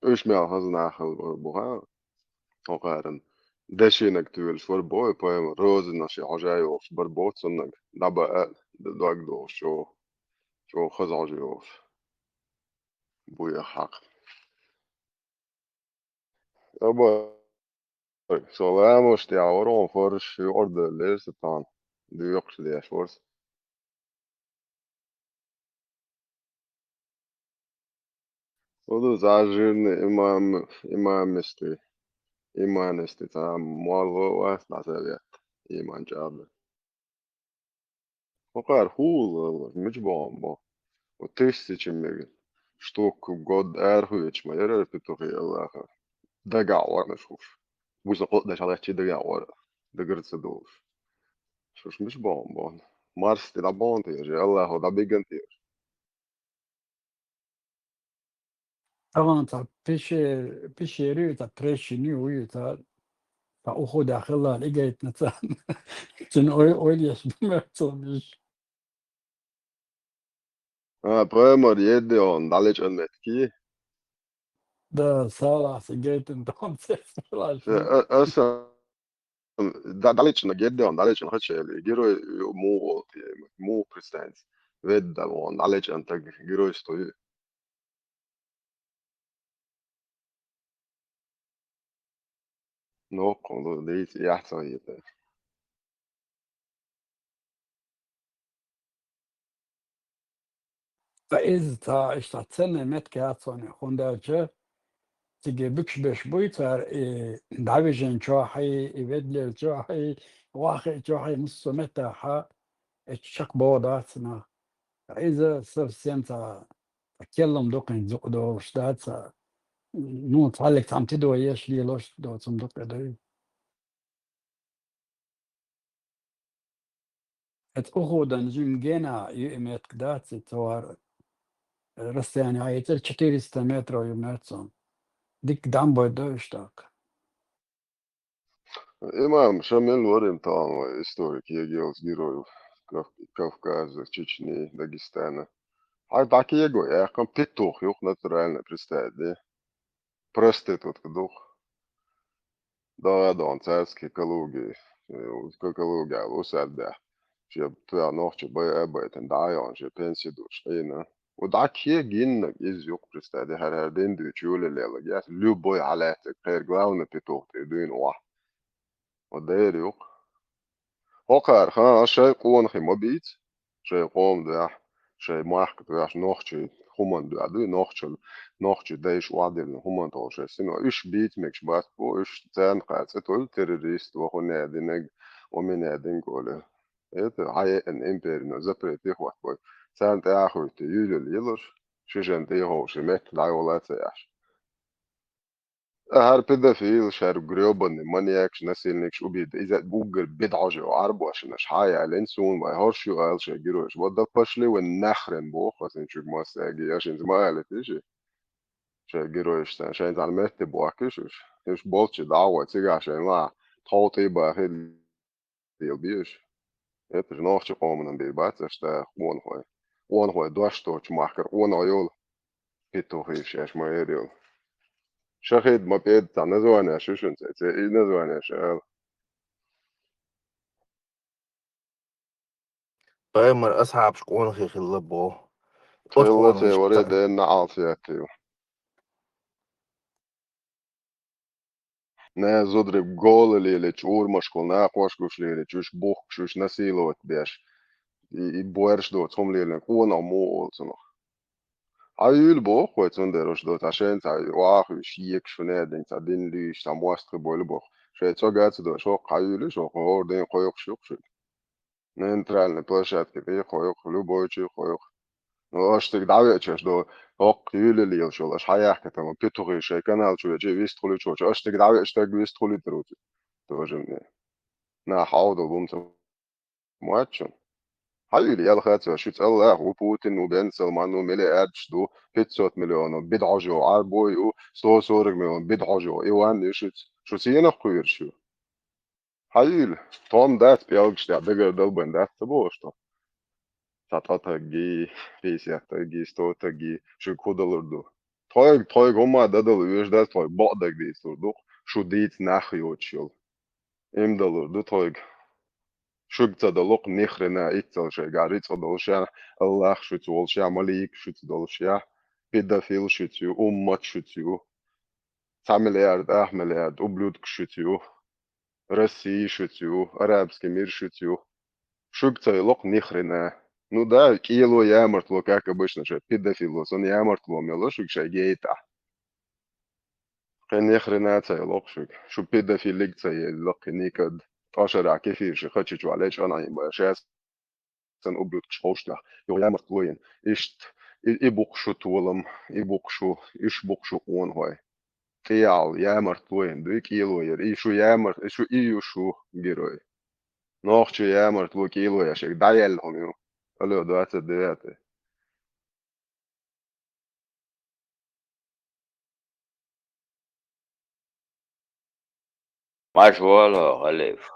إيش مع هذا آخر بربوها وقارن دشينك تقول بربو يبقى روز نشي عجايوف بربوت صنق دبا دوك دو شو خزع جيوف بويا حق أبا så måste jag vara för 20 lästan. Du också läs för. Och då säger imam misti. Imam misti ta mål och vad säger jag? Imam jab. Och är hul مش بامبا. وتشتي mig. Штук god är hüch men jag är på tåg alla. Det går inte så. Måste قد على شيء det går. Det går så då. Så مش بامبا. Mars det där barn till الله هو ده بيجن طبعا تا بيشيري تا بريشيني وي تا أخو داخلها لقيت نتان تن أوليش بمرتونش Prömar Gideon, dalej önmetki. ده صالح سجيت انتم سيفلاش Ösa, dalej na Gideon, dalej na Hatcheli, giro mu prestans. Vedda on, dalej anta giro stoji. Nokon, det är jättesajt. فإذا تا اشتاتسن مت كاتسون خوندا تيجي بكش بش بويتر دعوجن جوحي يبدل جوحي واخي جوحي نص متى حا اتشك بوداتنا إذا صار سيمتا أتكلم دوقين زق دو شتات نو تعلق تعم تدو يش لي لوش دو تم دوق دوي ات أخودا نجم جينا يمت كدات توار رست يعني عايتر 400 متر يمتسون ديك دام بودو اشتاك Imam Shamil Warim tam historik Yegels Giro Kavkaz, Чечни, Дагестана. А так его, я кам петух, юх натурально представить, да? Простый тут дух. Да, он царский Калуги, Калуги, Лусарда. Že to noche bij ten dagen, je pensie door stenen. وضعك هي جينك إز يقرس ده هردين دو تشول اللي جات لو بوي على غير جلاون بتوه تدين واحد وداير يق هوكر خان شيء قوان خي مبيت شيء قوم ده شيء مارك ده نوختي خمان ده نوختي دايش وعدل خمان تو شيء سنو إيش بيت مكش بس بو إيش تان قاعد تقول تيروريست وخنا دينك ومن هذين قوله إيه هاي إن إمبير نزبط تيخوات بوي سان تاخو تيجي اليلر شجن تيهو شمت لا ولا تياش هر pedofil شهر جريوبن مانياكش نسيلنكش وبيد إذا بوجر بدعجة وعربو عشان مش حاجة الإنسان ما يهرش يقال شيء جروش وده فشلي والنخرن بوخ عشان شو ما ساجي عشان ما قالت إيش شيء جروش عشان تعلمت بواكش إيش بولش دعوة تيجي عشان لا توطي باخد بيش Это же ночью комнам бейбаться, что он хой дошто чмахкар, он ойол петухи шеш маерил. Шахид мапед та название шушун це і название шел. بايمر أصعب شكون خي خلبو Тылла أتخون це ويش варе بتاع де на алфиатил. Не зодреб гол лили чур машкол на кошкуш лили чуш бух чуш насиловать беш. И боерш до цом лили он амо олсоно. Ayul bo khoet zonder os dot ashen ta waach shiek shone den ta din li sta mostre bol bo shet so gat do so qayul so khor den khoyok shuk shuk nentral ne poshat ke be khoyok lu bo chi khoyok no ashtek davet ches do ok yule li so as hayah ke tam pituri she kanal chu je vist khulu chu ashtek davet ashtek vist khulu trut to jemne na hawdo bum so moachon حبيبي يلا خاطر شو الله وبوتين وبن سلمان وملي دو 500 مليون وبضع جو عربوي و 100 مليون بضع جو ايوان شو سينا خير شو حبيبي طون دات بيالجش ده دقر دلبن دات تبوش تو تاتا جي بيسيا جي ستو جي شو كودلر دو Toig homma dadal üyejder toig bağdak deysurduk. Şu deyit nahiyoç yol. Emdalurdu toig. Şugta dalok nihrena ittal şey garit dalşa Allah şut olşa malik şut dalşa pedofil şutu ummat şutu tamiliyard ahmiliyard ублюдок şutu России шутю, арабский мир шутю. Шутка лок ни хрена. Ну да, кило ямартло, как обычно же, педофилос, он ямартло, мелошик шагейта. Ни хрена цай лок шук. Шу педофилик цай лок никад. Ашара кефир ши хачич валеч она им башас. Sen ублюдок шоушта. Yo ямартлоин. Ишт ибук шутулам, ибук шу, ишбук шу он хой. Real jämmertluin, du kiloja, isu iusu giroi. Nohtju jämmertlu kiloja, se dajel on ju. Allo doate deate. Maşallah Halef.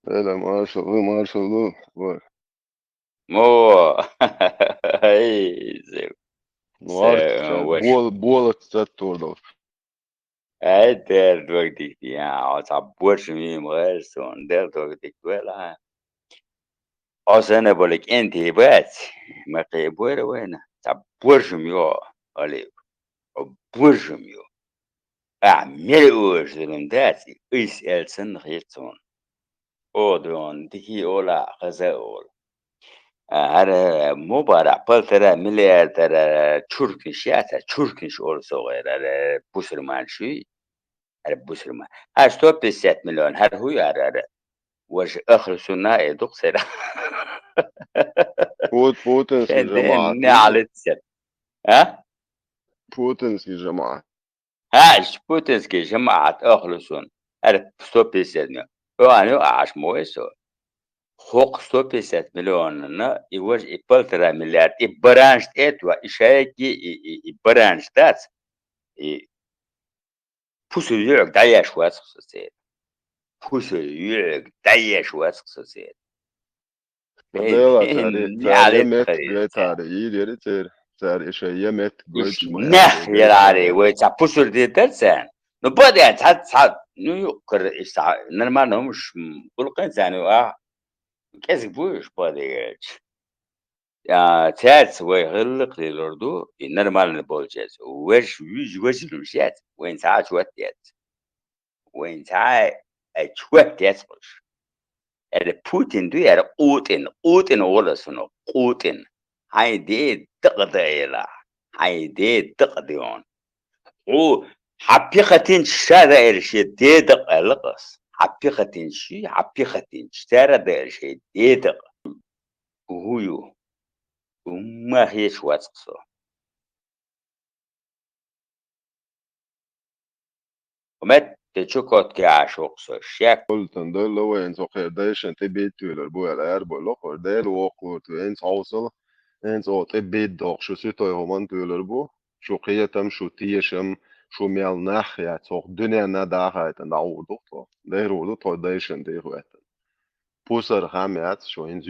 Öyle maşallah. Var. Mo. Hey, Vart şey bol tordal. der dogdik ja, als a bursch mi mres und der dogdik wela. Asene bolik enti bet. Ma ke bore wena. Ta bursch mi o Halef. O bursch mi o. Mir urzulun dat is elsen ritson. Odron diki ola khazaol. هر مبارک بالتر ملیارder Türkisch ja Türkisch olsa gayrı Busırmanşi Busırman her stop 7 milyon her huyar وش آخر سنة يدق سرا Putinski جماعة. نعلت سر ها Putinski جماعة. هاش بوتنسكي جماعة آخر سن her stop 7 milyon o anı aş moyso Hok 150 milyonunu iwaj ipaltara milyar ibranş etwa işayki ibranş dat pusu yök dayaş was kısası pusu yök dayaş was kısası Dela tari yemet kırıyor gay tari iyi yeri tari şey yemet göç ne yararı ve ça pusu dersen no bade ça no yukarı işte normal olmuş bulkan zanı Kesin bu iş bade ya ters ve hırlık diyordu. Normalini bulacağız. Veş yüz lüşet. Ve insan çuvat diyet. Ve insan çuvat diyetmiş. Putin diyor Putin olasını Putin. Haydi tıkdıyla. Haydi tıkdıyorsun. O hakikaten şara erişe dedik elıkız. Hakikaten şara da erişe dedik. Huyu. ما هيش واتقصو وما تشوكوت كعشوقسو شاك قلتن دل لو ان سوقي دايشن تبيت تولر بو الار بو لوكر دل وقو تو ان صوصل ان صو تبيت دوق شو سيتو همان تولر بو شو قيتم شو تيشم شو ميال ناخيا صوق دنيا نداخايت نعو دوقتو ديرو تو دايشن ديروت بوسر خاميات شو ان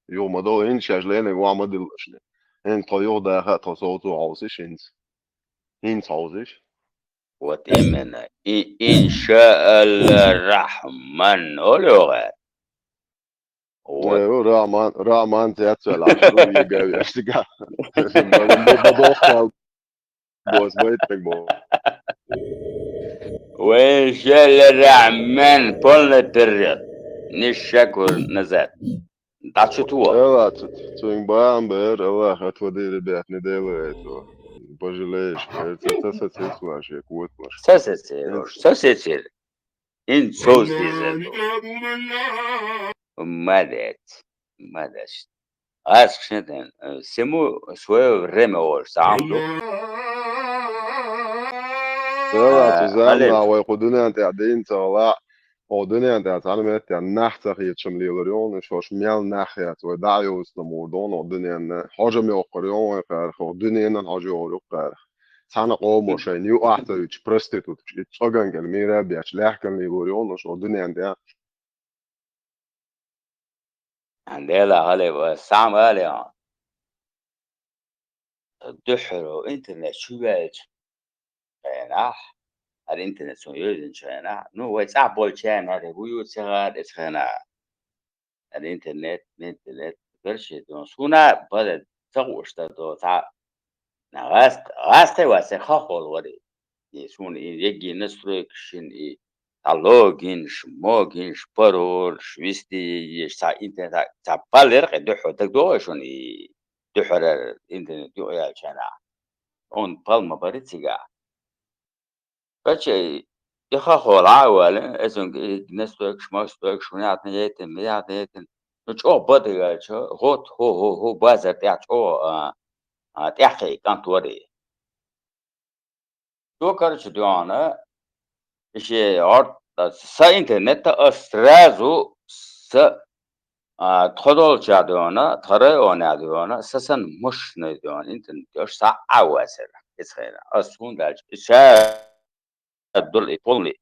يوم مدول ان شاجلين وعمل شنو ان طيور داخل تصوتو عاوزش ان صوزش وتمنى إن شاء الله الرحمن أولوغا Rahman tiyatro aşırı iyi gavi aştıga. Baba boz bayıtmak bu. وإن شاء الله الرحمن بولنا تريد نشكر نزات دعشتوا Evet, tüm bayan ber Allah atvadı bir ne dele eto. Pожалеешь, это ситуация, кутмаш. سوسيتير إن سوسيتير مادت عارف شنو سمو свое время ور سامدو Evet, tuzamna ve kuduna ta'din tala. Oduna da تعلمت يعني نحتاج يتشمليون شوش ميال ناحية وداعيو اسلمودون oduna حاجة ميوقريون قار oduna حاجة يوقر sana قوم شيء نيو أحتاج يتبرستيتو يتشغل كلمة بيش لحكم ليوريون شو oduna ده عندنا هلا سام هلا دحرو انترنت شو بعد شينا الانترنت سو يوزن شينا نو ويتسع بول شينا ريبويو سغاد اسخنا الانترنت برشي دون سونا بدل تغوش دو تاع غاست واسه خاخول وري يسون يجي نستركشن لوجين شموجين شبرور شويستي يشتع انترنت تاع بالر دحو تقدو شون دحر الانترنت يو يا شينا اون بالما بريتسيغا بچه يخا خولع ولا اسون نستوك شماستوك شونيات نيتن ميات نيتن نچو بدغا چو هوت هو بازر تاع چو تاخي كانتوري تو كرش دوانا شي ارت سا انترنت استرازو س تخدول جادوانا ترى وانا دوانا سسن مش ندوان انترنت يش سا اواسر اسخينا اسون دالج الدول إيطالي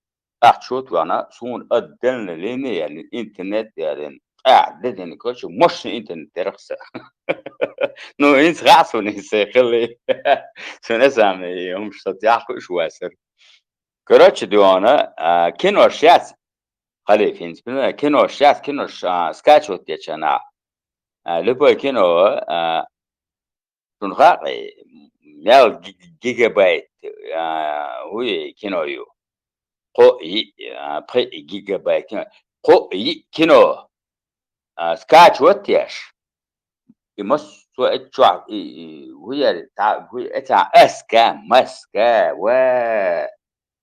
أحشوت وأنا سون أدلنا لنا يعني الإنترنت يعني قاعدة كوش مش الإنترنت رخصة نو إنت غاصون يسخلي سون أسامي يوم شتياح كوش واسر كراتش دوانا كينو شات خلي فين سبنا كينو شات كينو سكاتشو تيشنا لبوا كينو سون غاقي ميال جيجا بايت وي كينو يو قو بري جيجا بايت قو كينو سكاتش واتياش يمس سو اتشع ويا تاع اتاع اسكا مسكا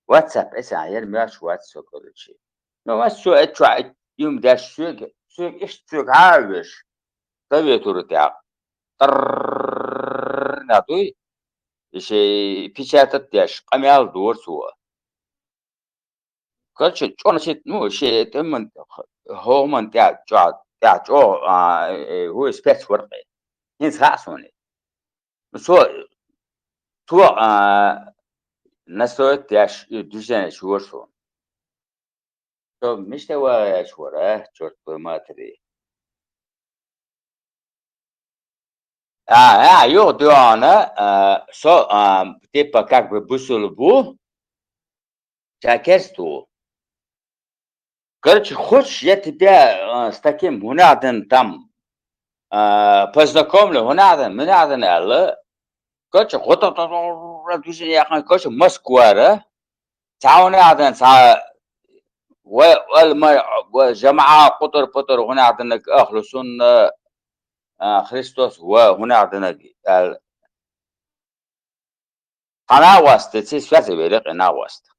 واتساب اسا يرمياش واتساب كل شيء نو سو اتشع يوم داش سوق ايش سوق عايش طبيعي تورتاع نعطي شي بيشاتت داش قميال دور سوا 그렇지. 쪼나시 시 때문 호만 त्या هو سبيس ورقي ينسى سوني سو تو نسوت تاش دوجان شورسون تو مش توا شورا شورت ما تري يو دونا سو типа как бы бусулбу чакесту. Короче, хочешь, я тебя с таким гунаден там познакомлю, гунаден, منادن الله. Короче, короче, Москва, да? تعاونادن وجماعة قطر هنادن أهل سنة خريستوس وهنادن أنا واسط تسيس بيرق أنا واسط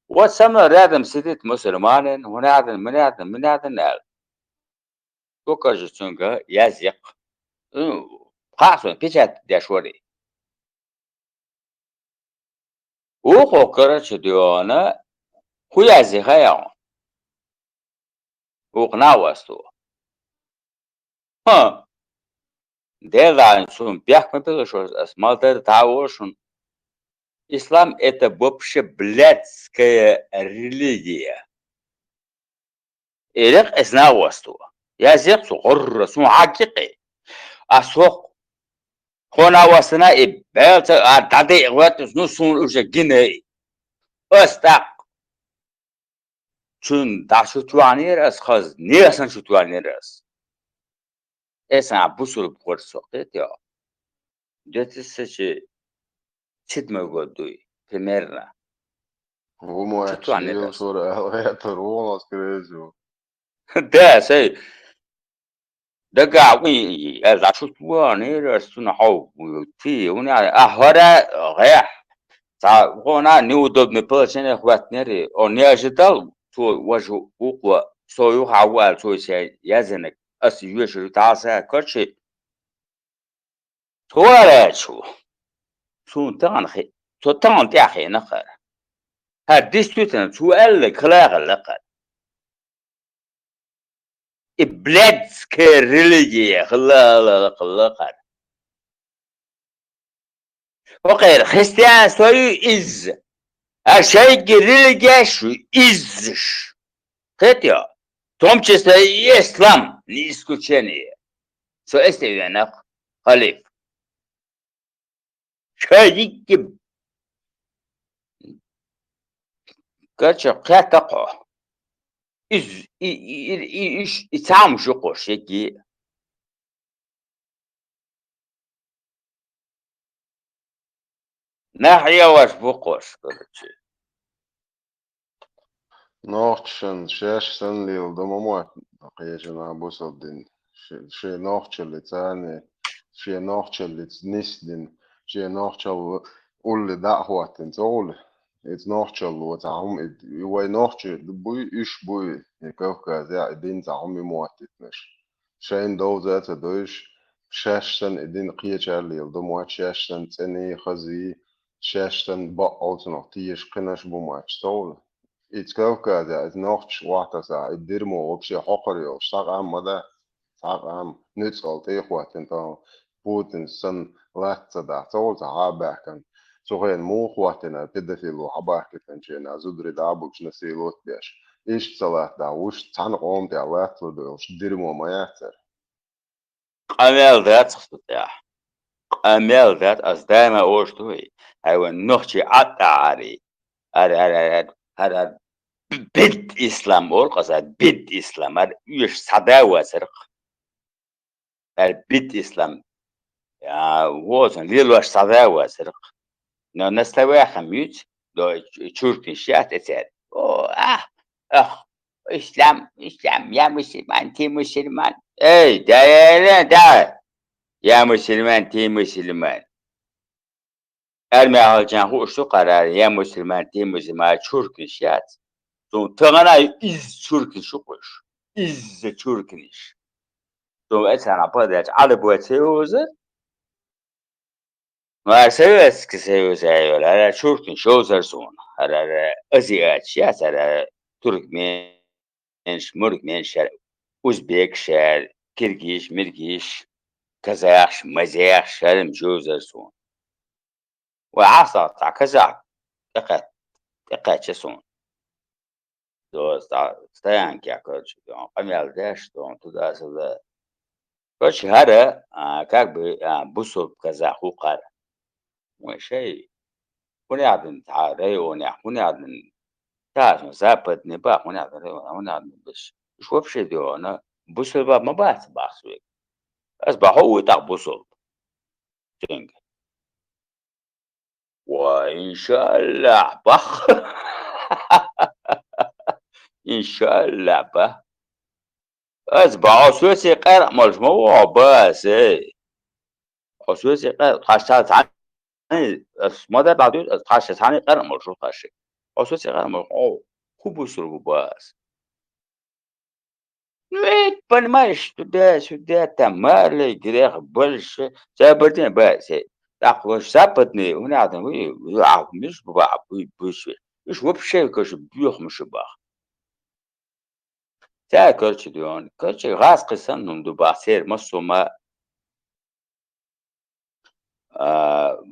وسمى رادم سيدت مسلمان منادن ال توكاج سونغا يزيق خاصة بيجات داشوري وخو كرش ديونا خويا زيخايا وقنا واسطو ها ديلا سون بيحكم بيغشوش اسمال تعوشون Ислам это вообще блядская религия. إليق إسنا وستو يا زيق صغر سو حقيقي أسوق خونا وسنا إبالت تعدي إغوات نصون أوجا جنيه أستاق چون دا شتواني رأس خاز نيرسان شتواني رأس إسنا بسر بخور سوقت يا جاتسة تشد موجودوي примерно Como é شتواني que رأس ela é tarona, creio. ده سي ده قاعدين إذا شتوا نيرس سنحو في هنا أهرا غيح هنا نودب مبلشين إخوات نيري أو نيجدل تو وجه أقوى سويو حوال سوي شيء يزنك أسيوش تعسى كرشي تولا شو سون تانخي تو تان تاخي نخر هالديستوتن سؤال كلاغ لقد إبلادسك ريليجيا خلاقر وغير خريستيان سوي إز أشيء ريليجيا شو إزش خيتيا توم числе إسلام не исключение. Со естественно халиф. شادي كاتش قاطع إيش يتعامل شو قرش يجي ناحية واش بقرش كلشي Nachtschen, Schersten, Lil, de Momo, Regiona Busseldin, She Nachtschellitsani, She Nachtschellits Nisdin, She Nachtschell Ulle Dachwaten, Zolle. It's Nachtschell, what's a home, it, you way Nachtschell, the boy, ish boy, you go, ja, idin Zahumi Moatitnish. Shane Dozet, a Dush, Schersten, idin Kiechelli, the Moat Schersten, Teni, Hazi, Schersten, but also noch Tisch, Kinnash Bumat, Zolle. Itzkauka da is nachts wata idirmo opsie hokkeri of sagam mada sagam nutsal teegwat en dan Putin san latsa da tolza habakan so geen moogwat en pedofilo habakan en chena zudri da abuks na silot biash ish salat da ush tan om da latlo do dirmo mayater أمل ذات أمل ذات أصدام أوشتوي هاي النخشي عطاري هذا بيت إسلام أول قصد بيت إسلام هذا يش صداوة سرق البيت إسلام يا وزن ليلوش صداوة سرق نو نستوي خميت لو تشورك نشات أتاد أو إسلام يا مسلمان تي مسلمان إيه دا يا مسلمان تي مسلمان أرمي على جنهو شو قرار يا مسلمان تي مسلمان تشورك نشات تغنى إز تشوركنش قش إز تشوركنش أتنا بدأت على بوتيوزر ما سويس كسيوز أيوة على تشوركن شوزر سون على أزيات شيات على تركمنش مركمنش أوزبيك شال كرجيش مرجيش كزاخش مزاخش شالم جوزر سون وعصا تاع كزاخ تقات سون стоянки, короче, помял, да, что он туда-сюда. Короче, гара, как бы, бусов казах укар. Мой шей, понятен, районе, понятен, та, западный бах, понятен, беш. Уж вообще дело, на бусов бах, мабац бахсует. Аз баху так бусов. Тинг. وإنشالله بخ إن شاء الله بخ أسبع أسوسي قرأ مجموعة بس أسوسي قرأ خشات عني ماذا بعدين خشات عني قرأ مجموعة خشة أسوسي قرأ مجموعة كوب سرب بس نويت بنماش تدا تمالي جريخ بلش سابتين بس تاخذ سابتني هنا عدم مش ببع بوشي مش وبشي كش بيوخ مش باخ تا كرش ديون كرش غاز قسم نمدو باسير مصوما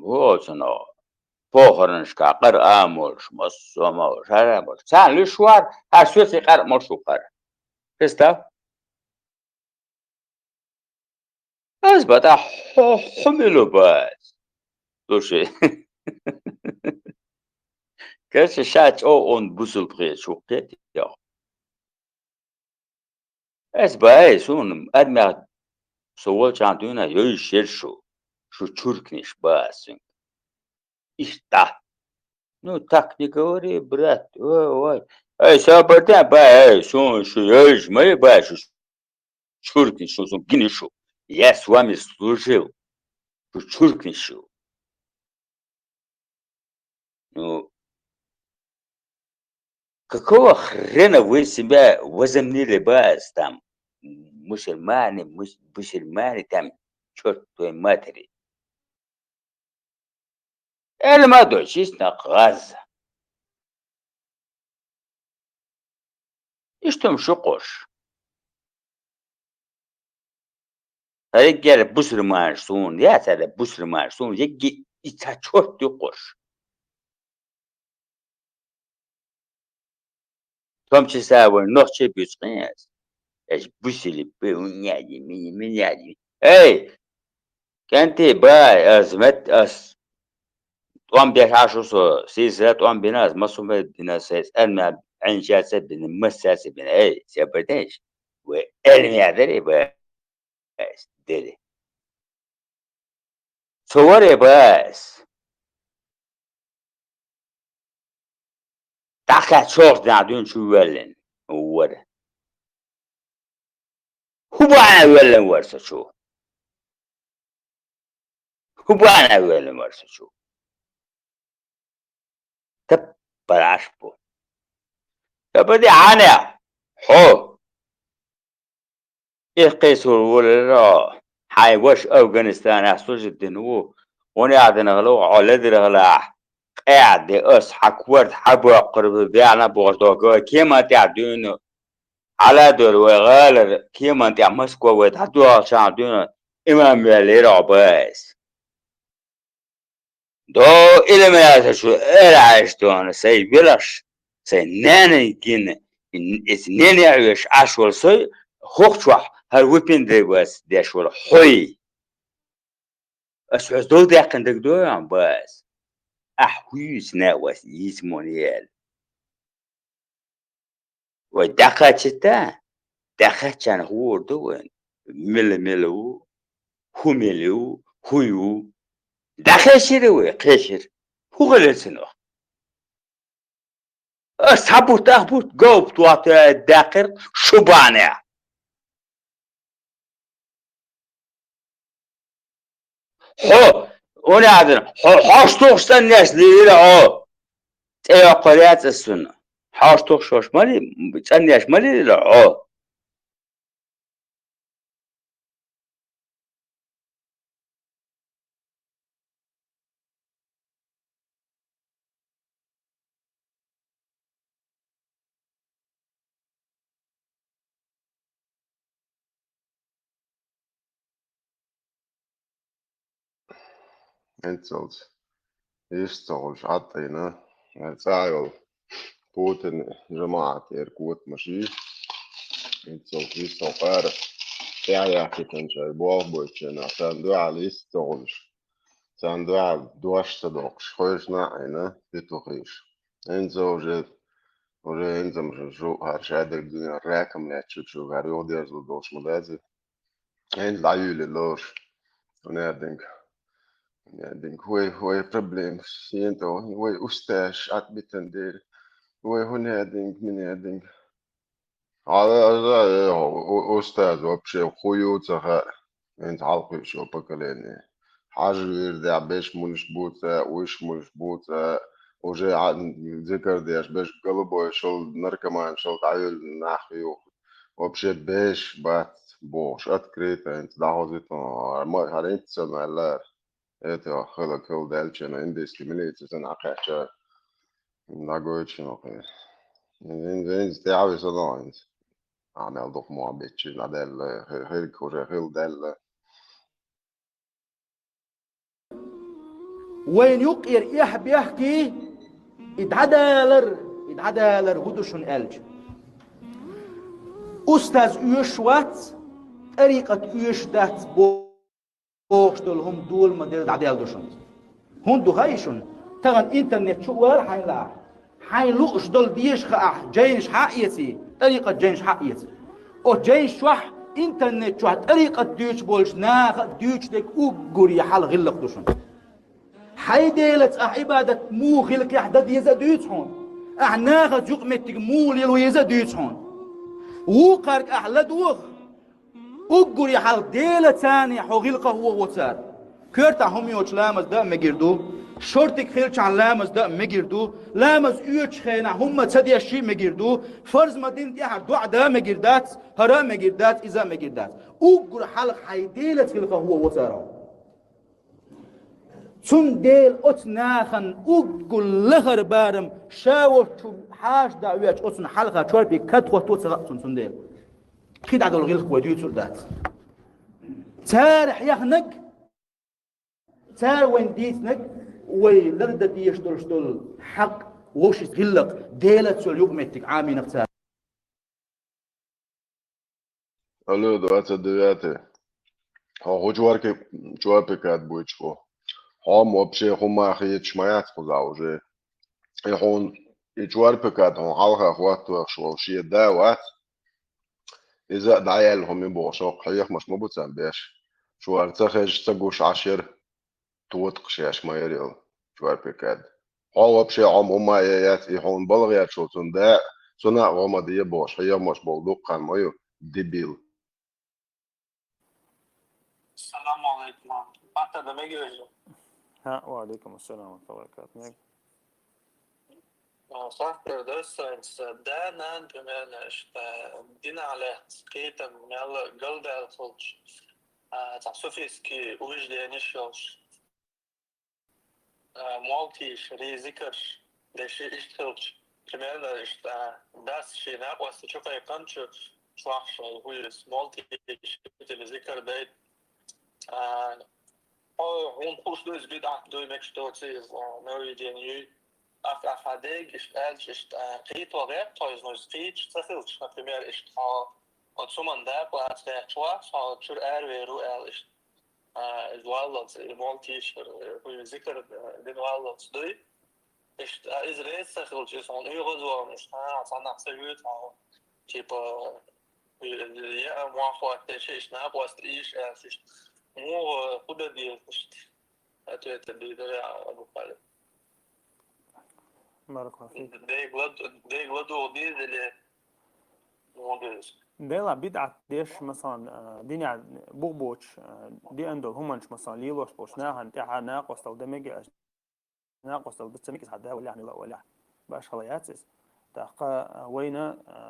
هو شنو فوهرنش كاقر آمولش مصوما شارمولش سان لشوار هاسوسي قر مرشو قر كستا از بدا حملو باز دوشي كرش شات او اون بوسل بغيت شو قيت يا از باي سون ادمي سوال چاندونا يوي شيرشو شو чуркнешь басень ишта ну так не говори брат ой эй сабата ба эй сон шуешь мы башу чуркнешь сон гинешу я с вами служил шо чуркнешь ну какого хрена вы себя возомнили бас там мусульмане там черт твоей матери أنا ما دوشيش غزة إيش تم شقوش رجال بسر مارسون يا ترى بسر مارسون يجي يتشوت يقوش تم تساوي نوتشي بيسقياس إيش بسلي بونيادي من يادي إيه كنتي باي أزمت أس طوام بيش عاشوسو سيسة طوام بناس مصومة بناس أنا عين شاسة بن مساسة بن أي سيبرتيش وإلمي عذري بس ديري صوري بس تاخد شوط نعدون شو ولن ورا هو أنا ولن ورسة شو هو أنا ولن ورسة شو تب بلاش بو تبدي عانيا حو يقيسوا ولا حي وش أفغانستان أحسوش الدنو وني عدنا غلو على غلا قاعد أصحى كورت حبوا قرب بيعنا بوغدوغو كيما تعدون على دول وغالر كيما تاع مسكو وتحدوا عشان دون إمام يلي رعباس دو إلى ما يتشو إلى عشتون سي بلاش سي ناني جين اثنين يعيش عشول سي خوخشوح هالويبين دي بس دي شول حوي أسعز دو دي قندق دو يعم بس أحويس ناوس يسمونيال ودقات شتا دقات كان هو دوين ملو هو ملو هو دقات شروي قشر هو غير سنو أصحابو تهبوت قوب توات داقر شبانع حو هنا عدنا حوش توخش الناس اللي يلعو تيا قريات السنة حوش توخش مالي الناس مالي يلعو Entzels. يشتغل عطينا سايل بوتن جماعة يركوت ماشي انتظل يشتغل تعيا كتن شاي بوابوشنا تندو على يشتغل تندو على دوش تدوقش خوش نعينا تتوخيش انتظل وجه انزم جو هرشادر الدنيا راكم لا تشوف غاريو ديرز دوش مدازي انت العيول اللوش ونادنك يعني هو problem siento هو أستاذ أتبتن دير هو هنا دينك من دينك على أستاذ وبشي خيوطة أنت عالقي شو بكليني حاجة يرجع بيش مش بوتا وش مش بوتا وجاي ذكر ديش بيش قلبه شل نركمان شل عيل ناحيو وبشي بيش بات بوش أتكريتا أنت دعوزيتا ما هرينت سنة الله это хэл дальше индийский милиция на кача нагоичи нохе инз تعرف صداع عمل ضخ معبتش نادل هيل كوجا هيل دل وين يقير يحكي يتعدالر هدوشن ألج أستاذ يشوات طريقة يشدات بوشتلهم دول مدير عدال دوشن هون دخايشن تغن انترنت شوال حين لقش دول ديش خاح جينش حقيتي طريقة جينش حقيتي او جينش شوح انترنت شوح طريقة ديش بولش ناخ ديش ديك اوغوري حال غلق دوشن حيديلت عبادة مو خلق يحدد يزا هون ناخ جقمتك مو ليلو يزا هون وقارك احلد وغ اوغوري حال ديلة تاني حو غلقه هو وصار كرتا هم يوش لامز دا مجردو شورتك خيلش عن لامز دا مجردو لامز يوش خينا هم تسدي الشي مجردو فرز مدين دي دعا دا مجردات هرا مجردات إذا مجردات اوغور حال حيديلة خلقه هو وصار سن ديل ات ناخن اوغور لخر بارم شاور حاش دعوية اتن حلقة شوربي كتوة توت سن ديل خيد عدل غلق وديو تردات تارح يخنق تار وين ديتنق ويلرد ديش دول حق وش غلق ديلت سول يومتك عامي نقتار الو دوات دوات هو جوارك جوابك اد بويتشو هم вообще هم خيتش ما يتخذ уже يهون يجوار بكات هون على وقت شو شيء دا وقت إذا دعيال هم يبوشوا حيخ مش مبوتان بيش شو ارتخش تقوش عشر توتقش ياش ما يريل جوار بكات هو بشي هم يات يهون بلغيات شو تندا سنا وما دي بوش هي مش بولدوق كان مايو ديبيل السلام عليكم. حتى ده ما يجي ها وعليكم السلام ورحمة الله وبركاته. صح das ده نان بمعناش دينا على سكيتا مال قلد على صوتش تعسوفيسكي وجدانيش يوش مالتيش ريزيكر دشي اشتلش كمان das شي ناقوس تشوف اي كانش صح هو مالتيش ريزيكر دايت hon post bid att du mycket då till Norwegian ju afadeg ist qit وغير toys no speech تخيل primeiro ist att som man där på att det så tror är ist الوالد المالتيش وذكر الوالد دي ist res تخيل just on euro مش صنع سويت typ ja moi faut attacher snap was ist مو خدا دي أتوقع تبديل أبو خالد. بارك الله فيك. ده يغلطوا دي اللي موديلز. ده لا بدعة ديش مثلا دينا بوبوش دي عنده هم مش مثلا ليلوش بوش ناها نتاعها ناقص أو دمجي ناقص أو بتسميك هذا ولا يعني لا ولا باش خلاياتس تاقا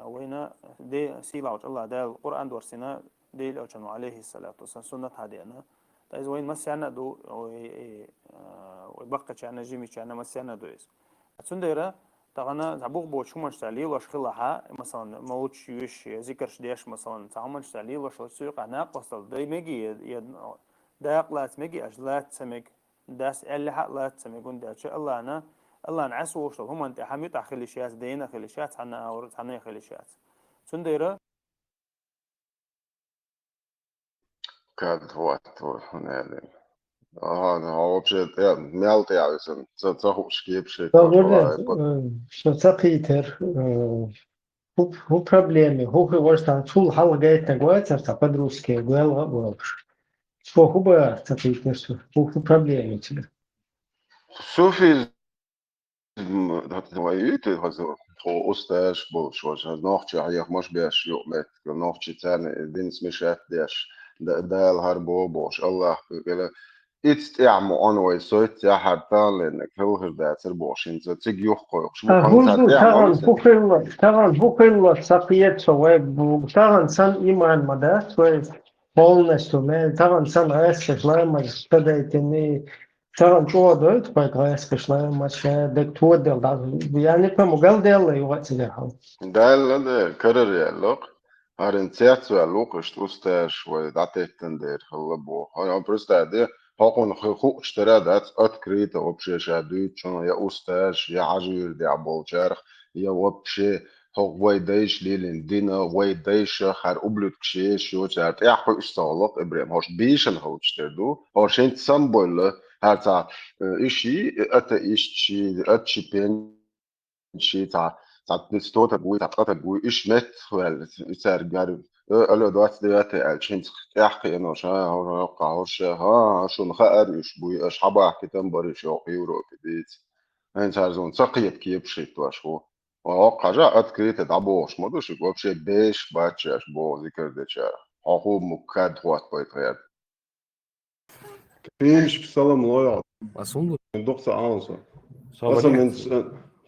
وين دي سيلاوش الله ده القرآن دورسنا دي لو كانوا عليه الصلاة والسلام سنة هذه أنا تايز وين مسيانا دو ويبقى كأنا جيمي كأنا مسيانا دو إس أتسنديرة تغنى زبوق بوش هم اشتعلي وش خلاها مثلا موتش يش ذكرش ديش مثلا تعمل اشتعلي وش السوق أنا قصل داي مجي داق لا تمجي أجلات سمك داس اللي حق لا تسمكون ده شيء الله نعس وشل هم أنت حميت أخلي شيات دينا خلي شيات حنا أورد حنا خلي شيات سنديرة كاد هو هنا هو بشيء مالتي عايزن تزهوش كيف شيء Što Peter, hu problemi, hu vrsta čul halagajta gojca podruske gojela uopšte. Što huba Peter, hu problemi će. Sophie هو يتي هذا هو أستاذ بوش واش نوختي هي مش بيش يومك نوختي تاني دينس مشات ديش ده الهربو بوش الله كده إتس تعمو أنا ويسويت يا حرتان لأنك هو هردا تربوش إنت تيجي يخو شو Taran hukilla sakiyet soğuk taran san iman madat ve polnestu me taran san eskişlemek tadaytini taran çoğu pek eskişlemek dek tuğdel da yani pamugal del yuvatsiha ده كرر يالوق هارن تياتو يالوق اشت أستاذ ودعتين دير هلا بو هاي برستا دي هاقون خو اشترى دات أتكريت وبشي شادوت شنو يا أستاذ يا عجير دي عبول شارخ يا وبشي هو ويدايش ليلين دينا ويدايش خار أبلوت كشيش يو تشارت يحكو إشتغلق إبراهيم هوش بيشن هو تشتردو هوشين تسامبول هاتا إشي أتا إشي أتشي بين شي تاع نستوتا بوي تاع بوي إيش مت ولا يسار جارو ألو دلوقتي عشان تحكي إنه شا هو قاوش ها شو نخاطر إيش بوي إيش حبا حكي تنبري شو يورو كديت أنت عارفون سقيت كيف شيء تواشو وقع جاء أتكريت دعبوش ما دوش وبشي بيش باتشاش بو ذكر ديشا هو مكاد هوات بيتغير فيمش بسلام الله أصلا دكتور أنسو أصلا من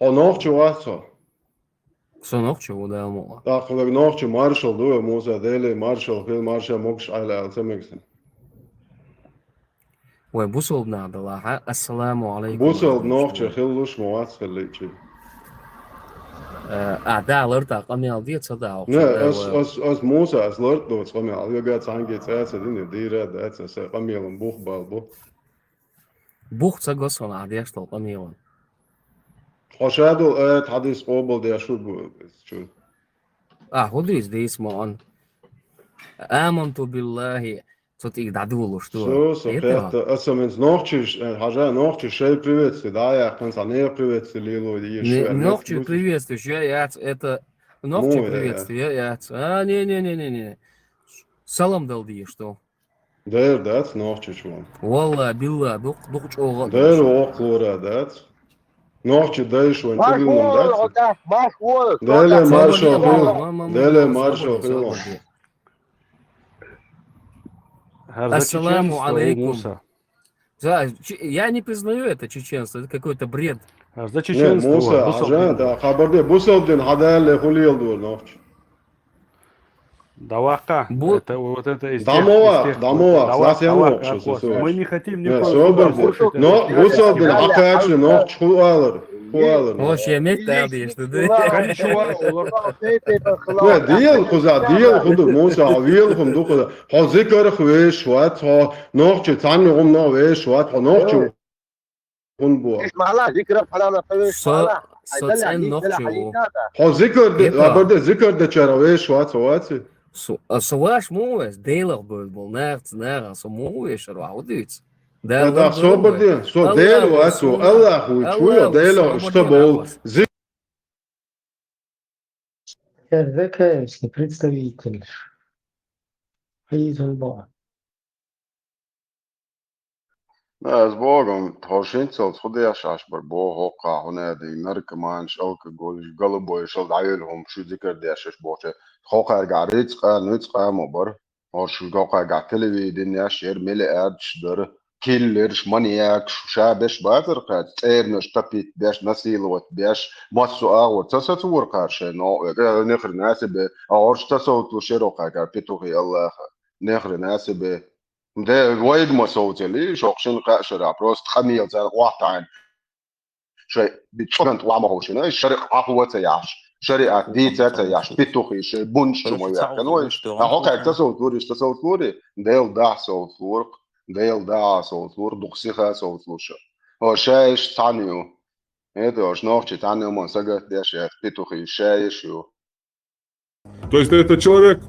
هناك جواتها سنوخشوا ده مو داخل نوخش مارشال دو موزا ديلي مارشال فيل مارشال موكش على سمكسن وبوصل بنادلها السلام عليكم بوصل نوخش خلوش مواتس خليتشي أعداء لرتا قميل دي تصدق لا أس موسى أس لرت دو قميل على قاعد سانجي تساس دين ديرة داتس قميل بوخ بالبو بوخ تصقص على عديش قميل خشادو حديث قبل دي شو هدريس دي اسمه آمنت بالله Тут их додуло, что Все, это. это особенно ночью, хожа ночью, шею приветствую, да, я концанер приветствую, лилу, и еще. Ночью приветствуешь, это ночью Ну, приветствие, не. Салам дал дие, что? да, ночью чего. Валла, билла, дух чого. Да, около, да. Ночью даешь вон тыгылным, да. Далее маршал хил, далее маршал хил. Ассаламу алейкум. Да, я не признаю это чеченство, это какой-то бред. За Не, чеченство. Муса, ажан, да, хабарде, бусалдин, хадале хулил дур ночью. Давака. Это вот это из Дамова, Мы не хотим никого. Но бусалдин, хакачли, ночью хуалар. Hoş yemek derdi işte. Ne değil kuza, değil kudu, Musa, değil kudu kuza. Ha zikr khwesh wat, ha nokçu tanım na wesh wat, ha nokçu. Kun bu. Soțen nokçu. Ha zikr de, aberde zikr de çara wesh wat, wat. Savaş moes, deiler bol, nerts, so moes, raudits. Да, соборди, со дело, асо Аллаху, чуя дело, что был. Конечно, представитель. Хизулба. Да, с Богом, тошинцел, сходяш аш барбо, хока, хонеди, наркоманш, алкоголь, голубой, шел дайлом, шудикер дешеш боче. Хока гариц, нуц мобар. Хош гока гателеви, диньяш, мили ардш дыр. كيلرش مانياك شابش باتر قاد تيرنش تبيت باش نسيلوت باش ماسو اغو تساتور قارش نو نخر ناسب اورش تسوت شيروقا قال بيتوخي الله نخر ناسب ده وايد ما صوتلي شوقشن قاشر بروست خميل زال واحد شيء بتشنت وعمه شنو الشرق عفوه ياش شريعه دي ياش بيتوخي شي بونش ما كانوش هوكا تسوت ديل دا صوت ورق Дейл да соутлур, духсиха соутлуша. О шеиш таню. Это уж ночи таню мон сага дешет петухи шеишу. То есть это человек,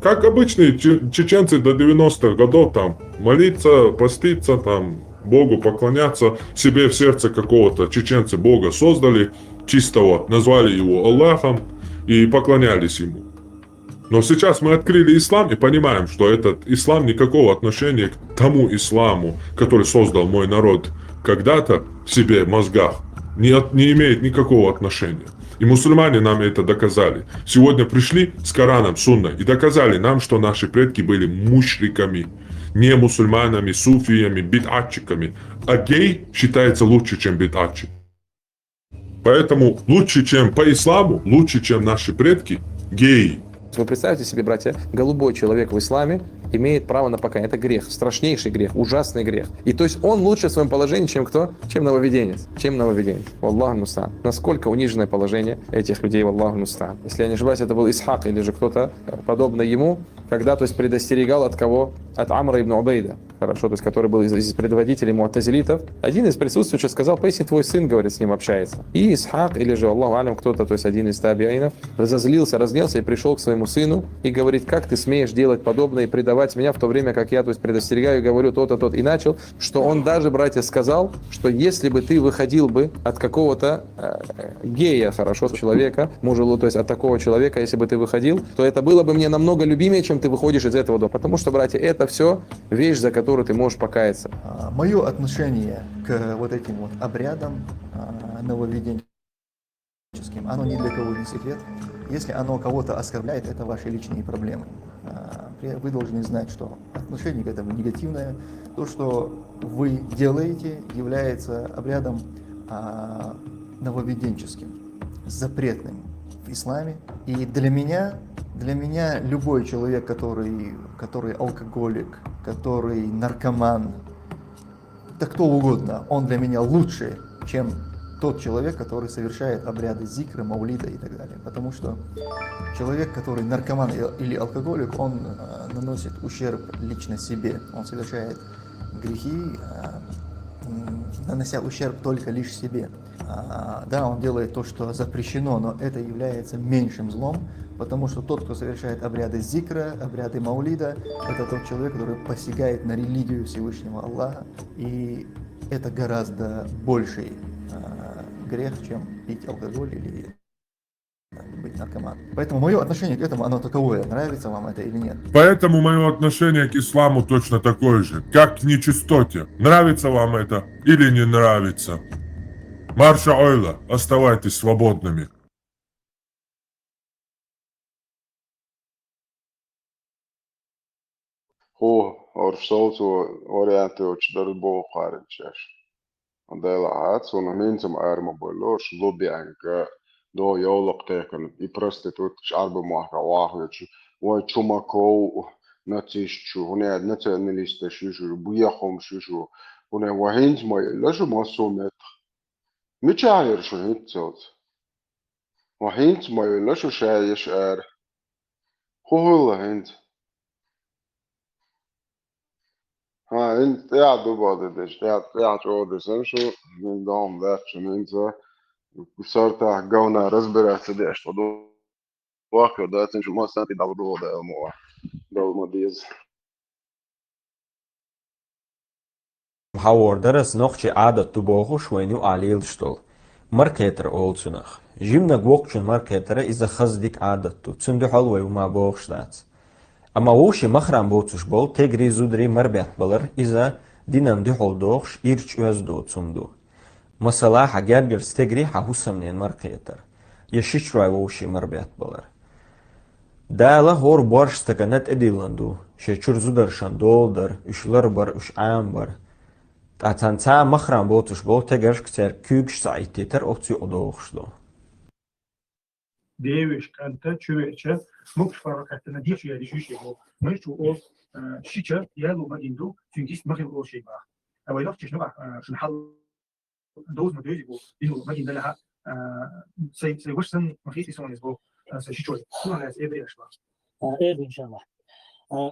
как обычные чеченцы до 90-х годов, там, молиться, поститься, там, Богу поклоняться, себе в сердце какого-то чеченцы Бога создали, чистого, назвали его Аллахом и поклонялись ему. Но сейчас мы открыли ислам и понимаем, что этот ислам никакого отношения к тому исламу, который создал мой народ когда-то в себе в мозгах, не имеет никакого отношения. И мусульмане нам это доказали. Сегодня пришли с Кораном, Сунной и доказали нам, что наши предки были мушриками, не мусульманами, суфиями, бид'атчиками. А гей считается лучше, чем бид'атчик. Поэтому лучше, чем по исламу, лучше, чем наши предки, геи. Вы представьте себе, братья, голубой человек в исламе имеет право на покаяние. Это грех, страшнейший грех, ужасный грех. И то есть он лучше в своем положении, чем кто? Чем нововведенец. Валлаху муста'ан. Насколько униженное положение этих людей, валлаху муста'ан. Если я не ошибаюсь, это был Исхак или же кто-то подобный ему, когда, то есть, предостерегал от кого? От Амра ибн Убейда. Хорошо, то есть, который был из предводителей му'тазилитов. Один из присутствующих сказал: поясни, твой сын, говорит, с ним общается. И Исхак, или же, Аллаху алям, кто-то, то есть один из табиинов, разозлился, разгневался и пришел к своему сыну и говорит: как ты смеешь делать подобное и предавать меня в то время, как я, то есть, предостерегаю и говорю то-то, то-то. И начал, что он даже, братья, сказал, что если бы ты выходил бы от какого-то гея, хорошо, человека, мужа, то есть от такого человека, если бы ты выходил, то это было бы мне намного любимее, чем ты выходишь из этого дома. Потому что, братья, это все вещь, за которую ты можешь покаяться. Мое отношение к вот этим вот обрядам нововведенческим, оно ни для кого не секрет. Если оно кого-то оскорбляет, это ваши личные проблемы. Вы должны знать, что отношение к этому негативное. То, что вы делаете, является обрядом нововведенческим, запретным в исламе. И для меня любой человек, который алкоголик, который наркоман, да кто угодно, он для меня лучше, чем тот человек, который совершает обряды зикра, маулида и так далее. Потому что человек, который наркоман или алкоголик, он наносит ущерб лично себе. Он совершает грехи, нанося ущерб только лишь себе. Да, он делает то, что запрещено, но это является меньшим злом, потому что тот, кто совершает обряды зикра, обряды маулида, это тот человек, который посягает на религию Всевышнего Аллаха, и это гораздо больший грех, чем пить алкоголь или быть наркоманом. Поэтому мое отношение к этому, оно таковое, нравится вам это или нет. Поэтому мое отношение к исламу точно такое же, как к нечистоте. Нравится вам это или не нравится? Марша Ойла, оставайтесь свободными. Ar sauco orientējuši darbu hāriņšēš. Un dēlā hāc, un mīnsam ārma boļoš, lubianka, do joulok teekon, I prostituut, arba mahra vahveču, vai čumakou, natsišču, une natsionaliste šušu, bujahom šušu, une vahins mai, lasu massumet. Mitä ajiršu hitsot? Vahins mai, lasu šääjäs äär. Huhulla hins. انت قاعد ببعض قاعد عودة سنشو من دوم ذاتش انت صارت قونا رزبرا سديش تضو واقع دا تنشو ما سنتي دابدو دا مو دول مديز Hauorderas nochtje adat tubogu shwenu alil stol. Marketer olsunach. Jimna gwokchun marketere is a khazdik adat tu. Tsundu halwe uma bogstats. Ama woshi machram botush bol tegri zudri marbet balar iza dinan duhol dogs irch özdo tsundu. Masala hagerger stegri hahusamnen marketer. Yashishra woshi marbet balar. Dala hor barsh stakanet edilandu. Shechur zudar shandolder, ushlar bar ush ambar. Tatanca machram botush bol tegersh kter kübş saiteter otsi odogsdo. Devish kanta çüveçe mukş farakatına diye şey düşüyor bu. Mecbu o şiçe yalu ma indu çünkü mahim o şey var. Ama yok çeşme var. Şun hal doz ma diyor bu. Dinu ma inda laha say washsan mahisi sonis bu. Say şiçoy. Sonra es evre yaşlar. إيه إن شاء الله.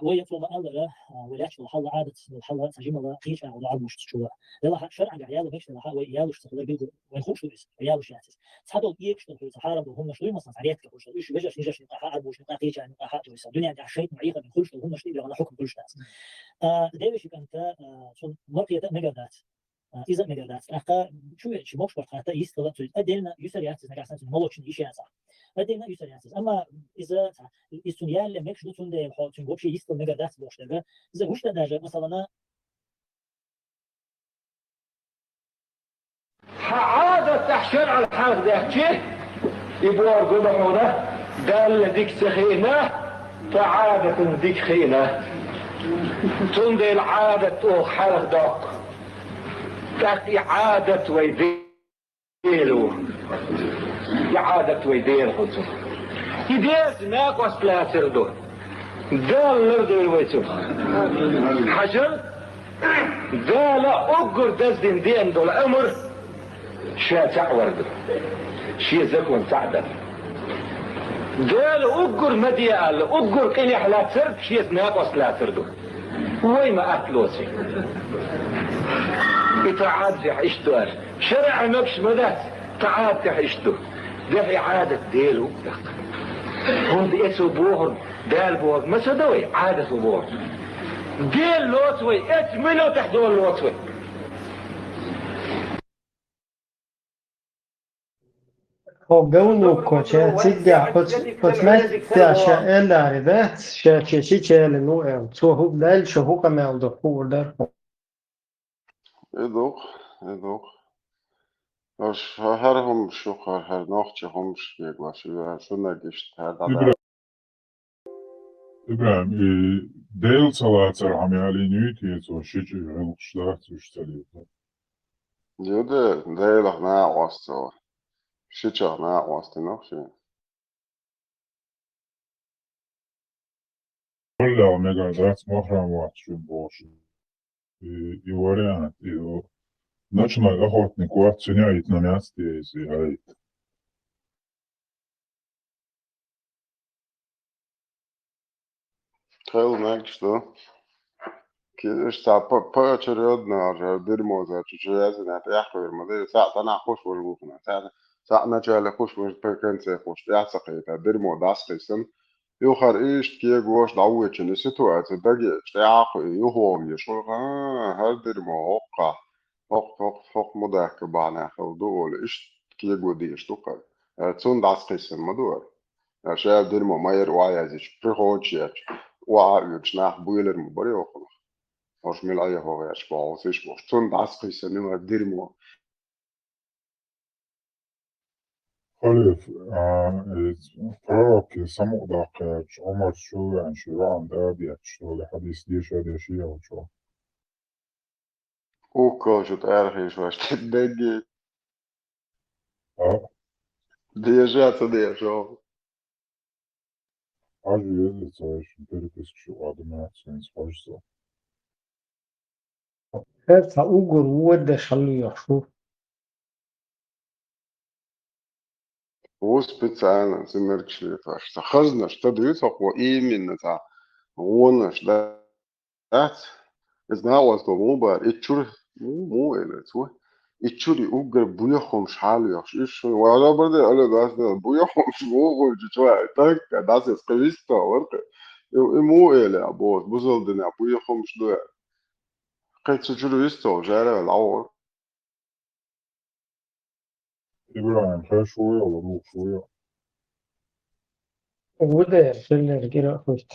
ويطلب ما قال له ويحصل حل عادة الحل سجيم الله قيش على عاد مش تشوى يلا شرع عياله مش لها وياله اشتغل بيجو ويخش بس عياله شاتس تصحدوا يكشتغل في الحرب وهم شوي مصنع عليات كوش ايش بيجش نجش نقاح عاد وش نقاح قيش يعني نقاح جويس الدنيا عند شيء معيقه بيخش وهم شوي على حكم كل شات دايش كانت شو مرقيه مجردات إذا مجردات أخا شو موش وقت يستغل أدينا يسري عكس نجاسات مولوش نيجي عكس أدينا يسري عكس أما إذا السنيال اللي مش دوتون ده الحال تون وش يستغل مجردات بوش ده إذا وش ده مثلا عادة تحشر على الحال ده شيء يبغى قدامه ده قال ديك سخينة فعادة ديك خينة تندي العادة أو حال داق تأتي عادة ويديلو عادة ويديل خلصو يدير ماك وصلا سردو قال لردو الويتو حجر قال أقر دزدين دين دول أمر شاتع وردو شي زكون سعدا قال أقر مديال أقر قيلي حلا سرد شي ماك وصلا سردو وين ما أكلوسي يتعاد يحشتوه شرع مكش مدات تعاد يحشتوه ده عادة ديلو هم بيسوا بوهر دال بوهر ما سدوي عادة بوهر ديل لوتوي اتمنوا تحدون لوتوي Ogonu koče cigga potmetta eller vet şeçi çele nu el çoğu del çoğu kamel doktor der. Edok. Her hom şokar her nachtje hom şkek var şuna geçti her da. İbrahim, değil salatlar hamiyali nüyt o şici yılkışlar tüşteliyor. Jode, değil na vasta. Şiçah na vasta nakşi. Kolla megadat mahram vatşun boşu. I variant, o начинай охотник оценяет на месте, если говорит. Хел что? كيش تا باشريودنا جا درمو زا تشيازنا تيحكو المدير ساعة أنا خوش ورغوفنا ساعة نجال خوش بكنسي خوش تيحسقيتا درمو داسقيسن يوخر إيش كي جوش دعوة شنسيتو أتدقي تيعقو يهوم يشول هل درمو هق مداك بعنا خلدول إيش كي جو ديش تقر تون داسقيسن مدور شايف درمو ما يروي عزيز بريخوتشيش وعيوش ناح بويلر مبريوخنا Aš mi laje hoveč paus išpoš. Tun daskis nu dirmo. خلف prorok je samo dakle Omar čuvan šivan dabijat što je hadis diša dešija učo. Uko šut erhis vas degi. A? Diša to diša. Ažu jezica još peripis adamacijas hožsa. هذا أوجر وده شلي يشوف هو специально зимерчили фаш. Сахазна что дают аква именно та. Вон что да. Знала что моба и чур мو или то. И чури угр буяхом шали яш. И что вала барде але дас да буяхом швого чуа. Так да се сквиста ворка. И му или або бузал дина буяхом что. Кайт чури исто жара лао. İbrahim her şuya olur bu şuya. وده شلي الجرا خشت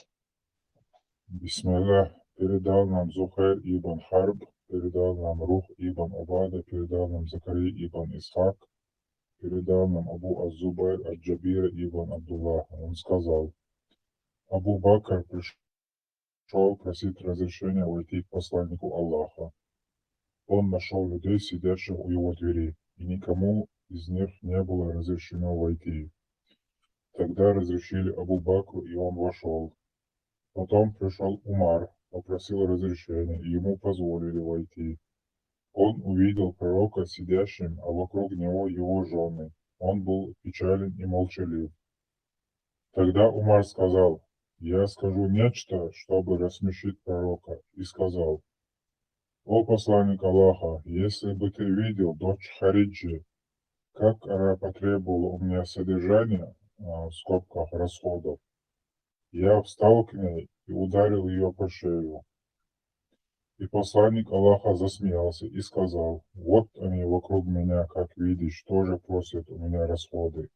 Bismillah. Передал нам Зухайр ибн Харб, передал нам Рух ибн Убада, передал нам Закарий ибн Исхак, передал нам Абу Аз-Зубайр Ад-Джабира ибн Абдуллах. Он сказал: Абу Бакр пришел просить разрешения войти к посланнику Аллаха. Он нашел людей, сидящих у его двери, и никому из них не было разрешено войти. Тогда разрешили Абу Бакру, и он вошел. Потом пришел Умар, попросил разрешения, и ему позволили войти. Он увидел пророка сидящим, а вокруг него его жены. Он был печален и молчалив. Тогда Умар сказал: я скажу нечто, чтобы рассмешить пророка, и сказал: о посланник Аллаха, если бы ты видел дочь Хариджи, как она потребовала у меня содержания, в скобках расходов, я встал к ней и ударил ее по шею. И посланник Аллаха засмеялся и сказал: вот они вокруг меня, как видишь, тоже просят у меня расходы.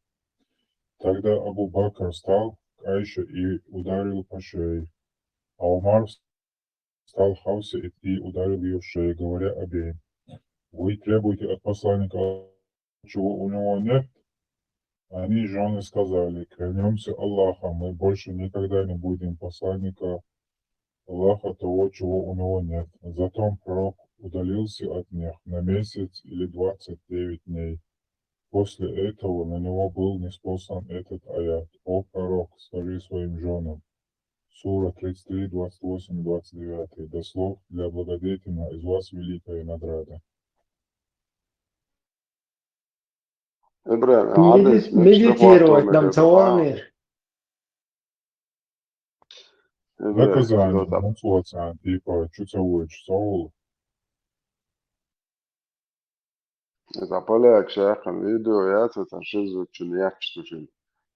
Тогда Абу Бакр встал к Айше и ударил по шее, а Умар встал к Хавсе и ударил ее в шею, говоря обеим: вы требуете от посланника, чего у него нет? Они, жены, сказали: клянемся Аллахом, мы больше никогда не будем посланника Аллаха того, чего у него нет. Затем пророк удалился от них на месяц или 29 дней. После этого на него был ниспослан этот аят: о пророк, скажи своим женам. Сура 33, 28, 29. До слов: для благодетельного из вас великая награда. Ibrahim, عادس медитировать нам цавамир. Наказание, муцуация, типа, чуцевую, чуцевую. Запаляк шахан видео я тут ошизу чуньяк штучин.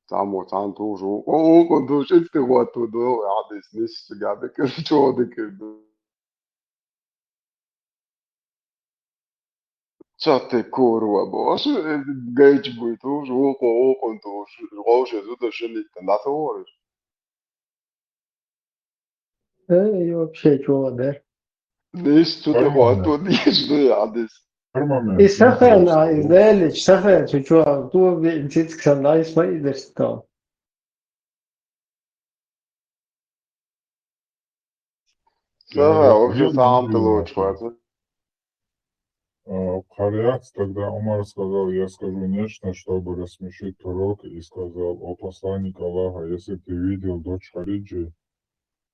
Там тужу. О, контуш ты вот тудо, عادس нис габек чодик. Чате курва бош гейч буйтуш, о контуш, роше зуда шелит, да говоришь. И вообще чего, да? Нис тут вот тут нис ну عادس. И сахар, знаешь, сахар, что, то ведь сказал, смотри, да что. Сахар, вообще сам ты лучше, хватит. Харят, тогда Умар сказал: я скажу нечто, чтобы рассмешить пророка, и сказал: о посланник Аллаха, если ты видел дочь Хариджи,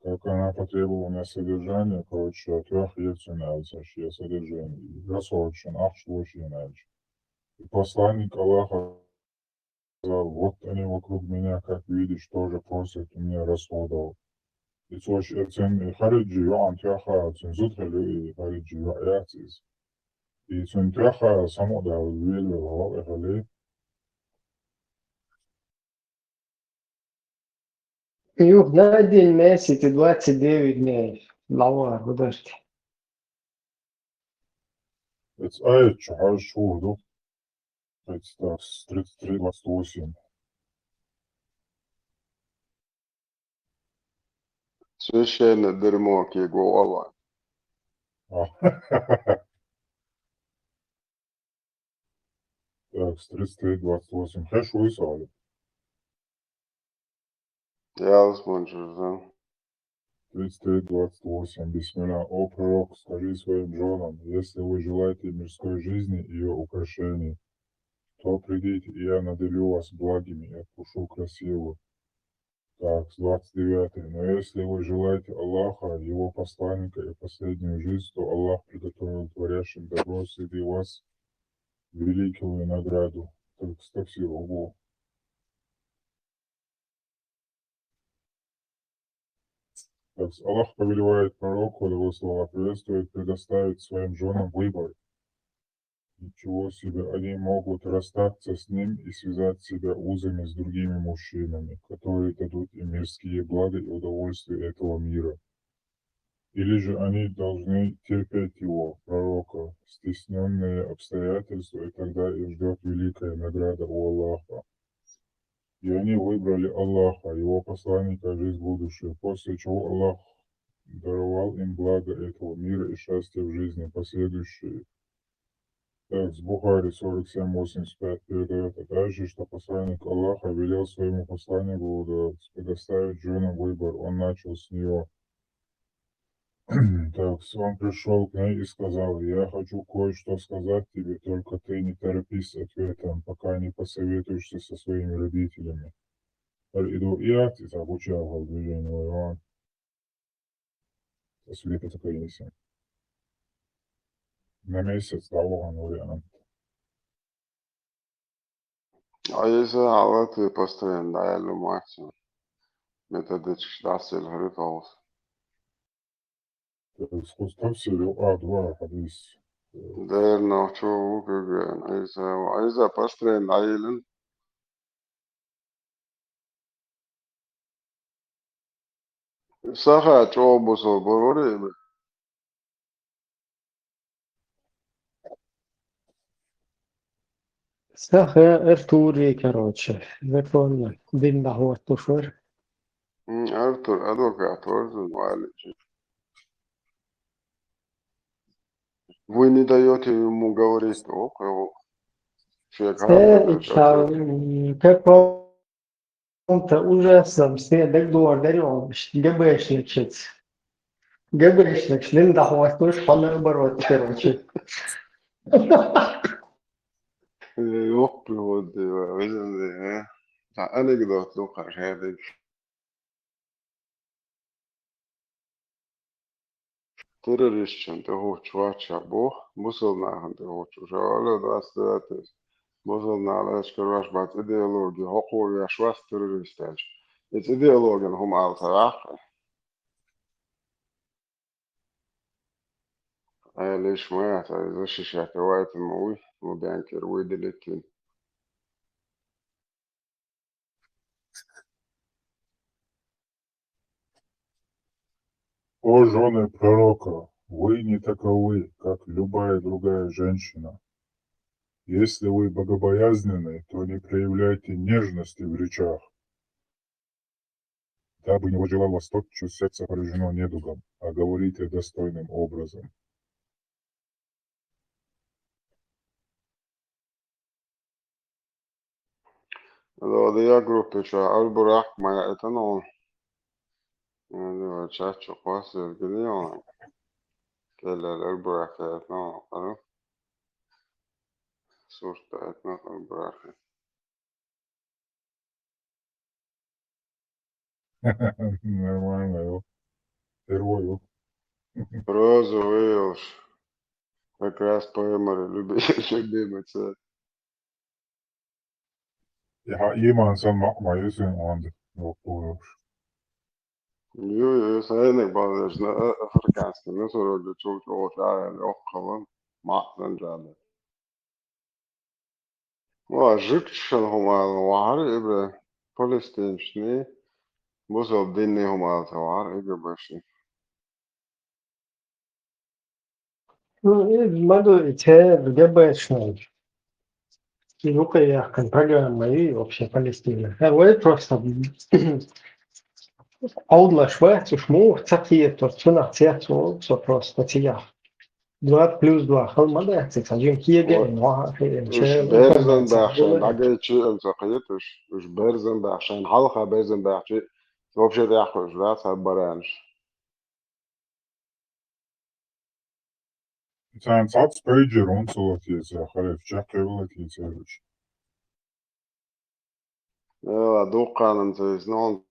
как она потребовала у меня содержания, короче, от трех я содержание, и рассрочен, и посланник Аллаха сказал: вот они вокруг меня, как видишь, тоже просят у меня расходов. يتوش اتن خارج يوان تياخا اتن زود خلوي خارج يوعياتيز يتن تياخا سمو دا ويل وهو إخلي يوه نادي الماسي دلوقتي ديفيد نايف العوار قدرت اتس ايت شحال شهور دو اتس تاكس 33 Священное дерьмо, голова. Так, 33-28. Хэш высали. Я возможно, 33-28. Бисмилля. О пророк, скажи своим женам, если вы желаете мирской жизни и ее украшений, то придите, и я наделю вас благими и отпушу красиво. Так, 29. Но если вы желаете Аллаха, Его посланника и последнюю жизнь, то Аллах приготовил творящим добро среди вас великую награду. Так, такси, ого. Так, Аллах повелевает пророку, его слова приветствует, предоставить своим женам выбор. Ничего себе, они могут расстаться с ним и связать себя узами с другими мужчинами, которые дадут им мирские блага и удовольствия этого мира. Или же они должны терпеть его, пророка, стесненные обстоятельства, и тогда их ждет великая награда у Аллаха. И они выбрали Аллаха, его посланника, жизнь будущую, после чего Аллах даровал им благо этого мира и счастье в жизни последующие. Так, с Бухари 47-85 передает, а также, что посланник Аллаха велел своему посланнику предоставить женам выбор. Он начал с нее. Так, он пришел к ней и сказал: я хочу кое-что сказать тебе, только ты не торопись с ответом, пока не посоветуешься со своими родителями. Иду и актис обучал движению Иоанн. Свидетельство принеси. На месяц того он вариант. А если алаты постоянно дали мать, методички дасил хрипаус. Скустав себе А2 хадис. Дерно чу гуген, айза постоянно айлен. Саха чобусо борори. Сахе Артури, короче, законно. Дин да хват тушвар. Артур, адвокат, орден, валичи. Вы не даете ему говорить около каком-то ужасном сне договором, ГБшничать. ГБшник, член да хват туш, наоборот, короче. Yok bir diyor. Bizim de anekdotlu karşıladık. Teröristçen de hoçvaça bu. Musulman de hoçvaça. Öyle de aslında Musulmanlar çıkarmış bat ideoloji. Hoku yaşvas teröristler. Hiç ideologin hum altaraq. ليش ما يعترضوش شهوات الموي وبينكر ويدلتين О жены пророка, вы не таковы, как любая другая женщина. Если вы богобоязненны, то не проявляйте нежности в речах, дабы не выживал вас тот, чье сердце поражено недугом, а говорите достойным образом. Då det jag grupper så alburak ma etanol. Det var chat och quasi genial. Kella alburak etanol. Allo. Sorta etanol alburak. Нормально, его. Первый, его. Роза Уилш. Как раз поэмори любимица. Jag har iman som makma just en ond och Jo, säkert bara det afrikanska, nu så det tog åt där och matchen där. وجدتشن هما وعر إبرة فلسطين شني بوصل ديني هما توعر إبرة باشي Мадо те ГБшный. Ну-ка я программа и вообще Палестина. Вот просто аудла Швецию шму цакиет то цена цецу со просто тия. 2+2 холмада цеца жим киеге нога إيش че بارزن информация بعشان была. دقيت شيء انتقيت إيش بارزن بعشان حلقة بارزن بعشان وبشي يحوش لا تبرانش Sen sats peiģer un cilvēks, harif čakēvēlētīs ēruši. لا دوقا أنت إزنون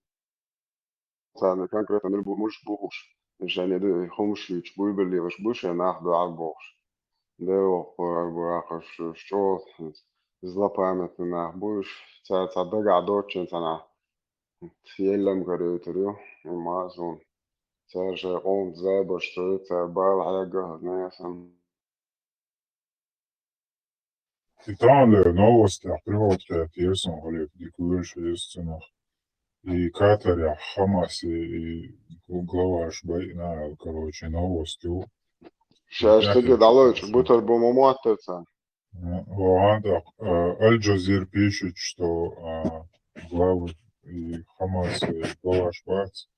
تاني كان كريت أنا مش بوش إيش يعني ده خمش يشبوي باللي مش بوش أنا أخذ على بوش ده وقراقش شو زلا память на будешь цаца бега дочен цана Fiellem garüüteri Amazon. Serge on selber steht, Balhäger, näsam. Италия новости приводят ясно, говорит, дикуешь истину. И Катаря, Хамас и глава Шбайна, короче, новости. Шаш тыгы далыч, бутер бумамуаттырца. Ладно, Аль-Джазир пишет, что главы и Хамас, и глава Шбайц,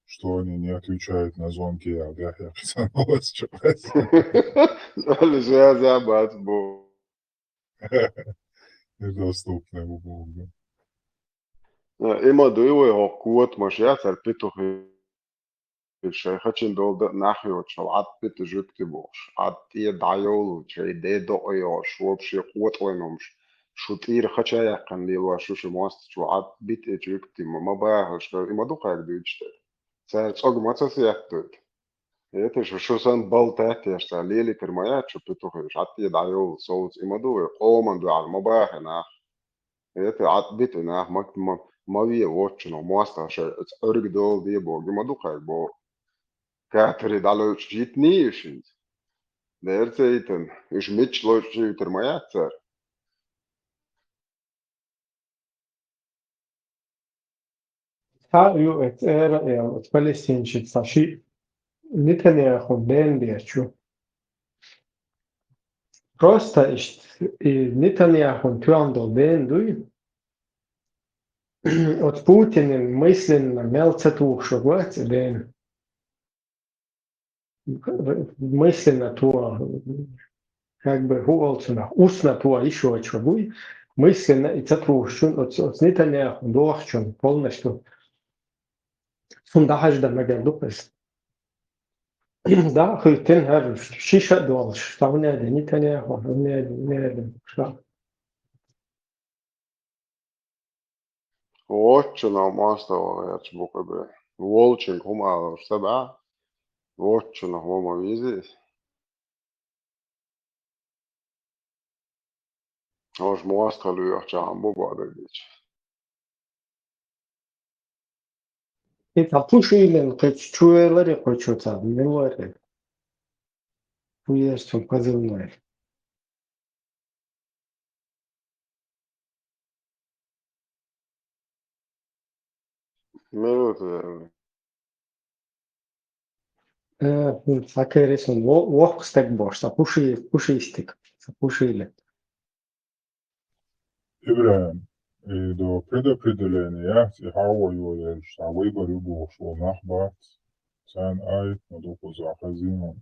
что они не отвечают на звонки Яхья Хасанова сейчас. Аль-Джазир забат бу. Недоступны в Богу. Има дуйвы хоккуот машиацар питухи الشيخاتشين دول ده ناحية شلعات بيت جبتي بوش عطية دعيولو شي دي دقيا شو بشي قوة وينهمش شو تير خاتشا يقن ليلوا شو شي مواست شو عط بيت جبتي ما باهش إما دوقا يقدوش سهل صوغ ما تسيحتوت يتش شو سن بلتات يشتا ليلي كرمايات شو بيتوخيش عطية دعيولو صوت إما دوي قوما دو على مباهي ناح يتي عط بيت ناح ما بيه واتشنو مواستا شي ارق دول دي بوغ إما دوقا يقبو Kateri dalöč jitniešins. Dērceitan, iš mičlošķīt ar majācer. Ha ju era et palestinci și Netanyahu ben diaciu. Prosta ist Netanyahu tuando ben dui. От Путин мысленно мелца тухшу гвать бен. Мысленно то как бы хуолцuna устно то еще чугуй. Мысленно и цатрушун от Netanyahu дохчун полностью. Фундахаж да магадупес. Да, хытен хар шиша долш. Там не Netanyahu, не Вотчина мастава яч букабе. Волчин хума саба. Вотчина хума визис. Ож маста люяхчан бубадагич. Это пушилен, как чуэлари хочется, милари. Уестон позывной. Минуты. Всякие рисунки. Вох стек бош, пушистик. Пушили. Ибраим, и до предопределения тихаво его что выбор его шел нахбат, сан айт на духу захазину.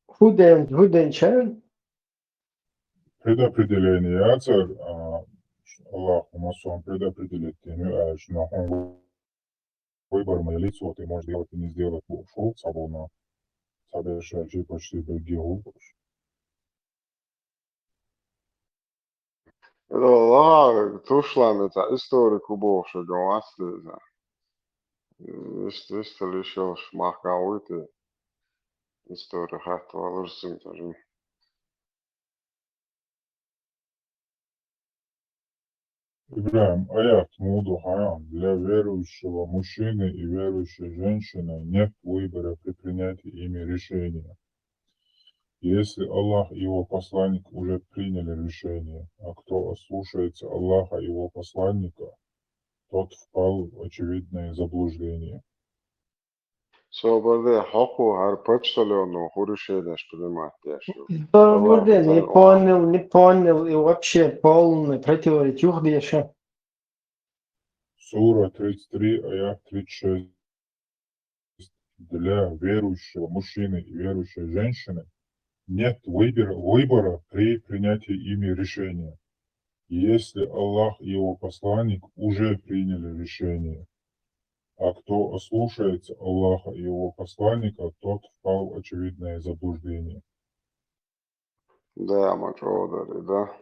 Худен чай? Предопределение царь, Аллах массон предопределит тебе, что он выбор мое лицо ты можешь делать и не сделать шел свободно, совершать почти другие. والله توشلا متى историк убовши гавасли. Ist ли шош махкауити. История хат валурсим тажим. Ибраим, аят Муду Хаям. Для верующего мужчины и верующей женщины нет выбора при принятии ими решения. Если Аллах и его посланник уже приняли решение, а кто ослушается Аллаха и его посланника, тот впал в очевидное заблуждение. Собаде хаку har почтальону хуришедаш приниматяшу. Вроде не понял и вообще полный противоречух деша. Сура 33, аят 36. Для верующего мужчины и верующей женщины нет выбора при принятии ими решения. Если Аллах и его посланник уже приняли решение, а кто ослушается Аллаха и его посланника, тот впал в очевидное заблуждение. Да, мачодари, да.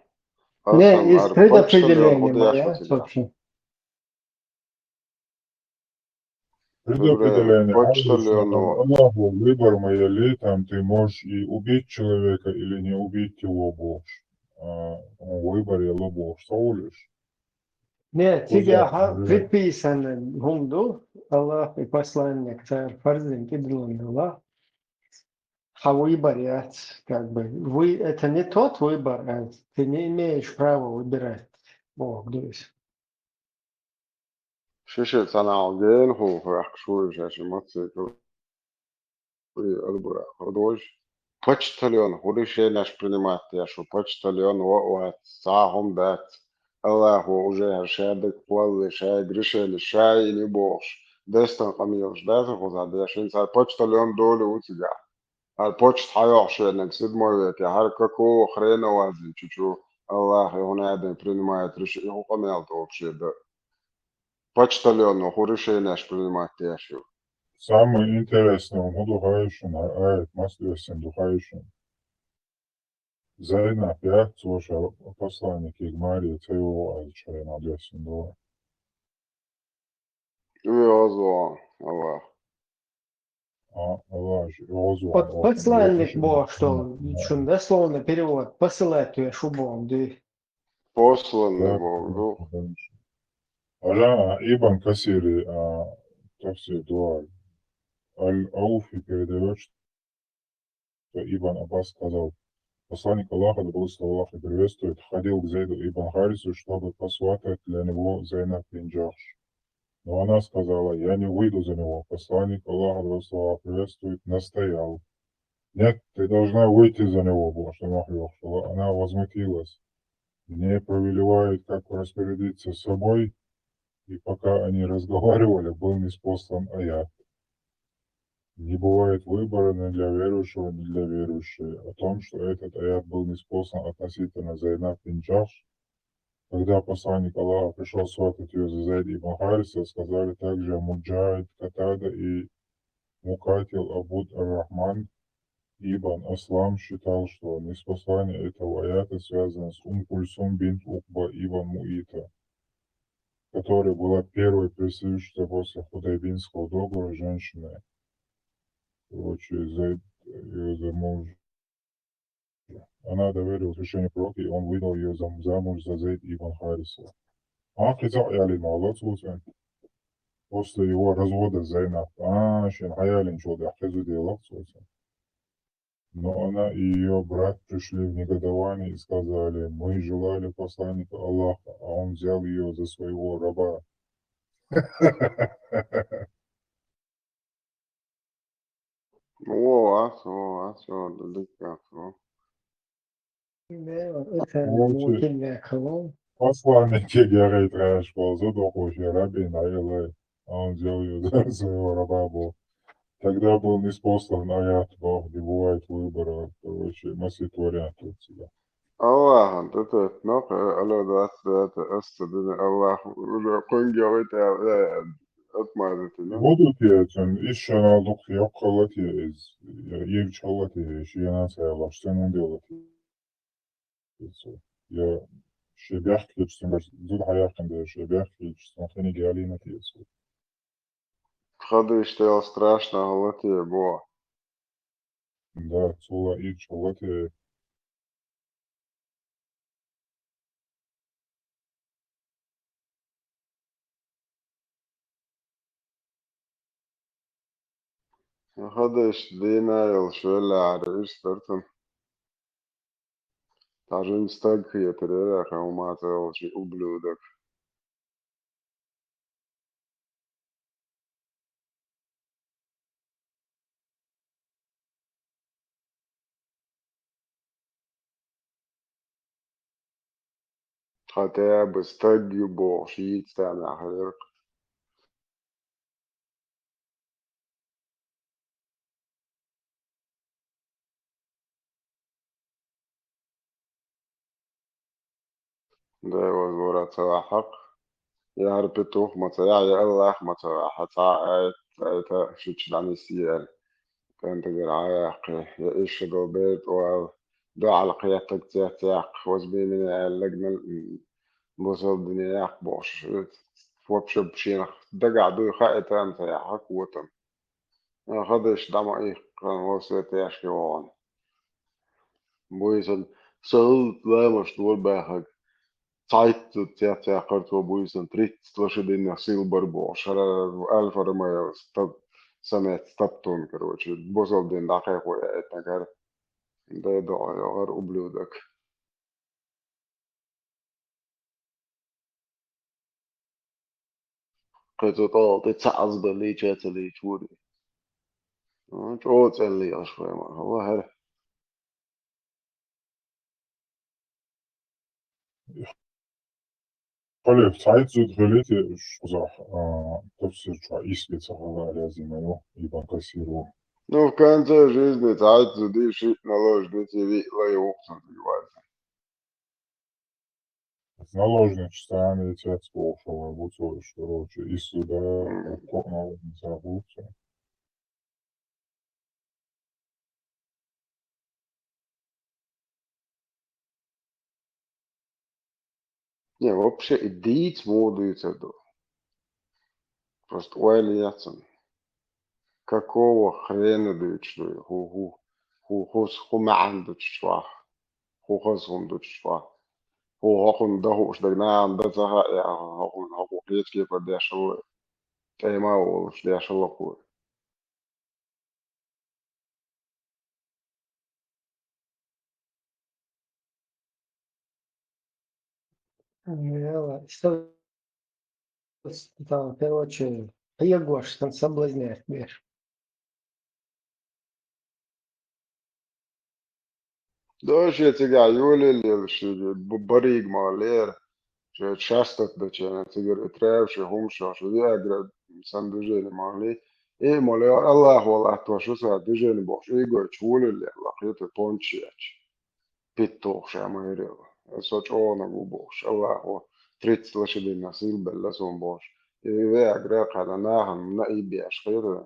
Не, из предопределения худяш моя, тебя. собственно. Предопределение Почтальону. Аллаху выбор моя там ты можешь и убить человека или не убить его можешь. Выбор я лобов соулишь. Не, тебя предписано гунду, Аллах и посланник, царь Фарзин, кидлун Аллах. А выбор, как бы, это не тот выбор, а ты не имеешь права выбирать. Бог, дусь. Шишет саналген ху ахшуй жаши мацикл. Албура ходож. Почтальон хуришедаш приниматяшу. Почтальон вот сахом дат. Аллаху уже шадек плавы, шай грешели, шай или бож. Дестан камилш, дестан хузадешин, сар почтальон долю у тебя. البوتش حيوحش انك سيد مويك هرككو خرينا وازي تشو الله هنا ادن принимает решение هو قميل вообще да почтальон решение принимает яшу. Самое интересное, он духающим, аят маслюсин духающим. Зайна пять, слушай, посланник Игмарии, цейло, альчай, надесин, да. Виозуан, Аллах. Аллах, Виозуан. Вот посланник Бог, что дословно перевод, посылать ее шубом, да. Посланный Бог, дух. Аля, Ибн Касири, тавсир дуаль. Аль-Ауфи передает, что Ибн Аббас сказал, посланник Аллаха, да благословен Аллах и приветствует, ходил к Зейду Ибн Харису, чтобы посватать для него Зайнаб бин Джахш. Но она сказала, я не выйду за него. Посланник Аллаха, да благословен Аллах приветствует, настоял. Нет, ты должна выйти за него, потому что она возмутилась. Мне повелевают, как распорядиться собой, и пока они разговаривали, был ниспослан аят. Не бывает выбора ни для верующего, ни для верующей. О том, что этот аят был ниспослан относительно Зайнаб бин Джахш, когда посланник Аллаха пришел сватать ее за Зайд ибн Хариса, сказали также Муджахид, Катада и Мукатил Абуд ар-Рахман ибн Аслам считал, что ниспослание этого аята связано с Кульсум бинт Укба ибн Муита, которая была первой присутствующей после Худайбинского договора женщиной. Короче, Зайд ее замуж. Она доверилась решению пророка, и он выдал ее замуж за Зайд ибн Хариса. После его развода с Зайнаб. Но она и ее брат пришли в негодование и сказали, мы желали посланника Аллаха, а он взял ее за своего раба. Посланники говорит, что задохнущий рабин, а он взял ее за своего раба был. Тогда был ниспослан аят, Бог, не бывает выбора. Короче, массит вариантов всегда. Аллах, это ног, алло, это остудный Аллах, уже конгиовит, отмазать, да? Будут яйцем, еще на дух ёбхалати, евчалати, еще я нацаяла, что ему делать? Я шебях ключом, зуд хаякам, да, шебях ключом, хани геали на тесу. Ходы, что я страшно, галати, бо. Да, цула и чалати, هذا إيش دينا يلشولا عريش ترتن تعجين مستقية تريلا كوما تلشي أبلودك حتى بستقي بوشيت تانا حيرك ده وزورة تلاحق يعرف توخ متى يا الله متى حتى آيت شتش دعني سيال كانت جرعاق يا إيش دوبيت و دو على قيادتك تياتيق وزبي من اللجنة بوصل دنيا بوش فوبش بشينخ دقع دو خائت أنت يا حق وتم خدش دم إيه كان وصلت ياشكي وان بويسن سهل لا مشتول بحق Zeit تياتيق قرتو بويسن تريت تلاشدين نحسيل بربو شرر ألف رمي سمعت ستبتون كروتش بوصل دين دقيق ويأتنا كار ده دعا يغار أبلودك قلت طال تتسعز بلي جاتلي توري جوت اللي أشوي ما هو هره Kollege, Zeit so relativ, صح تفسير شو إيش بيتصير لازم أيوه يبقى كسيره. Ну, в конце жизни Zeit zu dir schickt наложный тебе лайоксан бивает. Наложничество стане отец слушал, вот что короче, и сюда наложница забудется. Не, вообще идите модуется до. Просто уайлияцан. Какого хрена дычли? Ху ما عندك شواه. هو خصهم دك شواه. هو هاخون ده هو اشتغلنا عند ده يا هاخون قيت كيف بدي أشلو. أي ما هو مش بدي أشلو قوي. Да, короче, я Гош, там соблазняет, видишь. ده شيء تقع يولي اللي شيء بريق مالير. شيء شاستت ده شيء تقدر تراو شيء هم شيء أقرب سندوجي مالي. إيه مالي الله والله توشو ساعة دجاني بوش إيه قوي تشول اللي لقيته بونشياتش. بيتوش يا مهيريو سوتش اونا بوش الله هو تريت لشدي نسيل بلسون بوش إذا أقرأ على ناهم نأي بيش خير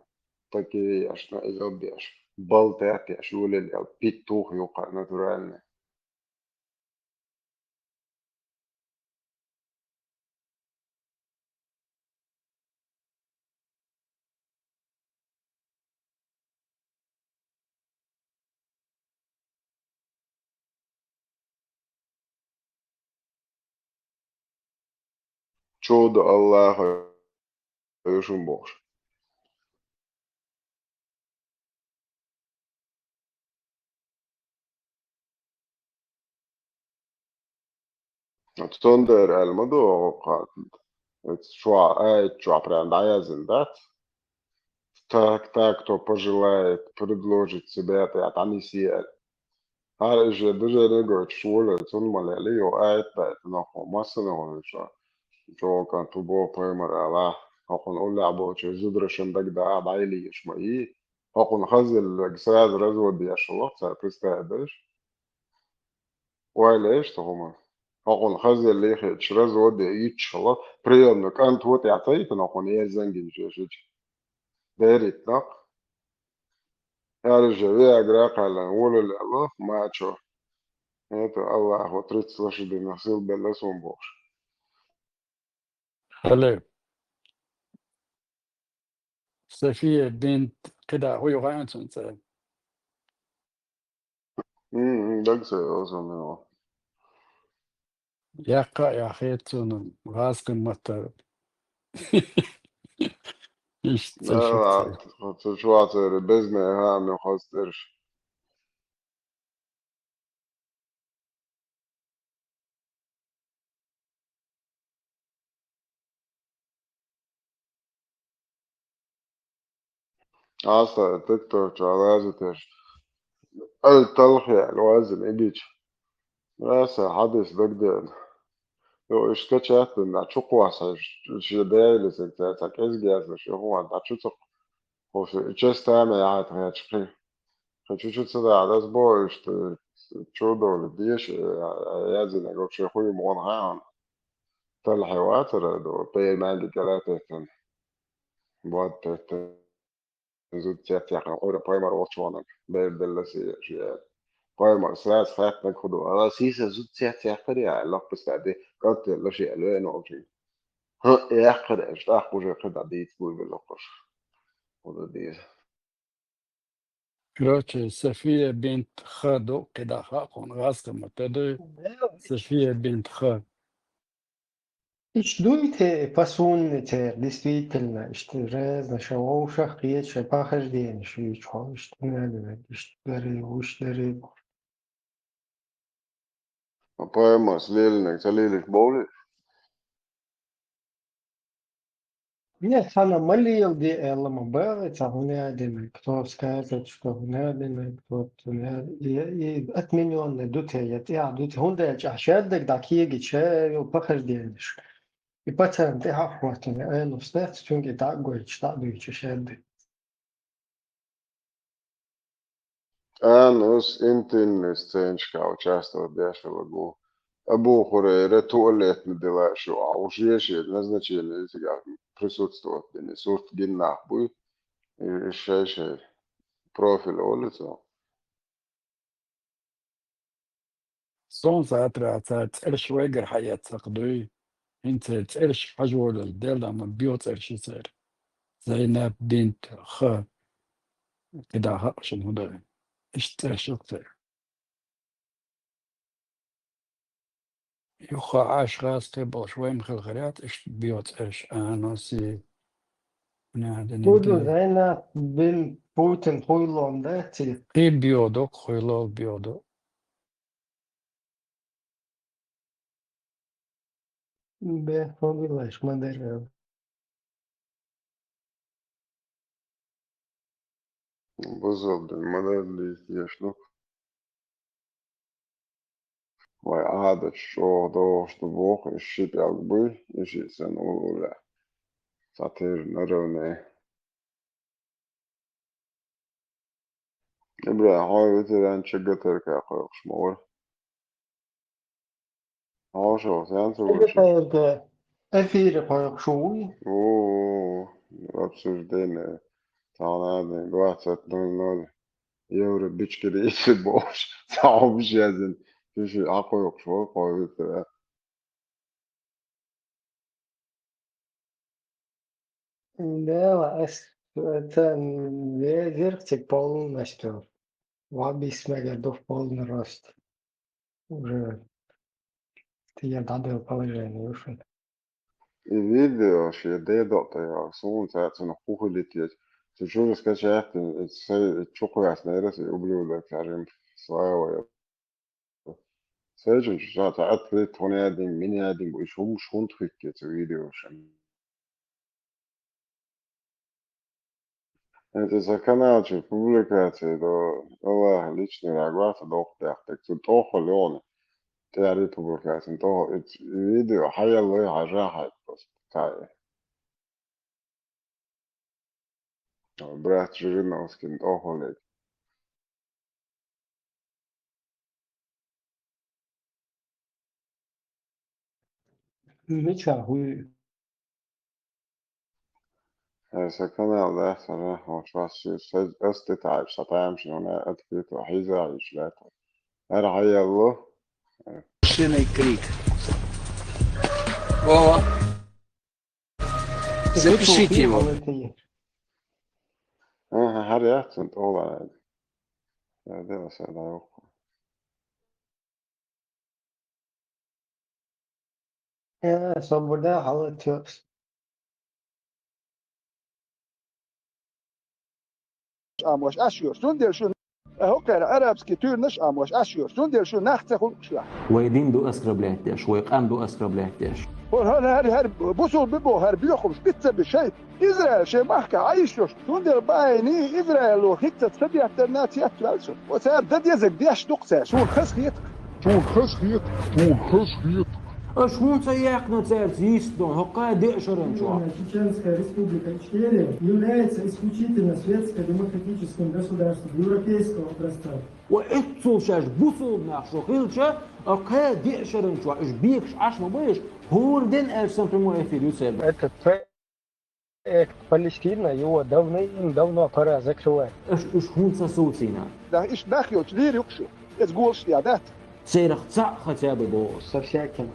تكي أش نأي بيش بل تأتي أشول اللي بيتوخ يوقع ناتورالنا شود الله يشون بوش تندر المدو قاد شو آيت شو прям даязен дать так кто пожелает предложить себя это анисия هر إيش دجا نقعد شغل ثم لي وقاعد بقت نحو مصر ونشا جو كان تبو بريمر على هقول أقول لعبو شو زدر شندك ده قاعد عيلي إيش ما إيه هقول خزل جساد رزو دي أشلون سأبستعدش ولا إيش تهما هقول خزل اللي خيش رزو دي إيش الله بريم كان توت يعطيت نقول إيه زنجي شيء داريت نق يا رجال يا جراق على نقول الله ما تشوف Это Аллах, вот 30 лошадей носил Белесом Бож. هلا صفية بنت كده هو يغير سنة Так се озумело. يقع يا خيتون غاسق مطر لا شو عصير بزنة هامي خاصترش. أصلا تيك توك على تش التلخي الوزن إجيش راسا حدث بقدر لو اشتكت إن تشوقوا شدايل سكتاتك إزجاز شو أنت تشوق هو تشتا ما يعرف هاتشكي خشوش تصدق على أسبوع تشودو لديش يازن أقول شيء خوي مون هان تلحي واتر دو بي مالي جلاتة بعد زود تياتي أخنا قولة بايمر واتشوانك بير دلسي شيء بايمر سلاس فات نكودو أنا سيسا زود تياتي أخري الله بس تعدي قلت لا شيء ألوان أوكي ها يا أخر إشتاق وجه قد عديت بوي باللقش وده دي Короче, София бинт Хадо, когда Хакон Раскама, тогда София бинт Ха. Ich duite pasunete, действительно, что разно, что ушах речь, похождение, что и что надо, что дари. بايمر سليلنك سليلك بولي Нет, она молил, где Элла Мабелла, один, кто скажет, что один, кто-то и отмененный, дутеет, я дут, хунда, عشادك دقيقة شيء وبخجدينش. И потом ты охватываешь, ну, встать, чунги так говоришь, так думаешь, شادك. أنا أس إنتن استنشق أو часто داش لغو أبو خوري туалет медела شو أو شيء назначение себя присутствовать не сурт геннах буй и шесть профиль улица Солнце отрицает, Эрш Вегер Хаят Сакдуи, Инцет Эрш Хажур, Делда Мабиот Эршисер, Зайнаб бинт Ха, когда Хакшин Худой, Иштер يخا عاش غاز قبل شوي مخل غريات إيش بيوت إيش أنا سي نادي Буду ندي зайна бин Путин хуйлом, да, ти? إيه بيودك خيلو بيودو Бе, фогилаш, мадер. بالظبط المدى اللي يشنو وعادة شو دوش تبوخ الشيب يقبل يشي سنة أولى ساتير نروني إبرا هاي بتران شجتر كأخوك شمول هاشو سانسو Ege وشي tayarga efiri koyup şuy. أوه أبسوش دين تعالى قوات نول يوري بيشكري إيش بوش صعب جازن شو أخوك شو قوي بتران Да, это вертик полностью. Ваби смегадов полный рост. Уже я дадил положение ушел. I videoš je dedotajā sunce un puhuļities. Ты что скачать, чоколад снаряд и ублюдок, скажем, своего. Сажен, что это атлет, он один, меня один, и шум тrycket i videosen. Это за канал, что публикации, то, Allah, личный рагват, доктор, так что того леон, تعرف публикации, то видео, حيا الله عجاها просто, брат Жириновский, того лет. Ничего. هذا kanal ده صراحة وشوش استتعب شطام شنو أتكيت وحيزة عيش لا أرعي الله Шинный крик. О, запишите его. هريات سنت أولا هذا بس هذا Ya, son burada halı atıyoruz. Amos ashur sundel shun هوكر عربسكي تورنش أموش أشيور سندل شو نخت خل شو ويدين دو أسرب لهتاش ويقام دو أسرب لهتاش هر بوصل ببو هر بيخم شبتة بشيء إسرائيل شيء محكة عايشوش سندل بايني إسرائيل وحتة سدي أترنات يأتلالسو وسار دد يزك ديش دقسة شون خسخيت شون سيقنا царь هقا دئشرن شو Чеченская республика Ичкерия является исключительно светско-демократическим государством европейского пространства. وإتصل شاش بوصل ناخشو خيلشا أقا دئشرن شو إش بيكش عش مبايش هوردن أرسن прямой эфир Юсельб. Этот проект Палестина его давно пора закрывать. إش хунца социна. Да إيش ناخيو تلير يقشو إتقولش يا دات سيرخ цах хотя бы босс. Со всяким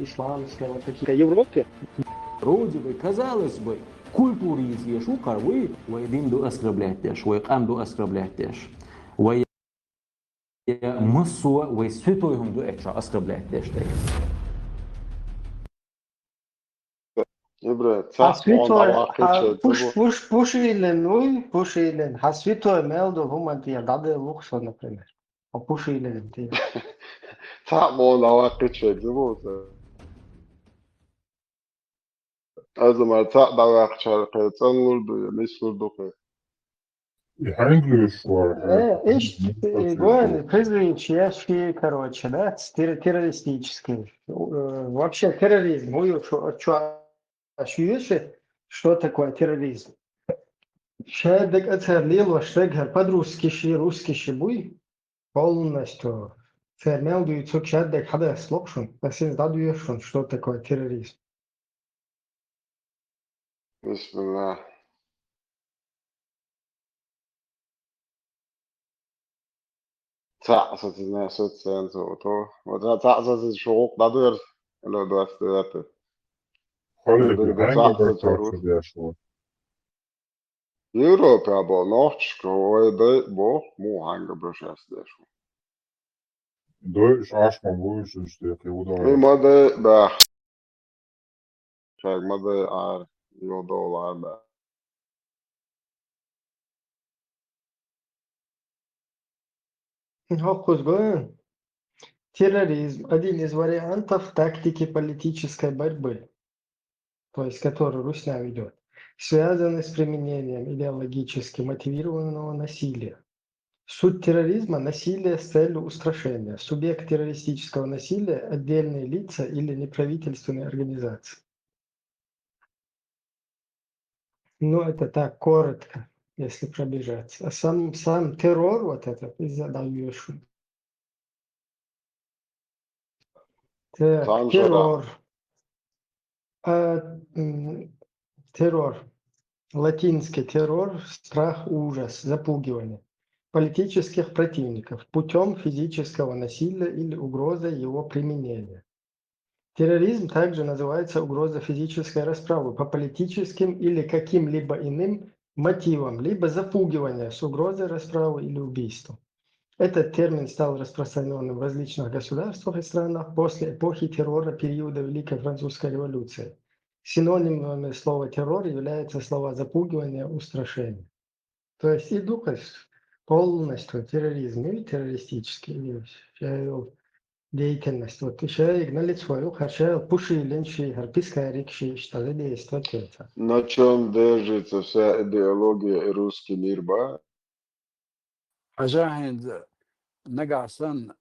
исламская, вот такие Европе. Вроде бы, казалось бы, культуризм ешу карвы, ويدين دو أسكربلاتش ويقام دو أسكربلاتش وي مصوا ويسفتوهم دو إتشا أسكربلاتش ده. Пушилен, а святой Мелдо, Гумантия, Даде Луксо, например. Пушилен, ты. Also mal da war شرقي تنقل بمثل دقيق. English or Чешский, короче, да, террористический. Вообще терроризм. Что такое терроризм? Шедек оцерлил, штегер по-русски, русский буй полностью. Фермел дует, шедек хада слопшун. Пасин дадуешун, что такое терроризм. بسم الله. تعصت الناس تسانتو تو وتعصت الشروق دادر لو دوست Europa aber noch schreibe bo mu hange beschäftigt. Deutsch aşma bu iş işte Teodor. Made ba. Çak made ar yodolar ba. Терроризм – один из вариантов тактики политической борьбы, то есть которую Русня ведет, связанный с применением идеологически мотивированного насилия. Суть терроризма – насилие с целью устрашения. Субъект террористического насилия – отдельные лица или неправительственные организации. Ну, это так, коротко, если пробежаться. А сам террор, вот этот, и задаешь. Так, террор. Террор. Латинский террор, страх, ужас, запугивание политических противников путем физического насилия или угрозой его применения. Терроризм также называется угроза физической расправы по политическим или каким-либо иным мотивам, либо запугивание с угрозой расправы или убийства. Этот термин стал распространенным в различных государствах и странах после эпохи террора периода Великой Французской революции. Синонимами слова террор являются слова запугивание, устрашение. То есть и полностью терроризм и террористический деятельность. Вот еще игнали свою, хотя пуши ленчи, харпийская рикши, что за действие. На чем держится вся идеология и русский мир, ба? أجاهد نقاصن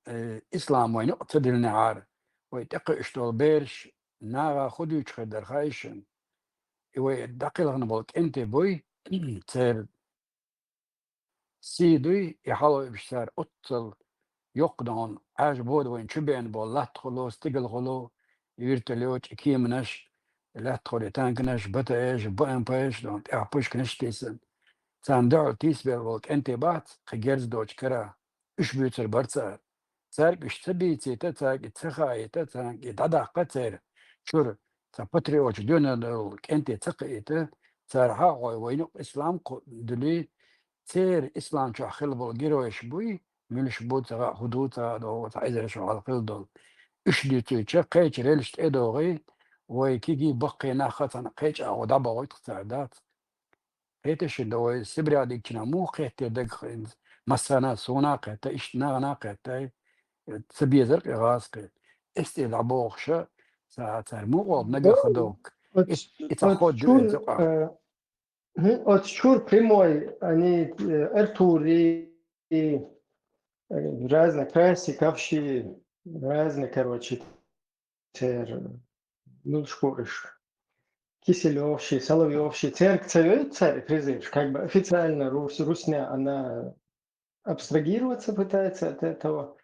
إسلام وين اقتدي النعار ويتقي اشتغل بيرش ناغا خدو يتخدر خايشن ويدقي لغنبولك انت بوي تير سيدوي يحلو بشتار اتصل يقدون عاج بود وين شبين بول لا تخلو استقل خلو يرتليوش كيمنش لا تخلو تانكنش بتايش بأن بايش دون اعبوش كنش تيسن ساندعو تيسبيل بولك انت بات خجرز دوش كرا اش بيوتر برتسار سارك اش تبيتي تتاك تخاي تتاك دادا قتر شور تبتريوش دون دولك انت تقيت سارها وينو اسلام دلي تير اسلام شو خلبو جيروش بوي ملش بوتا حدوتا دو تعيزر شو على قلدول اش ديتو تشقيت ريلشت ادوغي ويكيجي بقي ناخذ انا قيش او دابا ويت تعدات قيتش دو سبرا ديكنا مو قيت دق مسانا سونا قيت اشنا قيت سبي زرق غاز قيت استي لعبوخشة ساعات مو نجا خدوك От اتخد чур прямой, они Артури, разные красиковшие, разные, короче, ну, шкурыш. Киселевщий, Соловьевщий, царь призыв, как бы официально Русня, она абстрагироваться пытается от этого,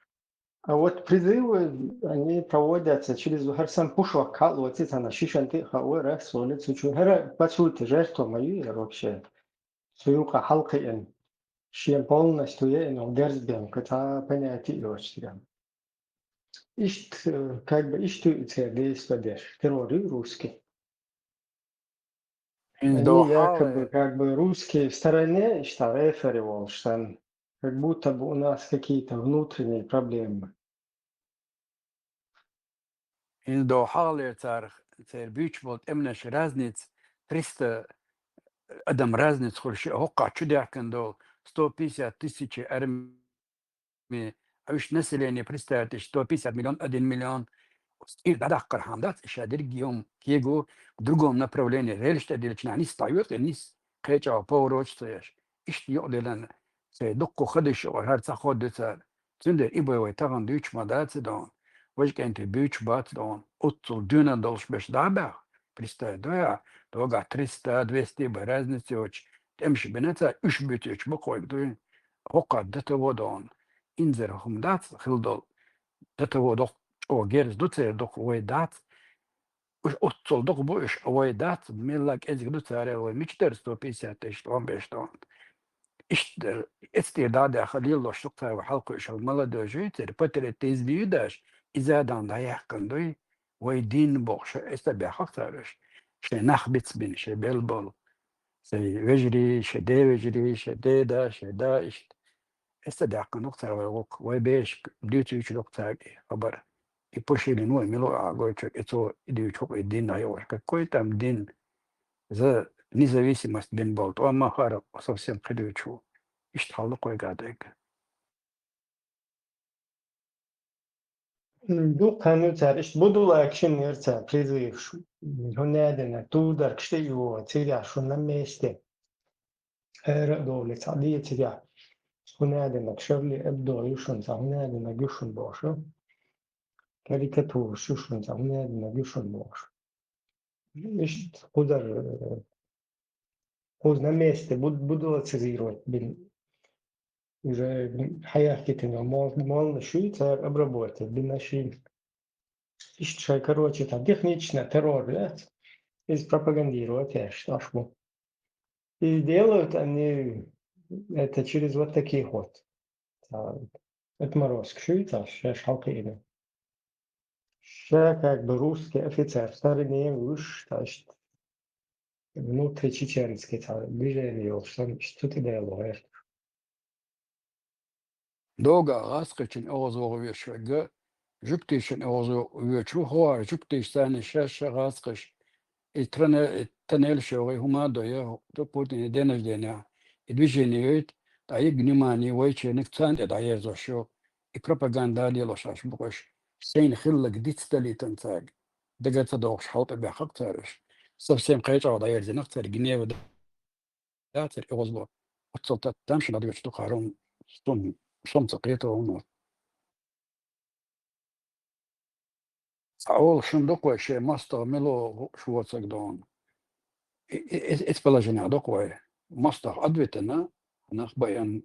а вот призывы, они проводятся через Харсан Пушва, Калуатица, на Шишанты, Хауэра, Солицу, Чухара, по сути, жертва мою, вообще, Суюка Халкаен, Шием полностью, я, но Герзбен, это понятие очень. Ишт, как бы, иштуется действие, терроры русские. Они якобы как бы русские в стороне, что реферировал, что как будто бы у нас какие-то внутренние проблемы. индо حالة تار بيش بولت امنش رازنيц 300 ادم رازنيц خلش هوقع чудя كندو 150 тысяч армии اوش население представьте 150 миллион 1 миллион и да кархамдат шадир гиом кего в другом направлении рельшта делчна не встаёт и не кеча поворочтаешь ишт ёлелен се докко ходиш هر ходится цунде ибой таган дюч мадат дон вожкенте бюч бат дон отцу дюна долш беш дабах представь да дога 300 200 разницы оч темш бенета уш бютөч бокой ду хока дата водон инзер хумдат хилдол дата водок о герз дуце док ойдат уж отцол док бош ойдат мелак эзик дуцаре ой мичтер 150 тысяч 15 тонн İşte istidade halil şukta ve halkı işal maladojuyter patire tezbiyudaş izadan da yakındı ve din boğuşa işte bir haktarış şey nahbits bin şey belbol şey vecri şey de vecri şey de da şey da işte işte de yakın nokta ve ok ve beş dütü üç nokta haber ipoşilin ve milo agoyçak eto idiyu çok din ayol какой там din за независимость бен болт ama хара совсем предвечу İşte halı koy gadik. Ну, кануцар, işte bu dula akşam yerse prizir şu. Hünedene tuğdar kişte yuva tira şundan meşte. Era dole tadiye tira. Hünedene kşavli ebdo yuşun sa hünedene güşün boşu. Karikatür şuşun sa hünedene güşün boşu. İşte kudar kuzna meşte bu dula tizirot bin уже حياتي мало швейцар обработать бинаши ища короче там технично террор из пропагандировать что ж и делают они это через вот такие вот отморозк швейцар сейчас халкины сейчас как бы русский офицер старый уж внутричеченский движение что ты делаешь Doga askıçın oğuz veşge jüktişin oğuz veçu hoar jüktişten şaş askış itrane tanel şoy huma doya doputin denejlena edvijeniyet dayı günimani veçenik tsan da yerzo şo propaganda liloşaş buqoş sen xillik ditstalitan tag daga doqş halta bi haqtarış совсем qayca da yerzenak tar gnev da tar oğuz bu otsaltat tamşın da veçtu qarum Солнце кретовно. Аол шундокой ше масто мело швоцагдон. Эт положение докой. Масто адветена нах баян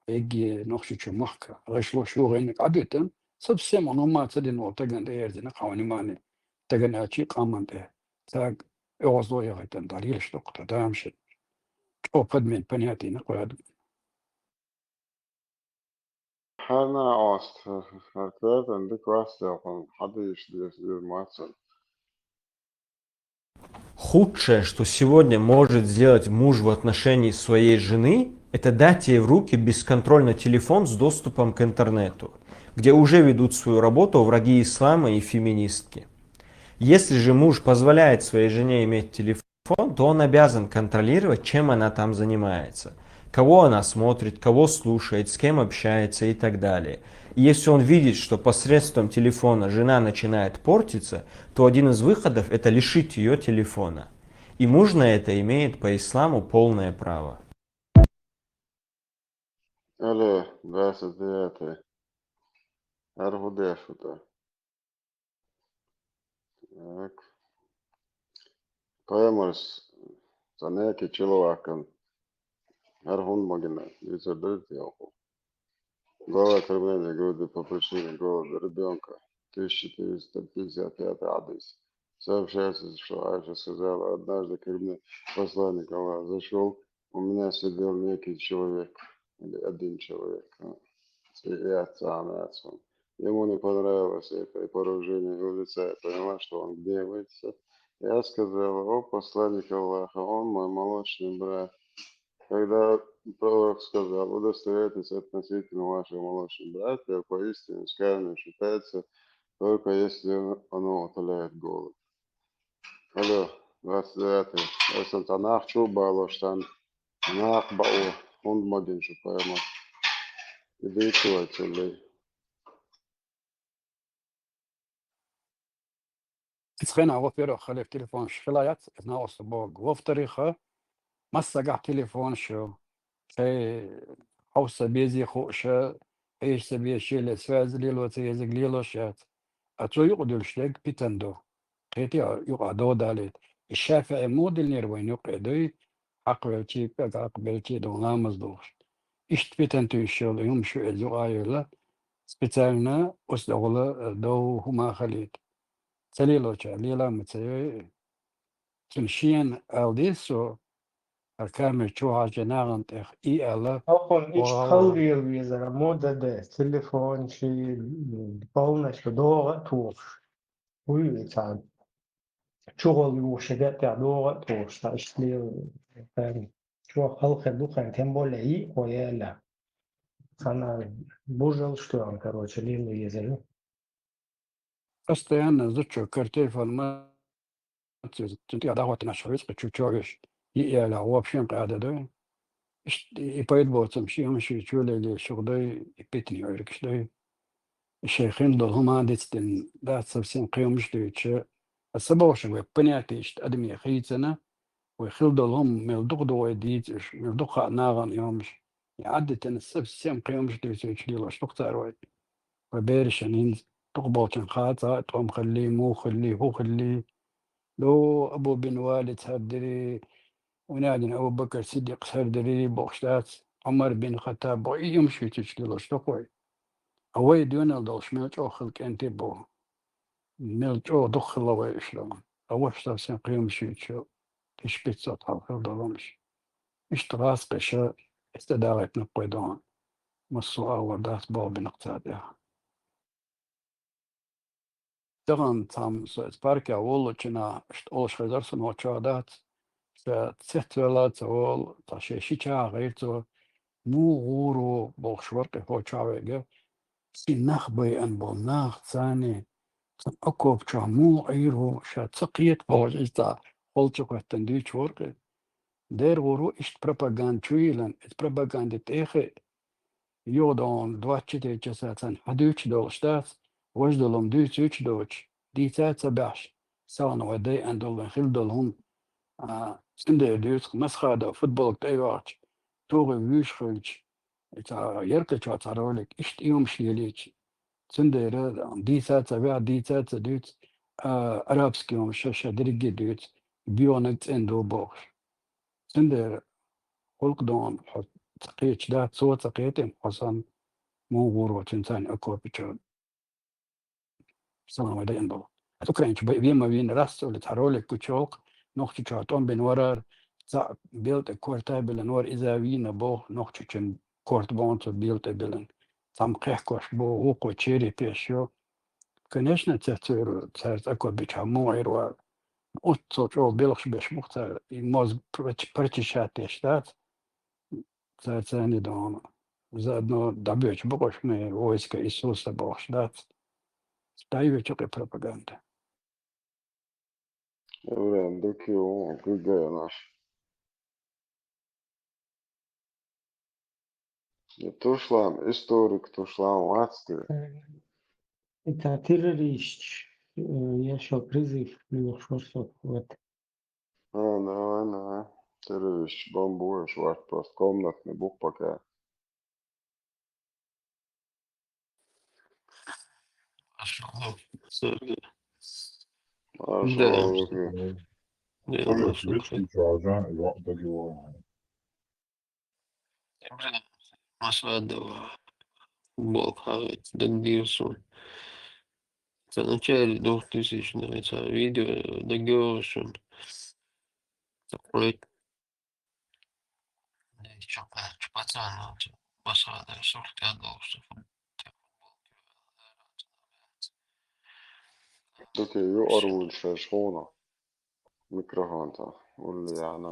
эги нохшичу махка. Решло шурен адветен. Совсем оно мацадин ол таган дердина каванимани. Таган ачи каманте. Так эозло ягайтан далил штокта дамшит. Опадмен понятие накояд. Она ответ dik van hadis мацан. Худшее, что сегодня может сделать муж в отношении своей жены, это дать ей в руки бесконтрольно телефон с доступом к интернету, где уже ведут свою работу враги ислама и феминистки. Если же муж позволяет своей жене иметь телефон, то он обязан контролировать, чем она там занимается. Кого она смотрит, кого слушает, с кем общается и так далее. И если он видит, что посредством телефона жена начинает портиться, то один из выходов – это лишить ее телефона. И муж на это имеет по исламу полное право. Алло, здравствуйте, Аргудешута. Так. Paimars Занеки человеком. Аргун Магина. Изобрет ялку. Глава кормления груди по причине голода ребенка. 1455 адрес. Сообщается, что Айша сказала, однажды ко мне посланник Аллаха зашел, у меня сидел некий человек, или один человек, и отцом, и отцом. Ему не понравилось это, и по выражению его лица я поняла, что он гневается. Я сказала, о, посланник Аллаха, он мой молочный брат. Когда пророк сказал, удостоверьтесь относительно вашего молочного брата, поистине скверно считается, только если оно утоляет голод. Алло, 29-й. Если Танах чубало, что Танах бау, он могин шупаема. Иди чувачулей. Исхена وفيرو خليف تليفون شخلايات إثنا وصبوغ وفتريخة مسجع تليفون شو في حوصة بيزي خوشة إيش سبيه شيء لسواز ليلو تيزق ليلو شات أتو يقدر شلك بيتندو قيتي يقعدو داليت الشافعي موديل نيروين يقعدوي عقبلتي بقى عقبلتي دو غامز دوش إشت بيتنتو يشول يوم شو إزو آيولا سبيتالنا أسدغلا دو هما خليت سليلوچا ليلا متسوي تنشين ألديسو الكامل شو جناغن تخ إي ألا أخون إيش وغاو تخلي الويزر مودة ده تليفون شي بولنش بدورة توش ويتعب شغل وشجات دورة توش تعيش لي فاهم شو خلق دوخن تنبول لعي ويلا أنا بوجل شتوان короче ليلو يزر постоянно зачо картельфон ما تنتي دعوة نشويس كتشوش إي ألا وابشين قاعدة ده إيش يبايد بوتم شي مشي تشولي لي شغدي يبيتني يوركش ده الشيخين دول هم عادتين ده سبسين قيوم مش دويتش السبوش ويبنياتي إيش أدمي خيتنا ويخل دول هم ملدوق دو يديتش ملدوق ناغن يومش يعدت أن السبسين قيوم مش دويتش ليلو شلوق تاروي وبيرش أنين تقبوتن خاطا تقوم خلي مو خلي هو خلي لو أبو بن والد هردري ونادن أبو بكر صديق هردري بوشتات عمر بن خطاب بو يمشي تشكيلو شلوقوي أوي دون دوش ملج أو خلق أنت بو ملج أو دخل الله إشلون أوش تفسين قيم شو تشبيت طال دولمش اشتراس قشة استدارت نقيدون مصر وردات بو بنقطادها طبعا تام سباركا والله كنا أولش خزرسن وشادات فتحتولات أول تشيشيشا غيرتو مو غورو بوخشورك هو شاويجا سينخبي أن بولناخ ثاني أكوب شامو عيرو شاتسقيت بوجيتا قلتو كتنديش ورقة دير غورو إشت بروباغاندشويلن إت بروباغاند تيخي يودون دواتشتي جساتن حدوش دولشتات وجدولم دوتش دوتش ديتات سباش سان ودي أندولن خلدولهم سندي دوت مسخادة فوتبول تيواتش توغي ويشخلش إتا يركش واتارولك إشت يوم شليليش سندير ديتات سبع ديتات دوت أرابسكي ومشاشة درجي دوت بيونت اندو بوش سندير خلق دون حط تقيتش دات صوت تقيتم حسن مو غورو تنسان أكو بيشون سلام ودي اندو أتوكرينش بيما بين راس ولا تحرولك كتشوق نوختي شاتون بين ورا بيلت كورتا بلن ور إذا وينا بو نوختي كن كورت بونت بيلت بلن там قيحكوش بو وقو تشيري بيشو конечно царь такой бичаму ирва отцо белых беш мухта и мозг прочищать штат царь не дома заодно добьёшь богошные войска Иисуса Бог штат ставить пропаганда Öğrendik o kıgayanaş. Tuşlam istorik tuşlam atstı. Это террорист. Я шел призыв, шел вот. Ana. Terörist bombu svartpost komnatni bukpakē. Maşallah. Ой, свечки чужа, и вот договор. Футбол Дагерсон. В начале 2000-х это видео Дагерсон. Такой пацан басады суртка долсы. Toki ju arvulse schoona. Mikrofanta. Ulli jääna.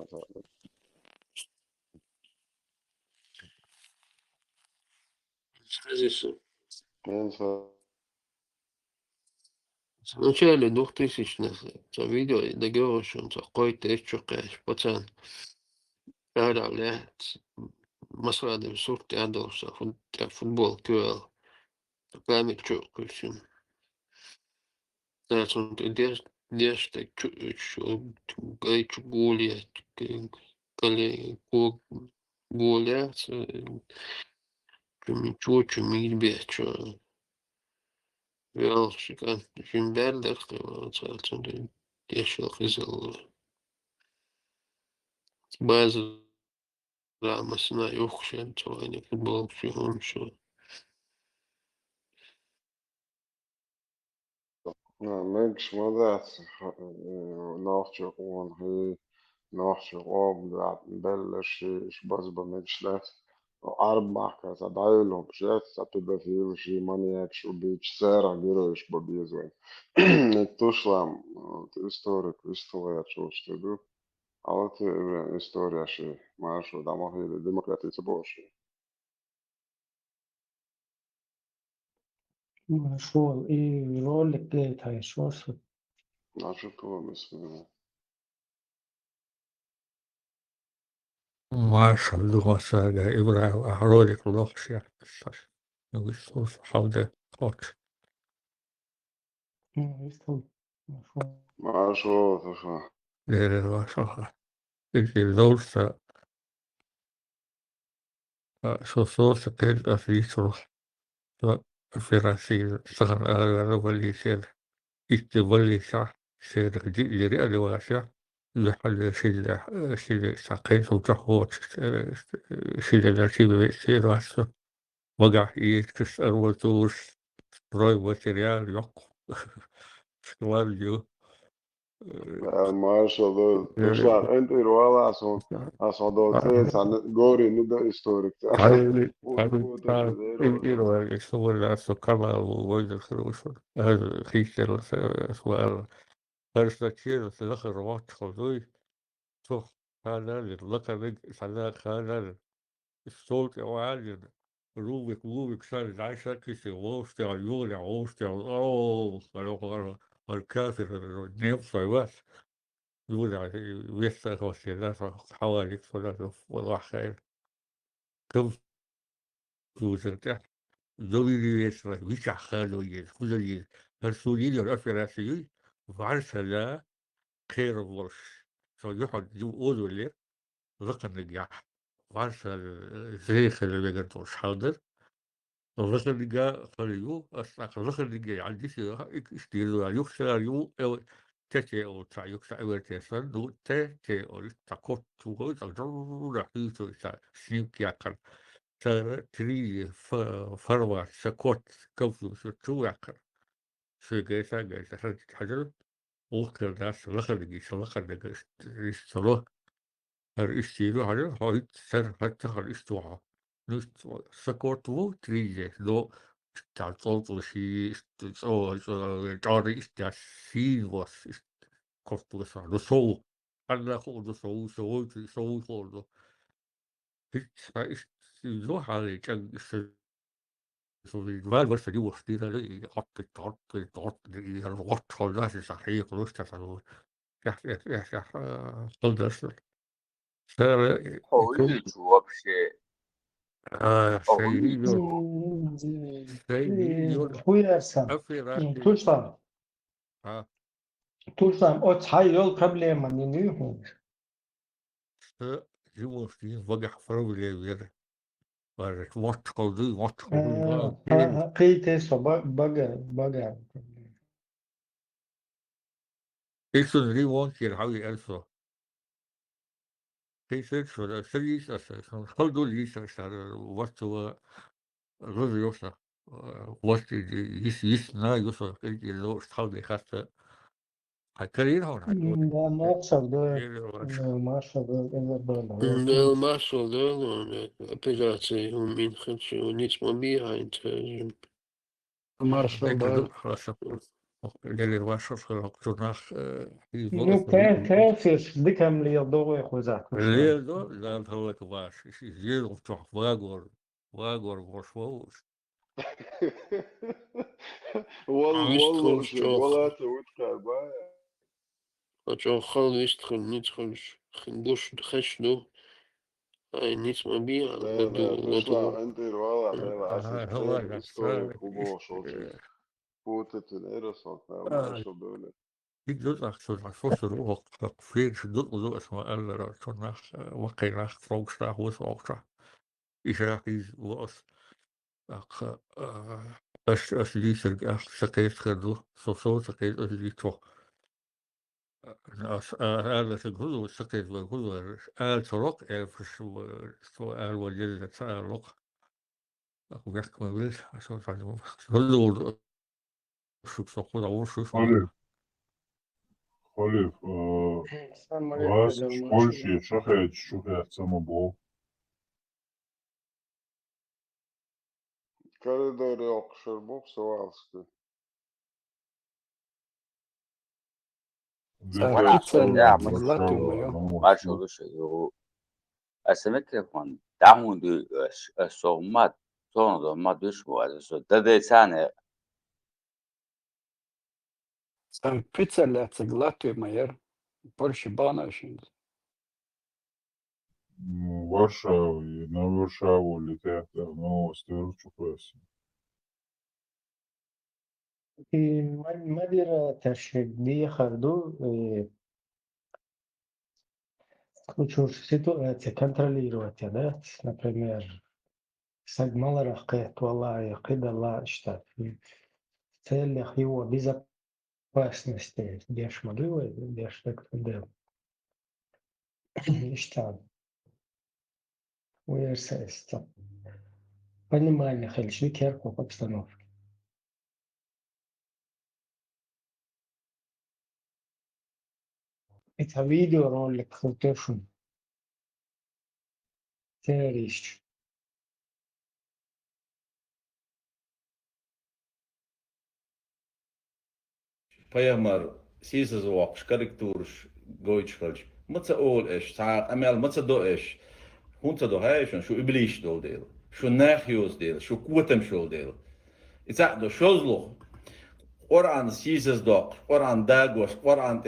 В начале 2000-х это видео Дагерсон такой течокаш пацан. Ärä masada surti adolsa futbol kyllä päämitjuokkuisin. Tässä on tietysti kaikki kuulijat, kuulijat, чуть мильбечо. Велшика, Жимберлер, царцун, дешел хизел. База Рамасна юхшен, цоани футбол, шо. Meks madāc nākšķi un nākšķi obligāt belleši bazba mekšlēt. Arbākā tā dailum šeit, tā pedofīlu šī maniekšu bijuši sērā girojuši babīzvai. Tušlām istoriku iztuvējāt šo šķidu. Alati istorija šī māšu damahīli demokratija boši. شو إيه رول لك هاي شو صار Našu to mēs Маша Лугасага Ибраев ролик Лохшия. Нугисус Хауде Хоч. Māšu tušā. Дерер Вашаха. Ики Лорса Сососа Кел Афисру. Ферасил Саган Агара Валисер. Икти Валиса Сер Жири Аливаша. لحل شيل ساقين وتحوط شيل الأرشيف سير راسه وقع يكسر وتوش روي وتريال يق والجو Mašallah, tušlān, enti ir vēlās un daudz teica, gori nida istorika. هذه يصور راسه كما وجد الخروج هذا خيشة سؤال هذا كثير في الآخر وقت خذوي شوف هذا اللقب هذا الصوت عالي روبك صار عايشة كيسي ووستي عيوني ووستي الكافر نفسه بس يقول يفتح وسيلات حوالي ثلاثة والله خير كم توزرته زوجي يسرع ويشع خالو يسكولي السوريين الأفراسيين وعرسلا خير الورش يحد يقولوا لي رقم نجاح وعرسل زيخ اللي بيقدرش حاضر الرقم اللي جا خليو أصلاً الرقم اللي جا عندي شيء يشتري يخسر يو أو تتي أو تاع يخسر أو تيسن دو تتي أو تكوت تو تجرب رحيتو سنيك ياكل تري فروة سكوت كوفو شو ياكل شو جيسا حجر وكل ناس الرقم اللي جيش الرقم اللي يشتروه الاشتيلو على هاي سر حتى الاستواء سكوتو تريجي لو تعطوط شيء او جاري استاسين واس كوستو سا لو سو انا خو سو خو هيك لو حالي كان ما بس دي وستينا حط الطاط الوقت خلاص صحيح خلاص قدرت سر Koyucu вообще. سيد Хуярсам. أفراد Tursam, o çay yol problema ni nühun. животные вагах проблемы. Вот ходу, Kıyte soba baga. Isso de monte حوالي 1000 في 6 أساسا خلدوا لي وقت غير يوسف وقت يسنا يوسف اللي لو استحضر خاصة هكرين هون Da nossa, massa Wel, Marcel, operatie om ingaan, niets meer behind. Marcel خلاص اللي واش ناخ Nu kafir dikam li yadogı khuzak. اللي لا هو كباش يجير وفتح واغور وشوش والله شيء ولا توتر بايع جو خال يشتغل ندخل خنبوش خشنو هاي niets meer behind. لا تشلع عندي الوضع غير عسل هو خير استوي كوبو شوشي فوتت الإرسال ما شو دولة Ik doe echt zo'n soort ook vlees doet zo als maar alle zo'n nacht wakker nacht vroegstraat was ook zo. Ik zeg iets was als die zich echt verkeerd gedoe zo verkeerd als die toch als alles een goed was verkeerd wel goed was als rock even zo wat je dat zei rock ik werk maar wel zo van zo zoek zo goed over خليف غاز شخولشي شخيت شخيت سمبو коридор يقشر بوك سوالسكي ما شو شو أسمعك كمان دعمو دي الصومات صون ما دوش مو هذا ده ثاني Pizza lätse glatt mer. Porsche bana şimdi. Варшаве, на Варшаву летят, но стерчу пес. Madira tashkiliye khardu kuchur situatsiya контролировать, например, сигналы ракет, والله قيد الله اشتات в целях его безопасности, деш могилы, деш так далее. اشتат. Уерсеста. Понимание хельши керку обстановки. Это видеоролик хутешун. Террорist. Payamar, sizes walk, karikturus, goitschraj. Matza ol ish, taat, amel, matza do ish. Hunta do haishon, shu iblish dol deel. Shu nachios deel, shu kutem shol deel. Itzak do shozloch. Oran sizes dok, oran dagos, oran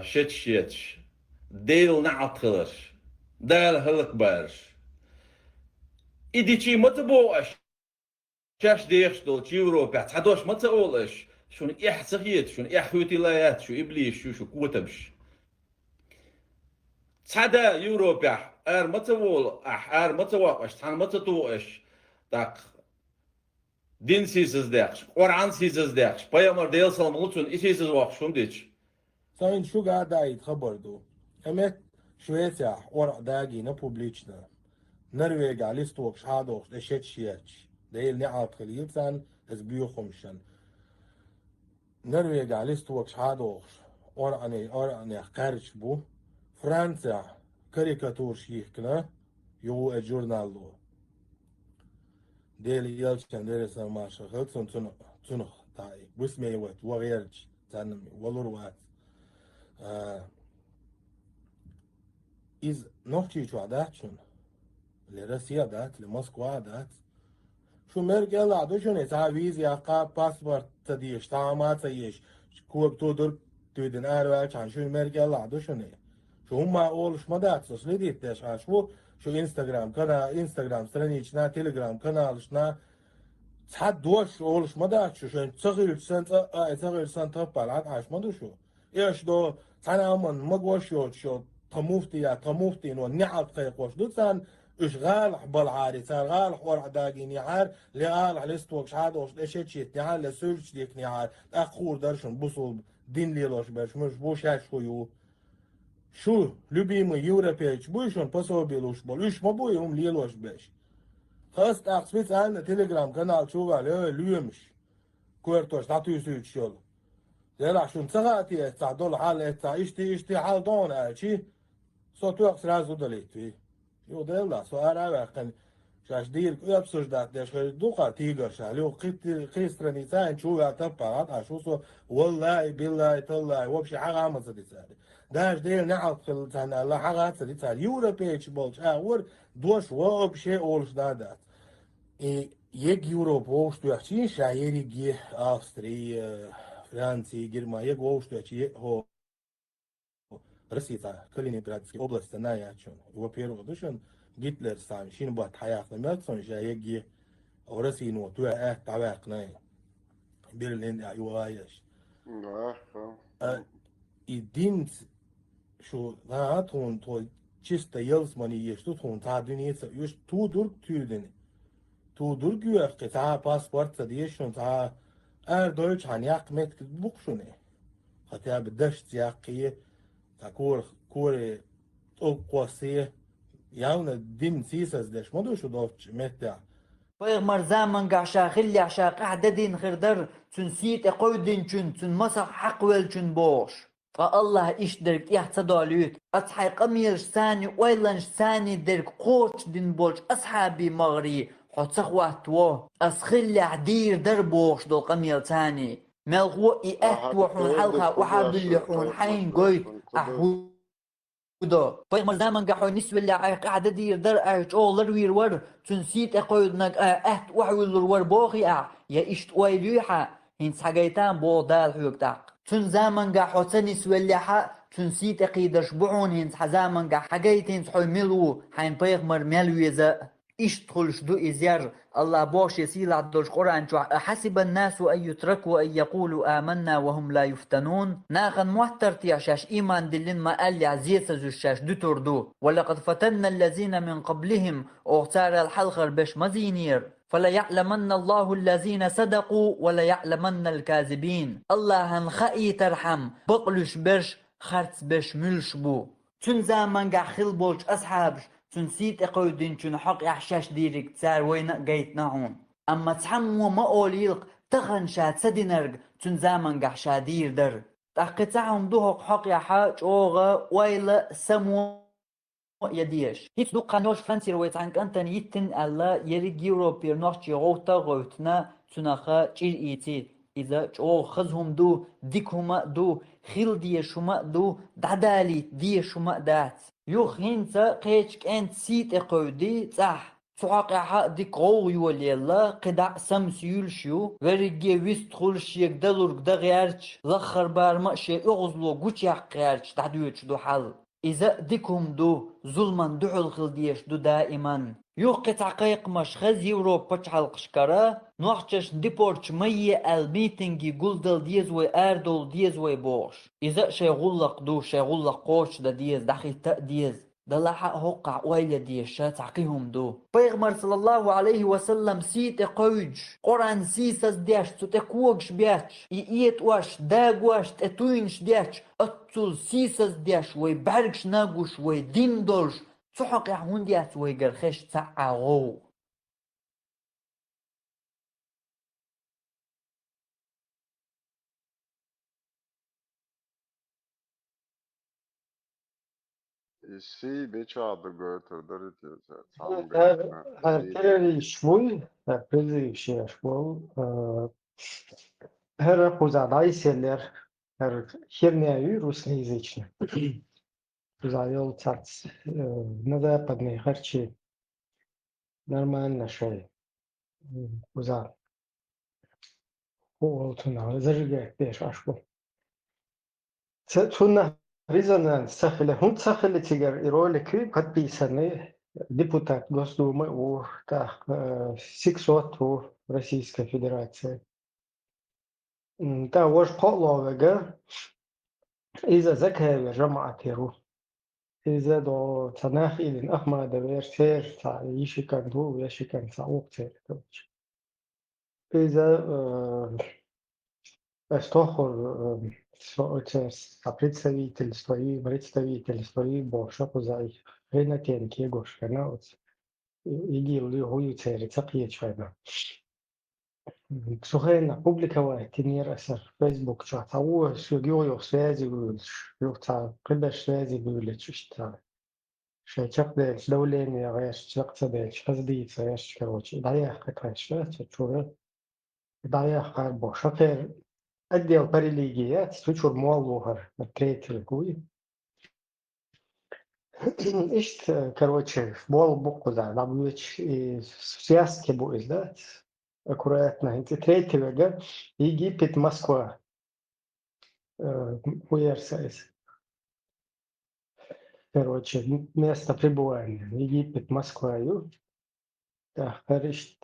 shit. Deel naatgelers. Deel hulkbars. Idichi matza bo ish. Shash deesh dol, Europa, tadosh matza ol ish. شون إحصائيات شون إحوتيلايات شو إبليس شو كوتمش تصدا يوروبيا متوول متواقش تان متتوقش داك دين سيزز داكش قرآن سيزز داكش بايامر ديل سلمولتون إسيزز واقشون ديش ساين شو قاعد يتخبردو أمت شويتيا ورق داقي نبوبليشنا نرويج ليستوكش هادوكش لشيت شياتش ديل نعاد خليلتان از بيوخمشن نرويج ليستوكش هادوكش أوراني خارج بو فرنسا كاريكاتور شيخنا يو الجورنالو ديل يلشان ديرسا ماشا خلصن تنخ تاي بسمي وات وغيرج تانمي ولوروات إز نوحشي شو عداتشون لروسيا دات لموسكوا دات شو مرجع عدوشون إذا فيزا قا باسبورت تديش تعامات يش كوب تودر tüydün ervelken şu mergellerde şunu. Şu umma oluşmadı sosyal ihtiyaç şu Instagram странична, Telegram kanalışna saat doş oluşmadı şu çağırsan tappalat açmadı şu. İş do tanamın magwaşıyor şu tamufti no nihat kaykoşdu sen اشغال بالعاري غال حور عداقي نعار لغال حلستوك شحاد وش اشيت شيت نعار لسوج ديك نعار اخور درشن بوصل دين ليلوش باش مش بوشاش شو любимый европеец بوشون пособилуш бол уж ما بويهم ليلوش باش خاص اقسمت عن تليجرام канал شو على ليومش كورتوش تعطيو سويت شول يلا شو نتغاتي تعدول حال اشتي حال دون اشي صوتو اقسراز ودليتي Jo, dela, så är det verkligen så dir обсуждать, det ska духа тигр шалю, قيس страница نشوف تبعات اشوفه والله بالله تالله вообще حاجه ما صدقت داش ديل نعرف كان الله حاجه صدقت يورا بيج بولش اور دوش вообще олш дадат и ег Европа что yaxshi шаерigi Австрия, Франция, Германия что yaxshi ho Россия, Калининградская область, она я чё. Во-первых, душен Гитлер сам, шин бат хаяк намет, сон жаеги Россия, ну, туя тавак на Берлин, я юаеш. И дин, что, да, тон, то чисто елсмани есть, что тон, та дuniца, юж тудур тюден. Тудур гюэх, та паспорт, садишон, та Deutsch, ханьяк мет букшуне. Хотя бы дашь яқие, كوري قواسية ياونا دين سيساس داش ما دوشو دوش متع Peygamber zaman gaşa xilli aşa qahdedin khirdar tünsiyet qoydin tün masa haqwel tün boş. Fa Allah işdirk ihsa dalüt. Athay qamir sani waylan sani dirk qoç din boş ashabi magri. Hotsaq wahtwo askhilli adir dar boş do qamir sani. ملغو إيات وحون حلقة وحاد اللي حون حين قويت أحودو بيغمر زمان قحو نسوى اللي قاعدة دير در أعيش أولر ويرور تنسيت أقويدناك أهت وحول الور بوغي يا إشت ويليوحا هنس حقايتان بو دال حيوك داق تن زمان قحو تنسوى اللي تنسيت أقيدش بوعون هنس حزامن قح حقايت هنس حوي ملو حين بيغمر ملويزا اشتغل شدو إزيار الله بوش يسيل عدوش قرآن حسب الناس أن يتركوا أن يقولوا آمنا وهم لا يفتنون ناغن محتر تياشاش إيمان دلين ما قال عزيز زوشاش دو تردو ولقد فتنا الذين من قبلهم اغتار الحلقر بش مزينير فلا يعلمن الله الذين صدقوا ولا يعلمن الكاذبين الله هنخئي ترحم بقلش بش خرط بش ملش بو تن زمان قاخل بولش أصحابش تنسيت اقودين تن حق احشاش ديرك تسار وين قيت نعون اما تحمو ما اوليلق تغن شاد سدينرق تن زامن قحشا دير در تاقتعهم دوهق حق يحاج اوغا ويلا سمو يديش هيت دو قانوش فرنسي رويت عنك انتن يتن الا يريق يوروبير نوحش يغوتا غوتنا تنخا جير ايتي إذا جو خزهم دو ديكهما دو خيل ديشهما دو دعدالي ديشهما دات يوخ هنسا قيشك انت سيت اقودي صح سواقع ديك غو يولي الله قدع سمس يلشيو ورقي ويستخل شيك دلورك دا غيرش لخر بارما شي اغزلو قوش يحق غيرش تعدويتش دو حل إذا ديكهم دو ظلما دعو الخلديش دو دائما يوقع تعقيق مش خز يوروبا تحلقشكرا نوحشش ديبورش مية الميتنجي قلدل ديزوي اردول ديزوي بوش إذا شي غلق دو شي غلق قوش دا ديز داخل تأديز دلحق هقع ويلا ديش تعقيهم دو بيغمر صلى الله عليه وسلم سيت قوج قرآن سيساس ديش تتكوغش بياتش إيت واش داق واش تتوينش ديش أتول سيساس ديش ويباركش ناقوش ويدين دولش تحق يحون ديات ويقرخش تعاغو İşi bir çağda götürdü tam هر شوي هر شوي هر خزانای سلر هر херняю русскоязычный завел цац на западной харчи нормально шей хуза полтуна зажигает пеш ашку Цуна резонанс сахали хун сахали тигар и ролики подписаны депутат Госдумы у 600 у Российской Федерации. Та уж половега из-за закая жаматиру. Из-за до цанах или ахмада версер та ишикан ду яшикан саукцер. Из-за Стохор представительство и больше позай ренатенки гошкана вот игил хуyu цери цапьечвайна. Сухена публиковать тенераса Facebook чат, а у сюгио связи вылш, юхта прибеш связи вылечь что. Шейчак дельч давление рэш, чак дельч, хаздица рэш, короче, даях как рэш, чура, даях как бош, отдел по религии, сучур муаллухар, третий гуи. Ишт, короче, муал букву, да, нам и связки будет, да, аккуратно. И третьего, да, Египет, Москва, хуерсайз. Короче, место пребывания. Египет, Москва, да, харишт.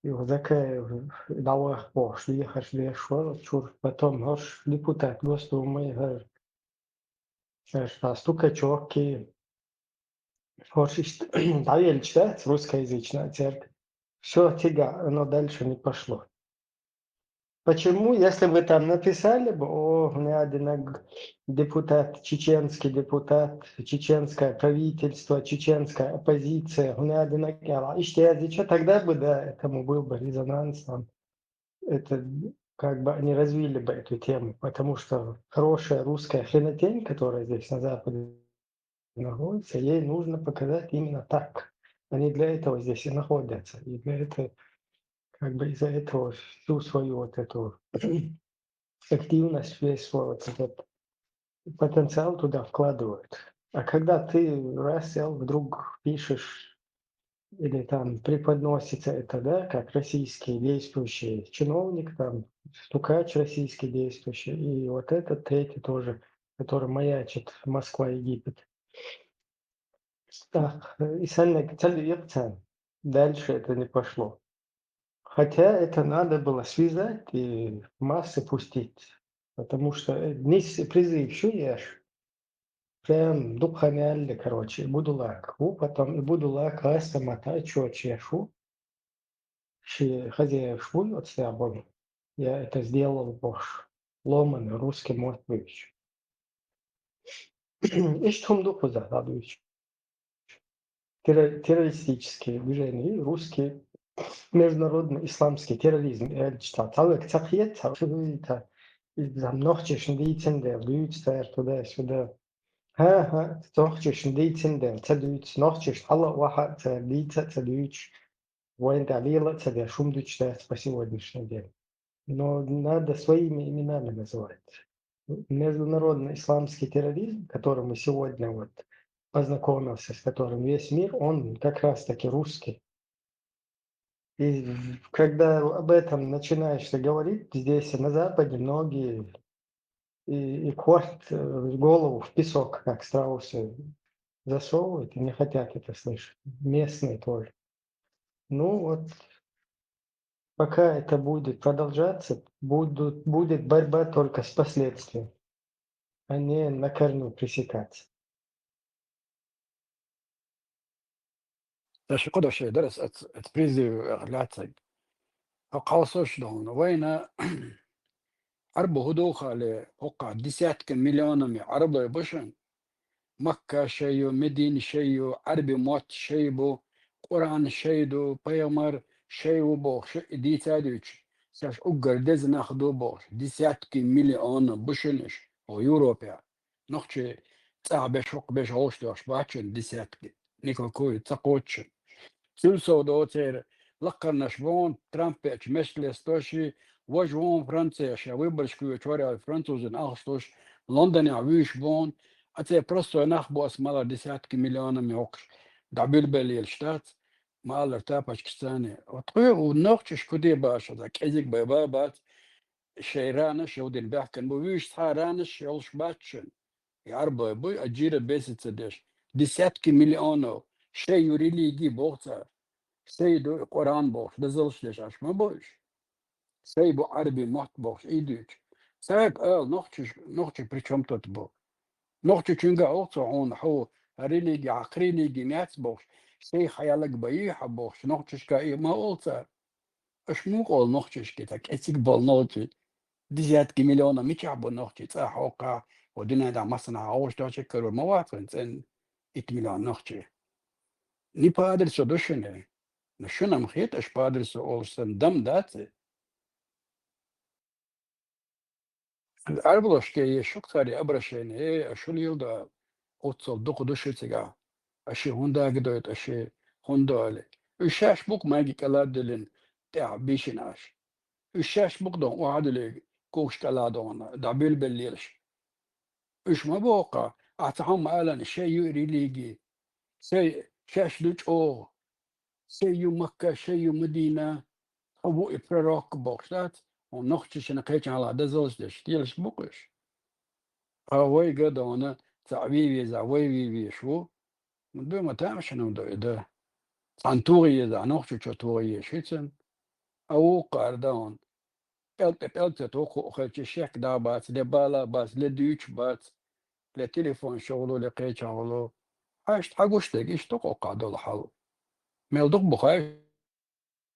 Его такая дала пош, ехать лешо, чур, потом хош депутат Госдумы, стукачок, хош, давели читать русскоязычная церковь. Все, тяга, оно дальше не пошло. Почему, если вы там написали бы, о, у меня один депутат, чеченское правительство, чеченская оппозиция, у меня один ищтязича, тогда бы, да, этому был бы резонанс, там, это как бы они развили бы эту тему, потому что хорошая русская хренотень, которая здесь на Западе находится, ей нужно показать именно так. Они для этого здесь и находятся, и для этого как бы из-за этого всю свою вот эту активность, весь свой вот этот потенциал туда вкладывают. А когда ты раз сел, вдруг пишешь или там преподносится это, да, как российский действующий чиновник, там, стукач российский действующий, и вот этот третий тоже, который маячит Москва, Египет. Так, и дальше это не пошло. Хотя это надо было связать и в массы пустить, потому что призыв шуешь, прям духаняли, короче, буду лак, потом и буду лак, раса мата, чешу, хозяев швуй от себя, я это сделал бош, ломаный русский мой выющий. И что духу загадывающий. Террористические движения, и русские международный исламский терроризм. Я читал, талек цахет, там нохчешн дейтендер, дуются туда-сюда. Ха, нохчешн дейтендер, цадуются, нохчешн, Аллах вахат, цадуются, цадуются. Воин далила, цадя, шумдучта по сегодняшний день. Но надо своими именами называть. Международный исламский терроризм, которым мы сегодня вот познакомился, с которым весь мир, он как раз-таки русский. И когда об этом начинаешь говорить, здесь на Западе многие и корт голову в песок, как страусы, засовывают и не хотят это слышать. Местные тоже. Ну вот, пока это будет продолжаться, будет борьба только с последствиями, а не на корню пресекаться. Даже куда ще درس призыв ляцай. А قاصوش دون وين عرب هدوخ على وقع دساتك مليون عرب بشن مكة شيو مدينة شيو عربي موت شيبو قرآن شيدو بيامر شيو بوخ دي تادوش ساش أقر دز ناخدو بوخ دساتك مليون بشنش أو يوروبيا نخشي تعبش وق بش غوشتوش باتشن دساتك نيكو كوي تقوتشن سلسو دوتير لقرنا شبون ترامبيتش مثل ستوشي وجوون فرنسيش ويبرش كوي توري فرنسوزن أغسطوش لندن عويش بون أتي برسو نخبو اسمالا دساتك مليون ميوكش دعبيل بالي الشتات ما الله ارتابش كستاني وطوي ونوخش كودي باش هذا كيزيك بيبابات شيرانش يودين بحكن بويش صارانش يولش باتشن يعربو بوي أجير بيسة ديش ديساتكي مليونو شي يريلي يجي بوغتا سيدو قرآن بوش دزلش ديش عش ما بوش سيبو عربي محت بوش إيدوش ساك نوختش بريشم تطبو نوختش چونگا اوغتا عون حو هريلي يجي عقريلي يجي ناس بوش سي خيالك بيحة بوش نوختش كا إيه ما أولتا اش مو قول نوختش كتاك اتيك بول نوتي ديزاتكي مليونة ميتشعبو نوختي تاحوقا ودينا دا مصنع عوش دا شكرو مواطن سن 8 مليون نوختي ني بادر سو دوشنه نشنا مخيط اش بادر سو اولسن دم داتي عربلوش كي شوك تاري ابرشين ايه اشول يلدا اوتصل دوكو دوشيتيغا اشي هوندا قدويت اشي هوندالي الشاش بوك ماجي كالادلين تاع بيشناش الشاش بوك دون وعدلي كوش كالادون دابيل بالليلش اش ما بوقع اعتهم الان شي يوري ليجي سي شاش دوش او سي يو مكة شي يو مدينة أبو إبراك بوكسات ونختش نقيتش على دزوز دشتيلش بوكش هواي قد أنا تعبيبي زعويبي شو من دون ما تعمش أنا ده عن توغي إذا نختش توغي شيتن أو قاردون قلت توقو أخذت الشيك دا بات لبالا بات لديوش بات لتليفون شغلو لقيت شغلو عشت حقوش تلاقيش توقو قادو الحلو ميلدوك بخايش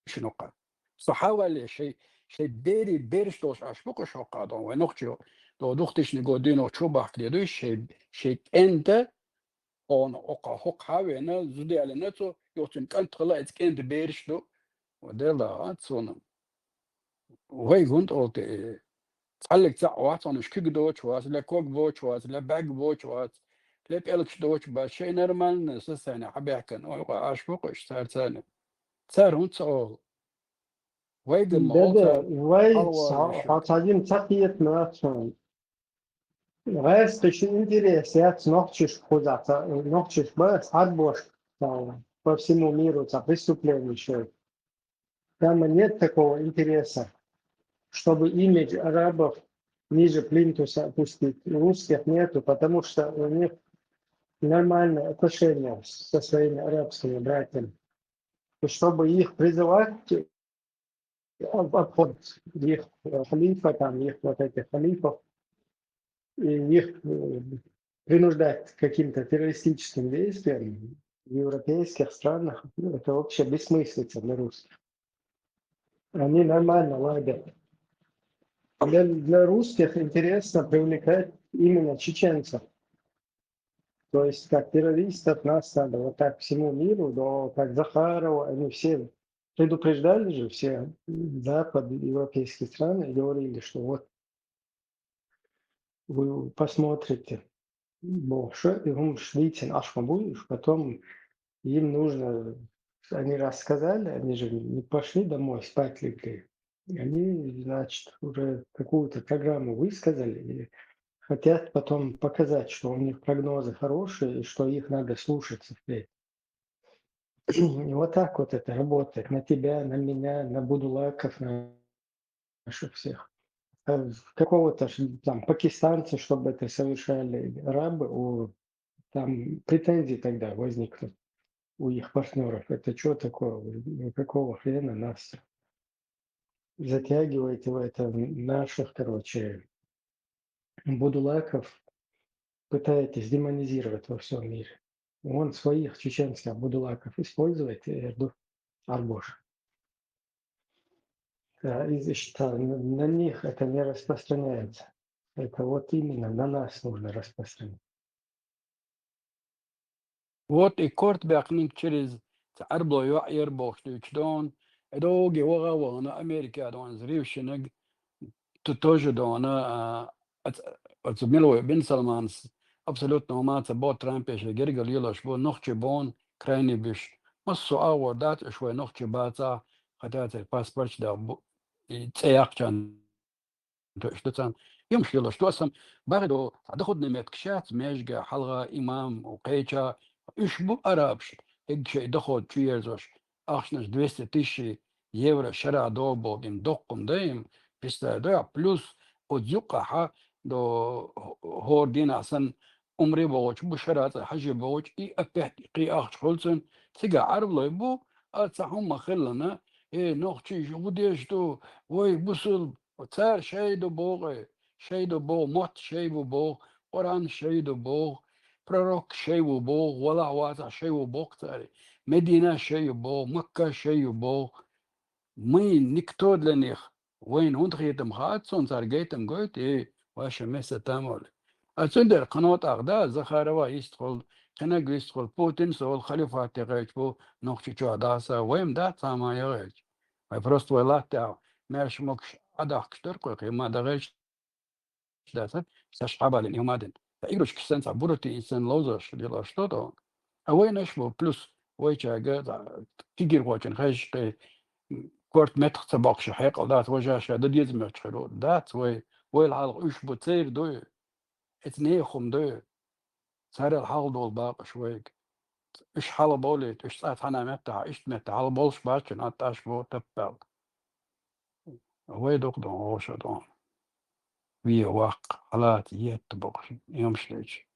شنو قال صحاول شيء بيرش دوش اشبك شو قادون ونختشو لو دختش نقودينو شو بحكي دوش شيء انت اون اوقا حق حاوينا زودي على نتو يوتن كانت طلعت كانت بيرش دو وديلا اتسونا وهي كنت قلت تعلق تاع واتون اش كيك دوش واس لا كوك بوش واس لا باك بوش واس لا بيلكش دوش با شيء نورمال نسس انا حبيحكن اشبك اش صار ثاني صار هونت اول ويجن ما دادا أوتر ويت ألوان شو عطاجين تقيت ماتشون غاز تشين انتريسات نوتشش خودعتا نوتشش بس عدبوش по всему миру преступление еще. Там нет такого интереса, чтобы имидж арабов ниже плинтуса опустить. Русских нету, потому что у них нормальные отношения со своими арабскими братьями. И чтобы их призывать, обход их халифа, там их вот этих халифов, и их принуждать к каким-то террористическим действиям в европейских странах, это вообще бессмыслица для русских. Они нормально ладят. Для русских интересно привлекать именно чеченцев. То есть как террористов нас надо вот так всему миру, до как Захарова, они все предупреждали же, все западноевропейские страны говорили, что вот вы посмотрите, и он швейцен ашмабуешь, потом им нужно, они рассказали, они же не пошли домой спать легли, они, значит, уже какую-то программу высказали и хотят потом показать, что у них прогнозы хорошие и что их надо слушаться впредь. И вот так вот это работает на тебя, на меня, на Будулаков, на наших всех. Какого-то там пакистанца, чтобы это совершали арабы, там претензии тогда возникнут у их партнеров. Это что такое? Какого хрена нас затягиваете в это наших, Будулаков пытаетесь демонизировать во всем мире. Он своих чеченских Будулаков использует и Арбош. И что на них это не распространяется. Это вот именно на нас нужно распространять. Вот и корт бякнин через تعربلو يعير بوش دون دوغي وغا وانا امريكا دون زريو شنق تتوجد وانا اتزميلو بن سلمان ابسولوتно مات بو ترامب ايش جرجل يلاش بو نوخشي بون كرايني بيش مصو اور دات شوي نوخشي باتا خدات الباسبورت دا تسياق كان شتان يمشي يلاش توسم باردو تاخذ متكشات ميجا حلقه امام وقيچا ايش بو ارابش هيك شيء دخل تشيرزوش اخشنش 200,000 евро شرع دوبو بين دقم دايم بيستهدع بلس وتزقها دو هور دين أحسن عمري بوش بشرات حاجة بوش إي أبهت قي أخش خلصن تيجا عرب لا يبو أتصحهم خلنا إيه نوختي شو ديش تو وي بوصل وتار شيء دو بوغ شيء دو بوغ موت شيء بوغ قرآن شيء دو بوغ بروك شيء بوغ ولا واسع شيء بوغ تاري مدينة شيء بوغ مكة شيء بوغ مين نكتود لنيخ وين هون خيتم خات صون صار جيتم قلت إيه واش مسا تامول أتصدر قنوات أغدا زخاروا يستخل خناق يستخل بوتين سول خليفة تغيج بو نوخشي شو داسا ويم دات ساما يغيج ما بروست ولا تاع ماش مكش أدا كشتر قوي ما دغيج داسا ساشحابا لن يومادن فإيروش كسان صبورتي إنسان لوزش ديلا شتوتو أوين أشبو بلس ويشا قاد تيجير واجن خيش كورت متر تباق شحيق ذات وجه شهادة يزمر تخلو ذات وي الحلق إيش بتصير دو اتنيخم دو صار الحال دول باق شويك إيش حال بوليت إيش ساعت حنا متع إيش متع على بولش باشن أتاش بو تبال وي دوك دون وش دون وي واق حالات يتبقش يوم شليش